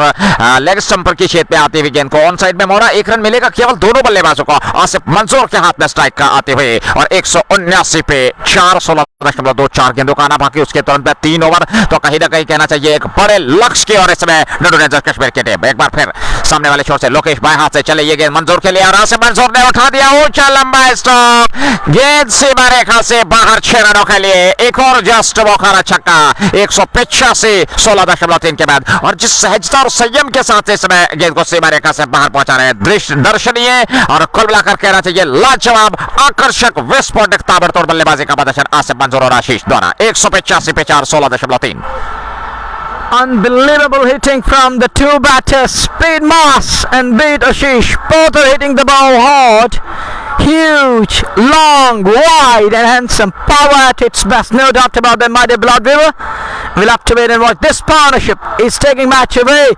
Speaker 3: लेग स्टंप पर की छेद पे आती हुई गेंद को ऑन साइड में मोड़ा। 1 रन मिलेगा केवल दोनों बल्लेबाजों को आसिफ मंजूर के हाथ में स्ट्राइक का आते हुए और 179 पे 4 16.24 गेंदों का आना बाकी उसके तुरंत बाद 3 ओवर। तो कहीं ना कहीं कहना चाहिए एक बड़े लक्ष्य की और इस समय डडू रेंजर्स कश्मीर की टीम एक बार फिर सामने वाले छोर से लोकेश बाएं हाथ से चले ये गेंद मंजूर के लिए और आसिफ मंजूर ने उठा दिया ऊंचा लंबा स्ट्रोक गेंद सीमा रेखा से बाहर 6 रनों के लिए एक और जस्ट बौखारा छक्का 185 16.3 के बाद और जिस सहजता और संयम के साथ इस समय गेंद को सीमा रेखा से बाहर पहुंचा रहे हैं दृश्य दर्शनीय और कुल मिलाकर कहना चाहिए लाजवाब आकर्षक विस्फोटक ताबड़तोड़ बल्लेबाजी का प्रदर्शन आसिफ मंजूर और आशीष द्वारा 185 पे 4 16.3।
Speaker 2: Unbelievable hitting from the two batters, Speed Mass and Beat Ashish. Both are hitting the ball hard. Huge, long, wide and handsome. Power at its best, no doubt about that, my dear blood river. We'll have to wait and watch. This partnership is taking match away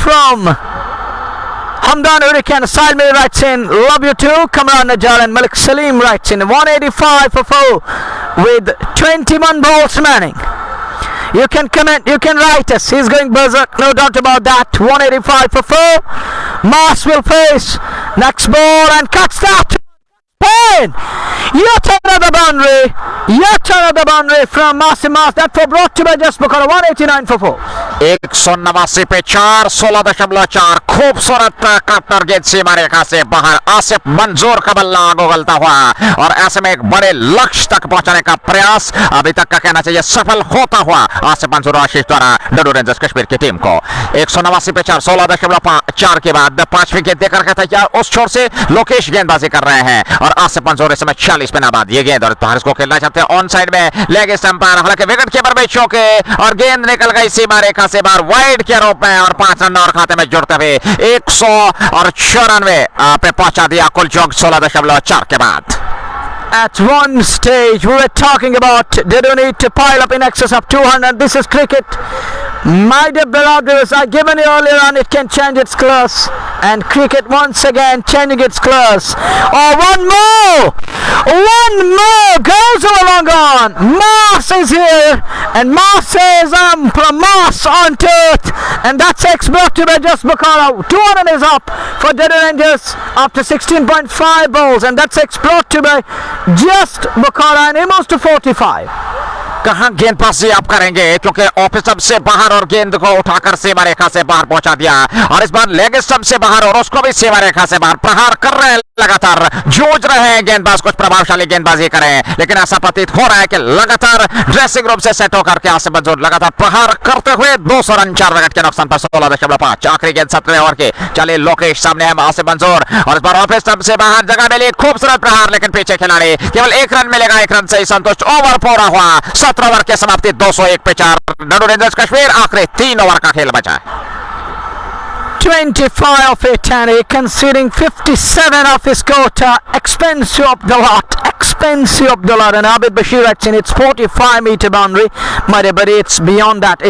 Speaker 2: from Hamdan Hurricane. Salmi writes in, love you too. Kamran Najjar and Malik Salim writes in, 185 for 4 with 21 balls remaining. You can comment, you can write us. He's going berserk, no doubt about that. 185 for 4. Mars will face next ball and cuts that. Pain! Yet another boundary from Masim Mars. That was brought to by just Bukhara. 189 for 4.
Speaker 3: 189 पे 4 16.4 खूबसूरत Carter गेंद सीमा रेखा से बाहर आसिफ मंजूर का बल्ला उगलता हुआ और ऐसे में एक बड़े लक्ष्य तक पहुंचाने का प्रयास अभी तक का कहना चाहिए सफल होता हुआ आसिफ मंजूर आशीष द्वारा डडू रेंजर्स कश्मीर की टीम को 189 पे 4 16.4 के बाद 5वीं गेंद देकर के तैयार उस छोर से लोकेश गेंदबाजी कर रहे हैं और आसिफ मंजूर इस समय 40 पे नाबाद ये गेंद और बाहर को खेलना चाहते हैं ऑन साइड में लेग स्टंप पर हालांकि विकेट कीपर में चौके और गेंद निकल गई सीमा रेखा से बाहर वाइड के रूप में और 5 रन और खाते में जुड़ते हुए 194 पे पहुंचा दिया कुल चौक 16.4 के बाद।
Speaker 2: At one stage we were talking about they don't need to pile up in excess of 200. This is cricket. My dear beloved, I given you earlier on it can change its class and cricket once again changing its class. Oh, one more goes along on. Mars is here and Mars says I'm from Mars on earth and that's brought to by just Bukhara. 200 is up for Dadoo Rangers after 16.5 balls and that's brought to by just Bukhara and he moves to 45.
Speaker 3: कहां गेंदबाजी आप करेंगे क्योंकि off stump से बाहर और गेंद को उठाकर सीमा रेखा से बाहर पहुंचा दिया और इस बार लेग स्टंप से बाहर और उसको भी सीमा रेखा से बाहर प्रहार कर रहे हैं लगातार जूझ रहे हैं गेंदबाज कुछ प्रभावशाली गेंदबाजी करें लेकिन ऐसा प्रतीत हो रहा है कि लगातार ड्रेसिंग रूम से सेट होकर के आसिफ मंजूर लगातार प्रहार करते हुए 200 रन 4 विकेट के नुकसान पर 16.5 आखिरी गेंद 17वें ओवर के चले लोकेश सामने है आसिफ मंजूर और इस बार ऑफ स्टंप से बाहर जगह मिली खूबसूरत प्रहार लेकिन पीछे खिलाड़ी केवल 1 रन मिलेगा 1 रन से ही संतुष्ट ओवर पूरा हुआ 17 ओवर के समाप्ति 201 पे 4 डडू रेंजर्स कश्मीर आखिरी 3 ओवर का खेल बचा है
Speaker 2: 25 of it and he conceding 57 of his quota. Expensive of the lot and Abid Bashir writes in it's 45-meter boundary my dear buddy, it's beyond that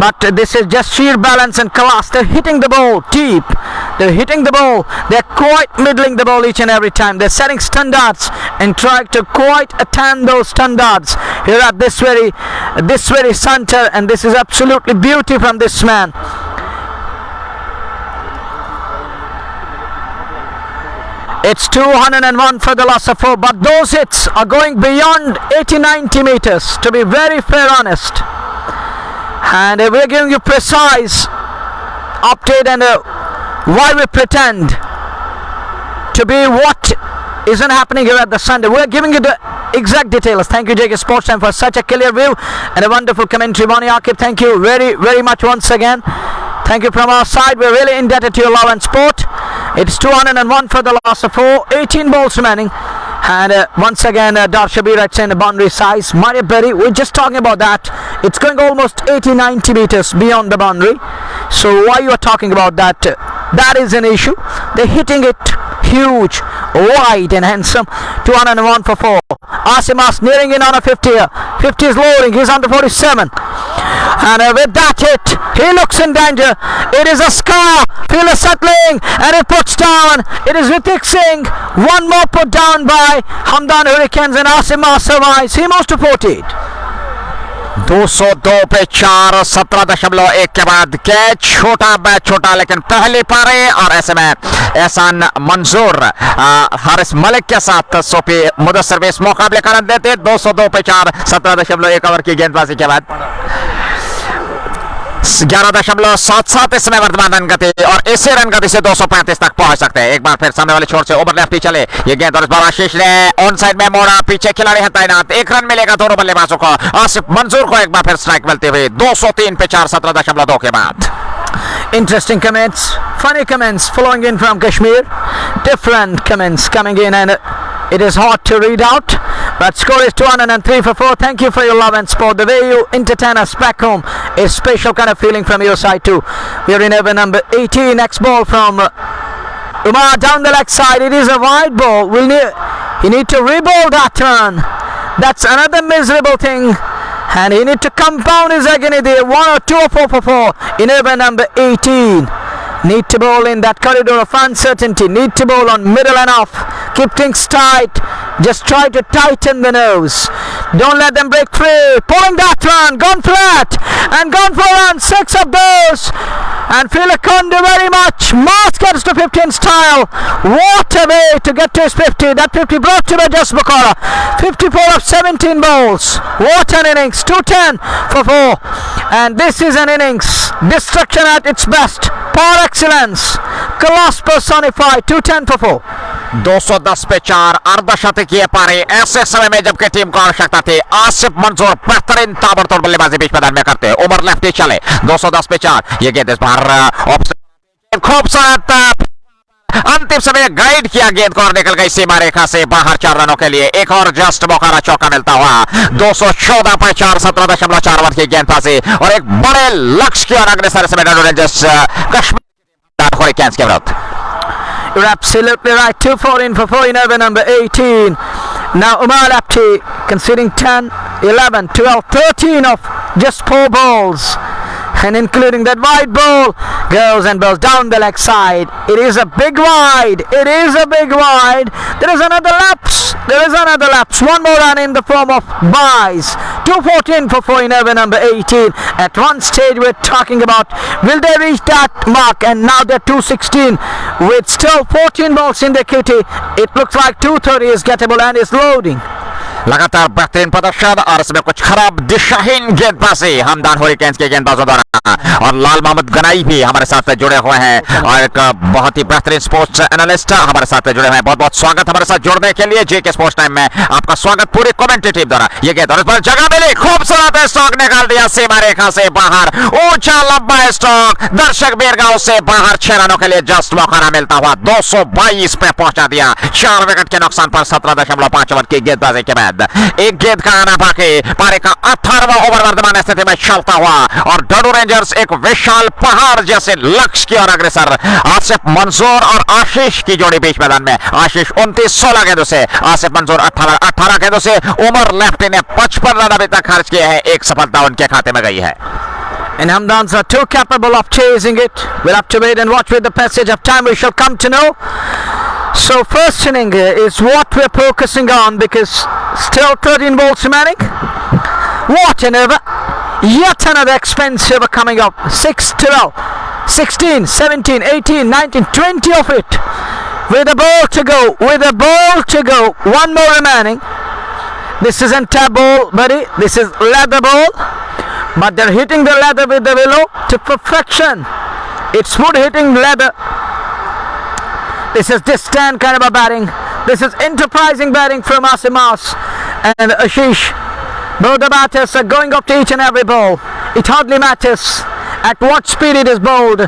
Speaker 2: but this is just sheer balance and class. They're hitting the ball deep, they're quite middling the ball each and every time. They're setting standards and trying to quite attain those standards here at this very center and this is absolutely beauty from this man. It's 201 for the loss of 4 but those hits are going beyond 80-90 meters to be very fair honest and we're giving you precise update and why we pretend to be what isn't happening here at the Sunday. We're giving you the exact details. Thank you JK Sports Time for such a clear view and a wonderful commentary. Mani Akib, thank you very much once again. Thank you from our side. We're really indebted to your love and sport. It's 201 for the loss of 4, 18 balls remaining. And once again, Dar Shabir writes in the boundary size. Mario Berry, we're just talking about that. It's going almost 80-90 meters beyond the boundary. So why you are talking about that? That is an issue. They're hitting it huge, wide and handsome. 201 for 4. Asimas nearing in on a 50 here. 50 is loading. He's under 47. And with that hit, he looks in danger. It is a scar. Fielder settling, and it puts down. It is Ritik Singh. One more put down by Hamdan Hurricanes, and Asimas survives. He moves to 48.
Speaker 3: 202 पे 4, 17.1 के बाद catch. छोटा batch छोटा, लेकिन पहले पारे. और ऐसे में एहसान मंजूर हारिस मलिक के साथ सोफी मुदस्सिर भी इस मुकाबले का रन देते. 202 पे 4, 17.1 ओवर की गेंदबाजी के बाद 11.77 इसमें वर्तमान रन गति, और इसी रन गति से 235 तक पहुंच सकते हैं. एक बार फिर सामने वाले छोर से ओवर लेफ्ट ही चले ये गेंद, और इस बार आशीष ने ऑन साइड में मोड़ा. पीछे खिलाड़ी है तैनात. एक रन मिलेगा दोनों बल्लेबाजों को. आसिफ मंजूर को एक बार फिर स्ट्राइक मिलते हुए 203 पे 4, 17.2 के बाद.
Speaker 2: Interesting comments, funny comments flowing in from Kashmir. Different comments coming in, and it is hard to read out. But score is 203 for 4. Thank you for your love and support. The way you entertain us back home is special kind of feeling from your side too. We are in over number 18. Next ball from Umar down the leg side. It is a wide ball. You need to re-ball that run. That's another miserable thing. And he need to compound his agony there. 1 or 2 or 4 for 4 in over number 18. Need to bowl in that corridor of uncertainty. Need to bowl on middle and off. Keep things tight. Just try to tighten the nose. Don't let them break free. Pulling that run. Gone flat. And gone for run. 6 of those. And Fielder can't do very much. Mars gets to 15 style. What a way to get to his 50. That 50 brought to by Just Bukhara. 54 of 17 balls. What an innings. 210 for 4. And this is an innings. Destruction at its best. Power excellence. Class personified. 210 for 4.
Speaker 3: 210 पे 4, अर्धशतकीय पारी. ऐसे समय में जबकि team को आवश्यकता थी, आसिफ मंजूर बेहतरीन ताबड़तोड़ बल्लेबाजी बीच मैदान में करते. ओवर लेफ्ट ही चले. 210 पे 4. ये गेंद इस बार खूबसूरत अंतिम समय गाइड किया गेंद को, और निकल गई सीमा रेखा से बाहर 4 रनों के लिए. एक और जस्ट बुखारा चौका मिलता हुआ. 214 पे 4, 17.4 ओवर की गेंदबाजी, और एक बड़े लक्ष्य की ओर अग्रसर समय डाडू रेंजर्स कश्मीर हरिकेन्स के विरुद्ध.
Speaker 2: You're absolutely right. 214 for 4 in over number 18. Now Umar Apti conceding 10, 11, 12, 13 of just 4 balls. And including that wide ball, goes and balls down the leg side. It is a big wide. It is a big wide. There is another lapse. There is another lapse. One more run in the form of buys. 214 for 4 in over number 18. At one stage we're talking about will they reach that mark, and now they're 216 with still 14 balls in the kitty. It looks like 230 is gettable and is loading.
Speaker 3: लगातार बेहतरीन प्रदर्शन, और इसमें कुछ खराब दिशाहीन गेंदबाजी Hamdan hurricanes के गेंदबाजों द्वारा. और लाल मोहम्मद गनाई भी हमारे साथ जुड़े हुए हैं, और एक बहुत ही बेहतरीन स्पोर्ट्स एनालिस्ट हमारे साथ जुड़े हुए हैं. बहुत बहुत स्वागत हमारे साथ जुड़ने के लिए. जे के स्पोर्ट्स टाइम में आपका स्वागत पूरी कमेंट्री टीम द्वारा. ये गेंद, और इस पर जगह मिली. खूबसूरत स्ट्रोक निकाल दिया सीमा रेखा से बाहर. ऊंचा लंबा स्ट्रोक, दर्शक बेरगांव से बाहर. 6 रनों के लिए जस्ट मौका मिलता हुआ 222 पे पहुंचा दिया. 4 विकेट के नुकसान पर 17.5 ओवर की गेंदबाजी के बाद एक गेंद का आना बाकी. पारी का 18वां ओवर वर्तमान स्थिति में चलता हुआ, और डाडू रेंजर्स एक विशाल पहाड़ जैसे लक्ष्य की ओर अग्रसर. आसिफ मंजूर और आशीष की जोड़ी बीच मैदान में. आशीष 29-16 गेंदों से, आसिफ मंजूर 18 गेंदों से. उमर लेफ्टी ने 55 रन अभी तक खर्च किए हैं. एक सफलता उनके खाते में गई है.
Speaker 2: And Hamdans are too capable of chasing it. We'll have to wait and watch. With the passage of time we shall come to know. So first inning is what we're focusing on, because still 13 balls remaining. What an over. Yet another expensive over coming up. 6, 12, 16, 17, 18, 19, 20 of it. With a ball to go. With a ball to go. One more remaining. This isn't a ball, buddy. This is leather ball. But they're hitting the leather with the willow to perfection. It's wood hitting leather. This is distant kind of a batting. This is enterprising batting from Asimas and Ashish. Both the batters are going up to each and every ball. It hardly matters at what speed it is bowled,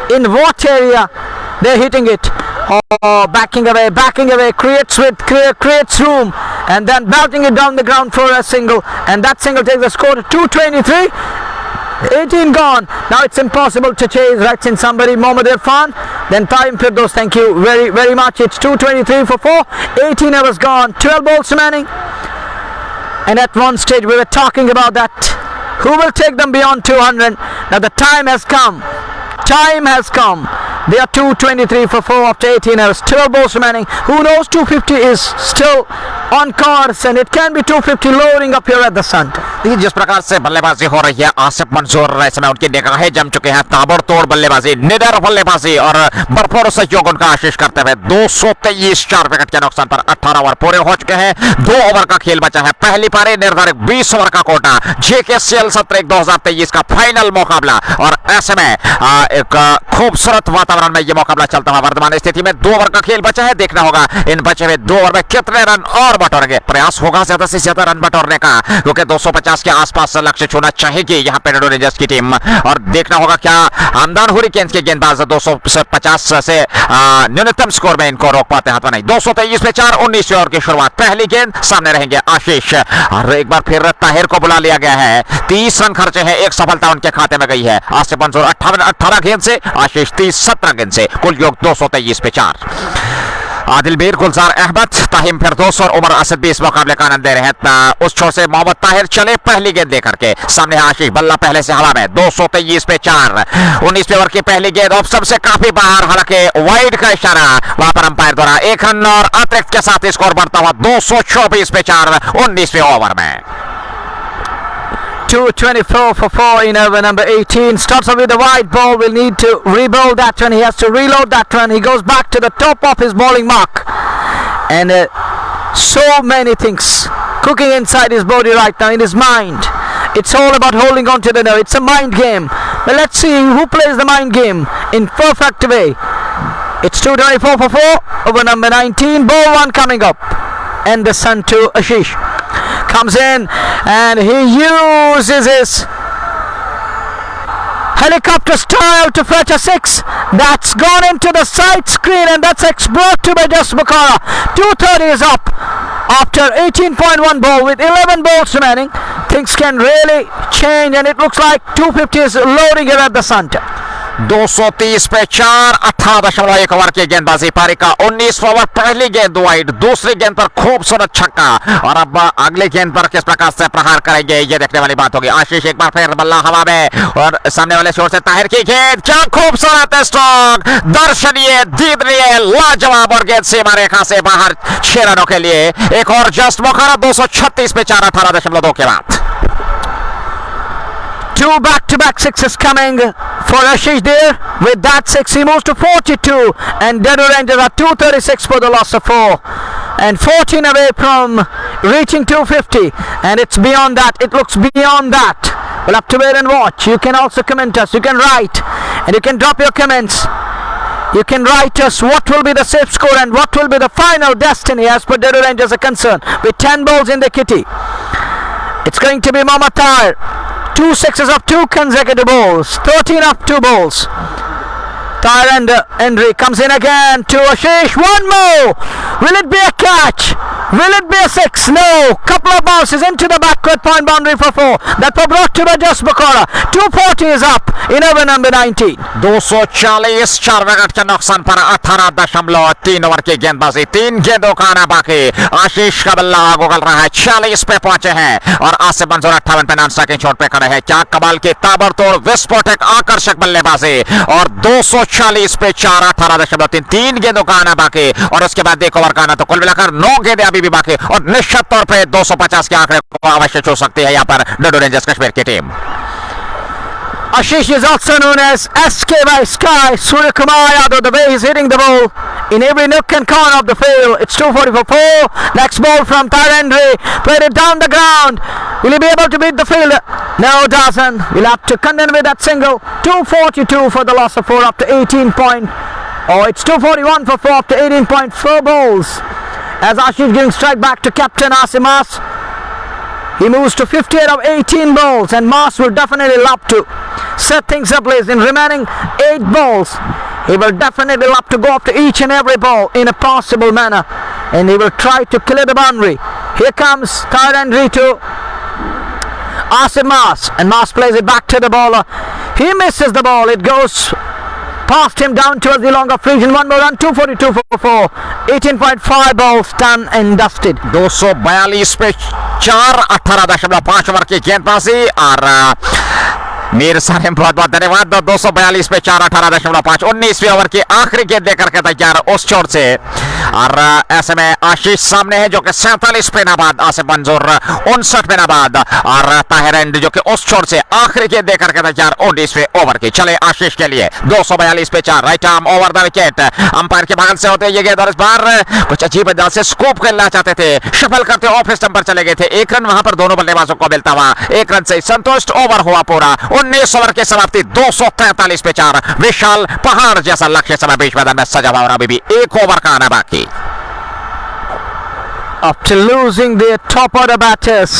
Speaker 2: in what area they're hitting it. Oh, backing away, creates room, and then belting it down the ground for a single, and that single takes the score to 223. 18 gone. Now it's impossible to chase. Right in somebody, Mohammad Irfan. Then Taim Firdaus, thank you very, very much. It's 2:23 for 4. 18 hours gone. 12 balls remaining. And at one stage we were talking about that. Who will take them beyond 200? Now the time has come. Time has come. They are 2:23 for 4 after 18 hours. 12 balls remaining. Who knows, 250 is still on course and it can be 250 lowering up here at the center.
Speaker 3: देखिए जिस प्रकार से बल्लेबाजी हो रही है, आसिफ मंसूर इस समय उनकी निगाहें जम चुके हैं. ताबड़तोड़ बल्लेबाजी, निडर बल्लेबाजी और भरपूर सहयोग उनका आशीष करते हुए 223 4 विकेट के नुकसान पर 18 ओवर पूरे हो चुके हैं. 2 ओवर का खेल बचा है. पहली पारी निर्धारित 20 ओवर का कोटा. जेकेसीएल सत्र 2023 का फाइनल मुकाबला और ऐसे में एक खूबसूरत वातावरण में यह मुकाबला चलता हुआ वर्तमान स्थिति में 2 ओवर का खेल बचा है. देखना होगा इन बचे हुए 2 ओवर में कितने रन और बटोरेंगे. प्रयास होगा ज्यादा से ज्यादा रन बटोरने का क्योंकि 250 के आसपास लक्ष्य छूना चाहेगी यहाँ पे डडो रेंजर्स की टीम. और देखना होगा क्या हमदान हुरिकेन्स के गेंदबाज 250 से न्यूनतम स्कोर में इनको रोक पाते हैं तो नहीं. 223 पे 4. 19वें ओवर की शुरुआत. पहली गेंद सामने रहेंगे आशीष और एक बार फिर ताहिर को बुला लिया गया है. 30 रन खर्चे हैं. एक सफलता उनके खाते में गई है. आसिफ मंसूर 18 गेंद से, आशीष 17 गेंद से. कुल योग 223 पे 4. आदिल बीर, गुलजार अहमद, ताहिम फिरदौस और उमर असद भी इस मुकाबले का आनंद ले रहे हैं. उस छोर से मोहम्मद ताहिर चले पहली गेंद लेकर के. सामने आशीष, बल्ला पहले से हवा में. 223 पे 4. 19वें ओवर की पहली गेंद ऑफ सबसे काफी बाहर, हालांकि वाइड का इशारा वहां पर अंपायर द्वारा. 1 रन और अतिरिक्त के साथ स्कोर बढ़ता हुआ 224 पे 4 19वें ओवर में.
Speaker 2: 2:24 for 4 in over number 18. Starts off with a wide ball. Will need to rebuild that one. He has to reload that one. He goes back to the top of his bowling mark. And so many things cooking inside his body right now, in his mind. It's all about holding on to the nerve. It's a mind game. But let's see who plays the mind game in perfect way. It's 2:24 for 4 over number 19. Ball 1 coming up. And the sun to Ashish. Comes in and he uses his helicopter style to fetch a 6. That's gone into the side screen and that's brought to by Just Bukhara. 230 is up after 18.1 ball with 11 balls remaining. Things can really change and it looks like 250 is loading it at the center.
Speaker 3: 230 पे 4. 18.1 over की गेंदबाजी. पारी का 19वां over. पहली गेंद wide, दूसरी गेंद पर खूबसूरत छक्का और अब अगली गेंद पर किस प्रकार से प्रहार करेंगे ये देखने वाली बात होगी. आशीष एक बार फिर बल्ला हवा में और सामने वाले छोर से ताहिर की गेंद. क्या खूबसूरत स्ट्रोक, दर्शनीय, दीदनीय, लाजवाब और गेंद सीमा रेखा से बाहर 6 रनों के लिए. एक और जस्ट बुखारा. 236 पे 4. 18.2 के बाद.
Speaker 2: 2 back-to-back sixes coming for Ashish there. With that 6 he moves to 42 and Dadoo Rangers are 236 for the loss of 4 and 14 away from reaching 250 and it's beyond that. It looks beyond that. We'll have to wait and watch. You can also comment us. You can write and you can drop your comments. You can write us what will be the safe score and what will be the final destiny as per Dadoo Rangers are concerned. With 10 balls in the kitty, it's going to be Mohammad Tahir. 2 sixes of 2 consecutive balls. 13 of 2 balls. Tahir and Henry comes in again to Ashish. One more. Will it be a catch? Will it be a 6? No. Couple of bounces into the backward point boundary for 4. That were brought to by Just Bukhara. 240 is up in over number 19.
Speaker 3: 240 4 wicket के नुकसान पर 18.3 over की गेंदबाजी. 3 गेंदों का आना बाकी. आशीष का बल्ला आग उगल रहा है. 40 पे पहुंचे हैं और आसिफ मंसूर 58 पे नॉन स्ट्राइकिंग छोड़ पे खड़े हैं. क्या कमाल की ताबड़तोड़ विस्फोटक आकर्षक बल्लेबाजी और 240 पे 4. 18.3. 3 गेंदों का आना बाकी और उसके बाद 1 ओवर का आना. तो कुल मिलाकर 9 गेंदें अभी भी बाकी और निश्चित तौर पे 250 के आंकड़े को अवश्य छू सकती है यहाँ पर डडो रेंजर्स कश्मीर की team.
Speaker 2: Ashish is also known as SK by Sky. Surya Kumar Yadav, the way he's hitting the ball in every nook and corner of the field. It's 240 for 4. Next ball from Tahir Henry. Played it down the ground. Will he be able to beat the fielder? No, doesn't. We'll have to contend with that single. 242 for the loss of 4 after 18 point. Oh, it's 241 for 4 after 18.4 balls. As Ashish giving strike back to captain Asimas. He moves to 58 of 18 balls and Mas will definitely love to set things up in remaining 8 balls. He will definitely love to go after each and every ball in a possible manner and he will try to clear the boundary. Here comes Tahir Henry to Asif Mas, and Mas plays it back to the bowler. He misses the ball. It goes past him down towards the longer region. One more run, 242 for 4. 18.5 balls done and dusted.
Speaker 3: 242 पे 4, 18.5 over की गेंदबाजी और मीर साहब बहुत बहुत धन्यवाद। 242 पे 4, 18.5, 19वीं ओवर की आखिरी गेंद देकर के तैयार उस छोर से, और ऐसे में आशीष सामने है जो कि 47 पे नाबाद, आसिफ मंजूर 59 पे नाबाद, और ताहिर एंड जो कि उस छोर से आखिरी गेंद देकर के तैयार 19वें ओवर की। चले आशीष के लिए 242 पे 4, right arm over the wicket, umpire के बगल से होते ये गेंद, और इस बार कुछ अजीब अंदाज से स्कूप खेलना चाहते थे, शफल करते ऑफ स्टंप पर चले गए थे। 1 रन वहां पर दोनों बल्लेबाजों को मिलता हुआ 1 रन से संतुष्ट। ओवर हुआ पूरा, 19 ओवर की समाप्ति 243 पे 4। विशाल पहाड़ जैसा लक्ष्य समय बीच मैदान में सजा हुआ और अभी भी 1 ओवर का आना बाकी।
Speaker 2: After losing their top order batters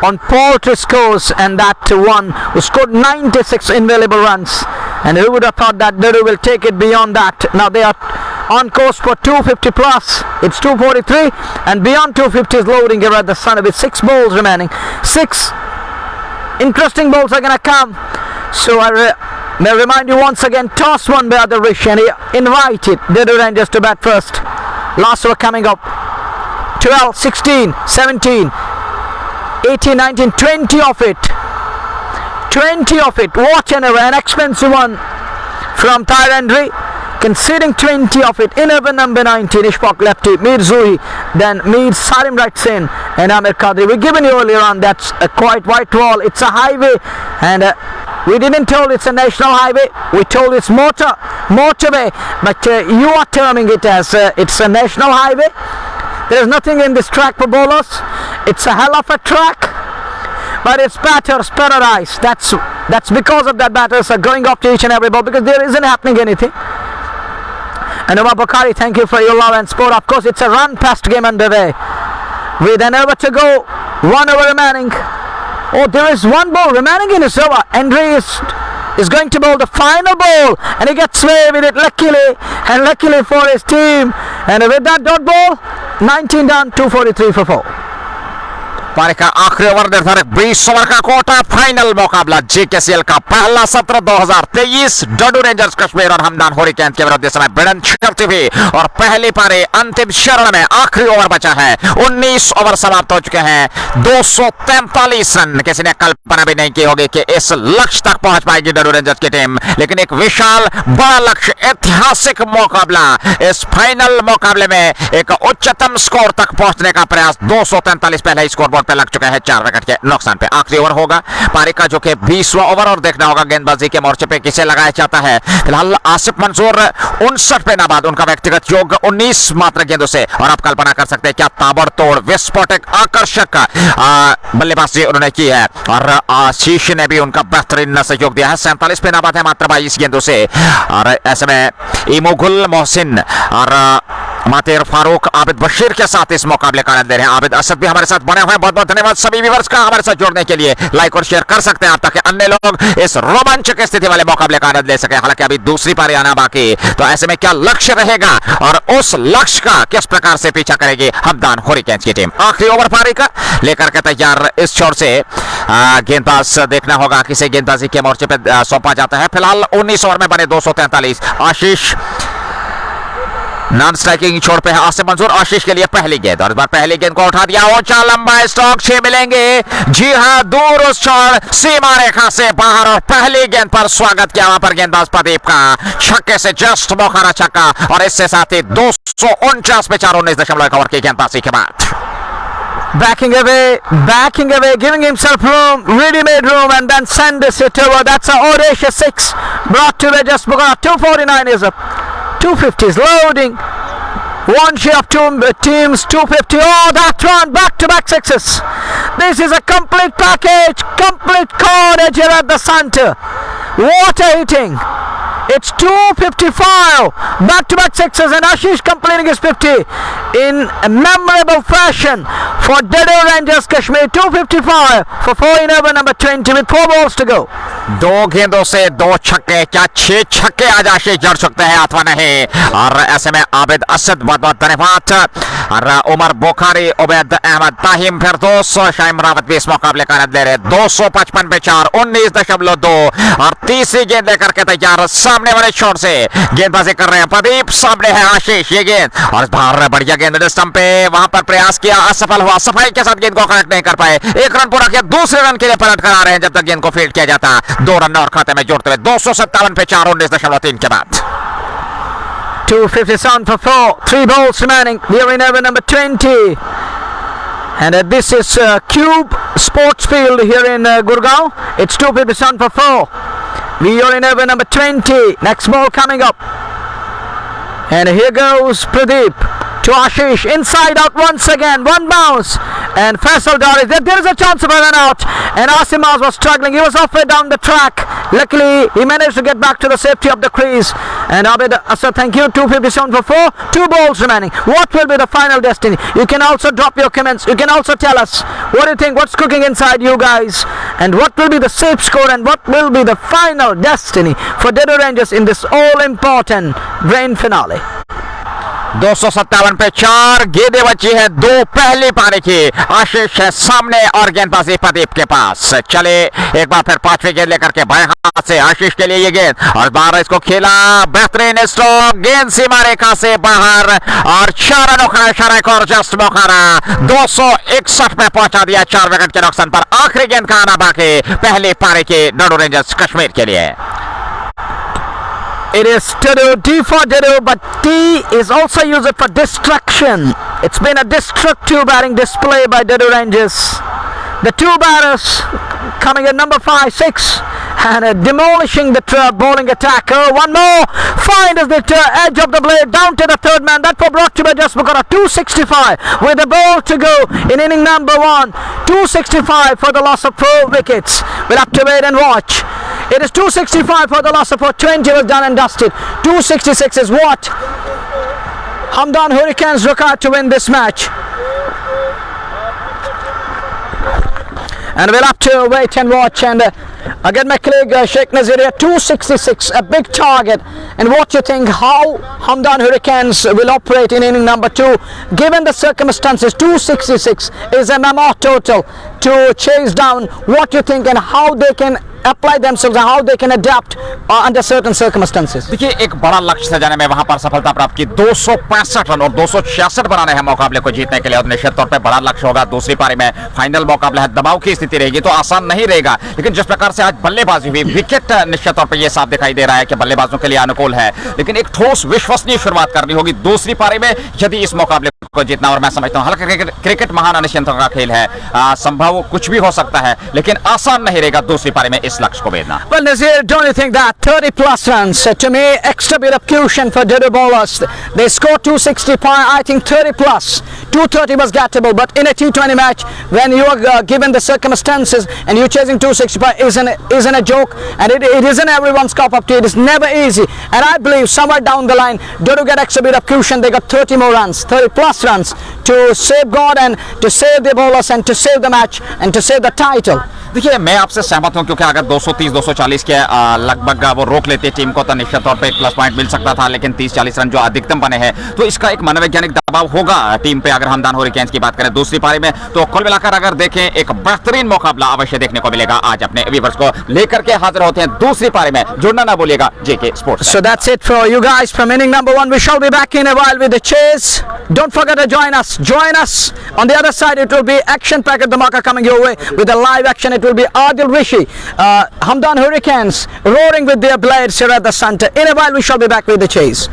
Speaker 2: on poultry scores, and that to one who scored 96 invaluable runs, and who would have thought that Dadoo will take it beyond that. Now they are on course for 250 plus. It's 243, and beyond 250 is loading here at the sun with 6 balls remaining. 6 interesting balls are going to come. So I may remind you once again, toss one by the Rishi, and he invited Dadoo Rangers to bat first. Last over coming up. 12, 16, 17, 18, 19, 20 of it. 20 of it. Watch an expensive one from Tyre Henry. Conceding 20 of it. In over number 19, Ishfaq lefty, Mir Zuhi, then Mir Salim rights in, and Amir Qadri. We've given you earlier on that's a quite white wall. It's a highway, and we didn't tell it's a national highway. We told it's motorway, but you are terming it as it's a national highway. There is nothing in this track for bowlers. It's a hell of a track, but it's batters paradise. That's because of that batters are going up to each and every ball, because there isn't happening anything. And Umar Bukhari, thank you for your love and support. Of course, it's a run-past game underway with an over to go, 1 over remaining. Oh, there is 1 ball remaining in his over. Andre is going to bowl the final ball, and he gets away with it luckily for his team. And with that dot ball, 19 down, 243 for 4.
Speaker 3: पारी का आखिरी over निर्धारित 20 over का Kota final मुकाबला जीकेसीएल का पहला सत्र 2023 डडू rangers Kashmir और हमदान हुरिकेन्स के विरुद्ध समय भिड़ंत चलती हुई, और पहली पारी अंतिम चरण में आखिरी ओवर बचा है। 19 ओवर समाप्त हो चुके हैं। 243 रन। किसी ने कल्पना भी नहीं की होगी कि इस लक्ष्य तक पहुंच पाएगी डडू रेंजर्स की टीम, लेकिन एक विशाल बड़ा लक्ष्य, ऐतिहासिक मुकाबला, इस फाइनल मुकाबले में एक उच्चतम स्कोर तक पहुंचने का प्रयास। 243 पहले स्कोर पे लग चुका है 4 विकेट के नुकसान पे। आखिरी ओवर होगा पारी का जो कि 20वां ओवर, और देखना होगा गेंदबाजी के मोर्चे पे किसे लगाया जाता है। फिलहाल आसिफ मंसूर 59 पे नाबाद, उनका व्यक्तिगत योग 19 मात्र गेंदों से, और आप कल्पना कर सकते हैं क्या ताबड़तोड़ विस्फोटक आकर्षक बल्लेबाजी उन्होंने की है। और आशीष ने भी उनका बेहतरीन सहयोग दिया है। 47 पे नाबाद है मात्र 22 गेंदों से, और ऐसे में इमोगुल मोहसिन और मातेर फारूक आबिद बशीर के साथ इस मुकाबले का आनंद ले रहे हैं। आबिद असद भी हमारे साथ बने हुए हैं। बहुत बहुत धन्यवाद सभी व्यूअर्स का हमारे साथ जुड़ने के लिए। लाइक और शेयर कर सकते हैं आप, ताकि अन्य लोग इस रोमांचक स्थिति वाले मुकाबले का आनंद ले सके। हालांकि अभी दूसरी पारी आना बाकी, तो ऐसे में क्या लक्ष्य रहेगा और उस लक्ष्य का किस प्रकार से पीछा करेगी हमदान हुरिकेन्स की टीम। आखिरी ओवर पारी का लेकर के तैयार इस छोर से गेंदबाज देखना होगा किसे गेंदबाजी के मोर्चे पे सौंपा जाता है। फिलहाल 19 ओवर में बने 243। आशीष नॉन स्ट्राइकिंग छोड़ पे है। आसिफ मंसूर आशीष के लिए पहली गेंद, और इस बार पहली गेंद को उठा दिया। ऊंचा लंबा स्ट्रोक 6 मिलेंगे। जी हां, दूर उस छोर सीमा रेखा से बाहर, और पहली गेंद पर स्वागत किया वहां पर गेंदबाज प्रदीप का छक्के से जस्ट मौका छक्का, और इससे साथ ही 249 पे 4 19.1 ओवर की गेंदबाजी के बाद
Speaker 2: backing away, giving himself room, ready-made room, and then send this hit over. That's an audacious 6 brought to the just because 249 is up. 250 is loading. One share of two teams, 250. Oh, that one, back-to-back sixes. This is a complete package, complete carnage here at the center. Water hitting. It's 255. Back-to-back sixes and Ashish completing his 50 in a memorable fashion for Dadoo Rangers Kashmir. 255 for 4 in over number 20 with 4 balls to go.
Speaker 3: दो गेंदों से 2 छक्के, क्या 6 छक्के आज आशीष जड़ सकते हैं अथवा नहीं? और ऐसे में आबिद असद बहुत बहुत धन्यवाद, और उमर बुखारी, उबैद अहमद, ताहिम फिरदौस, शाहिम रावत भी इस मुकाबले का आनंद ले रहे। 255 पे 4, 19.2 और तीसरी गेंद लेकर के तैयार सामने वाले छोर से गेंदबाजी कर रहे हैं प्रदीप। सामने है आशीष, ये गेंद और बाहर बढ़िया गेंद स्टंप पे, वहां पर प्रयास किया, असफल हुआ, सफाई के साथ गेंद को कनेक्ट नहीं कर पाए। 1 रन पूरा किया, दूसरे रन के लिए पलट कर आ रहे हैं जब तक गेंद को फील्ड किया जाता। 2 रन और खाते में जोड़ते हुए 257 पे 4, 19.3 के बाद
Speaker 2: 257 for 4, 3 balls remaining. We are in over number 20. And this is Cube Sports Field here in Gurgaon. It's 257 for 4. We are in over number 20. Next ball coming up. And here goes Pradeep to Ashish. Inside out once again. One bounce. And Faisal Dar is there. There is a chance of a run out. And Asimaz was struggling. He was halfway down the track. Luckily, he managed to get back to the safety of the crease. And Abid Asad, thank you. 257 for 4. 2 balls remaining. What will be the final destiny? You can also drop your comments. You can also tell us what do you think, what's cooking inside you guys, and what will be the safe score, and what will be the final destiny for Dadoo Rangers in this all-important grand finale.
Speaker 3: 257 पे 4 गेंदें बची है, 2 पहली पारी की। आशीष है सामने और गेंदबाजी प्रदीप के पास। चले एक बार फिर 5वीं गेंद लेकर के बाएं हाथ से आशीष के लिए ये गेंद, और बाहर इसको खेला, बेहतरीन स्ट्रोक, गेंद सीमा रेखा से बाहर, और 4 रनों का इशारा, एक और जस्ट मौका, 261 पे पहुंचा दिया 4 विकेट के नुकसान पर। आखिरी गेंद का आना बाकी पहली पारी के डडू रेंजर्स कश्मीर के लिए।
Speaker 2: It is Dadoo, D for Dadoo, but D is also used for destruction. It's been a destructive batting display by Dadoo Rangers. The 2 batters coming at number 5, 6 and demolishing the bowling attack. One more find is the edge of the blade down to the 3rd man. That was brought to by just Bukara. 265 with the ball to go in inning number 1. 265 for the loss of 4 wickets. We'll have to wait and watch. It is 265 for the loss of 4. 20 was done and dusted. 266 is what Hamdan Hurricanes required to win this match. And we'll have to wait and watch. And again, my colleague Sheikh Nazir here, 266, a big target. And what you think, how Hamdan Hurricanes will operate in inning number 2, given the circumstances? 266 is a mammoth total to chase down. What you think, and how they can apply themselves and how they can adapt under certain circumstances?
Speaker 3: देखिए, एक बड़ा लक्ष्य सजाने में वहां पर सफलता प्राप्त की। 265 रन और 266 बनाने हैं मुकाबले को जीतने के लिए, और निश्चित तौर पे बड़ा लक्ष्य होगा। दूसरी पारी में फाइनल मुकाबला है, दबाव की स्थिति रहेगी तो आसान नहीं रहेगा, लेकिन जिस प्रकार से आज बल्लेबाजी हुई, विकेट निश्चित तौर पर यह साफ दिखाई दे रहा है कि बल्लेबाजों के लिए अनुकूल है, लेकिन एक ठोस विश्वसनीय शुरुआत करनी होगी दूसरी पारी में यदि इस मुकाबले को जीतना। और मैं समझता हूं, हालांकि क्रिकेट महान अनिश्चितता का खेल है, संभव कुछ भी हो सकता है, लेकिन आसान नहीं रहेगा दूसरी पारी में इस लक्ष्य को भेजना।
Speaker 2: Well, Nazir, don't you think that 30 plus runs, to me, extra bit of cushion for Dadoo bowlers. They scored 265, I think 30 plus. 230 was gettable, but in a T20 match, when you are given the circumstances and you're chasing 265 isn't a joke, and it isn't everyone's cup of tea. It is never easy, and I believe somewhere down the line, Dadoo get extra bit of cushion. They got 30 more runs, 30 plus runs to safeguard and to save the bowlers and to save the match and to save the title.
Speaker 3: देखिए, मैं आपसे सहमत हूं, क्योंकि अगर 230-240 के लगभग वो रोक लेते टीम को तो निश्चित तौर पे एक प्लस पॉइंट मिल सकता था, लेकिन 30-40 रन जो अधिकतम बने हैं तो इसका एक मनोवैज्ञानिक दबाव होगा टीम पे। अगर हमदान हरिकेन्स की बात करें दूसरी पारी में, तो कुल मिलाकर अगर देखें एक बेहतरीन मुकाबला अवश्य देखने को मिलेगा। आज अपने व्यूअर्स को लेकर के हाजिर होते हैं दूसरी पारी में। जुड़ना ना भूलिएगा जेके sports.
Speaker 2: So that's it for you guys from inning number 1. We shall be back in a while with the chase. Don't forget to join us. Join us on the other side. It will be action packet Dhamaka coming your way with a live action. It will be Adil Rishi, Hamdan Hurricanes roaring with their blades here at the center. In a while we shall be back with the chase.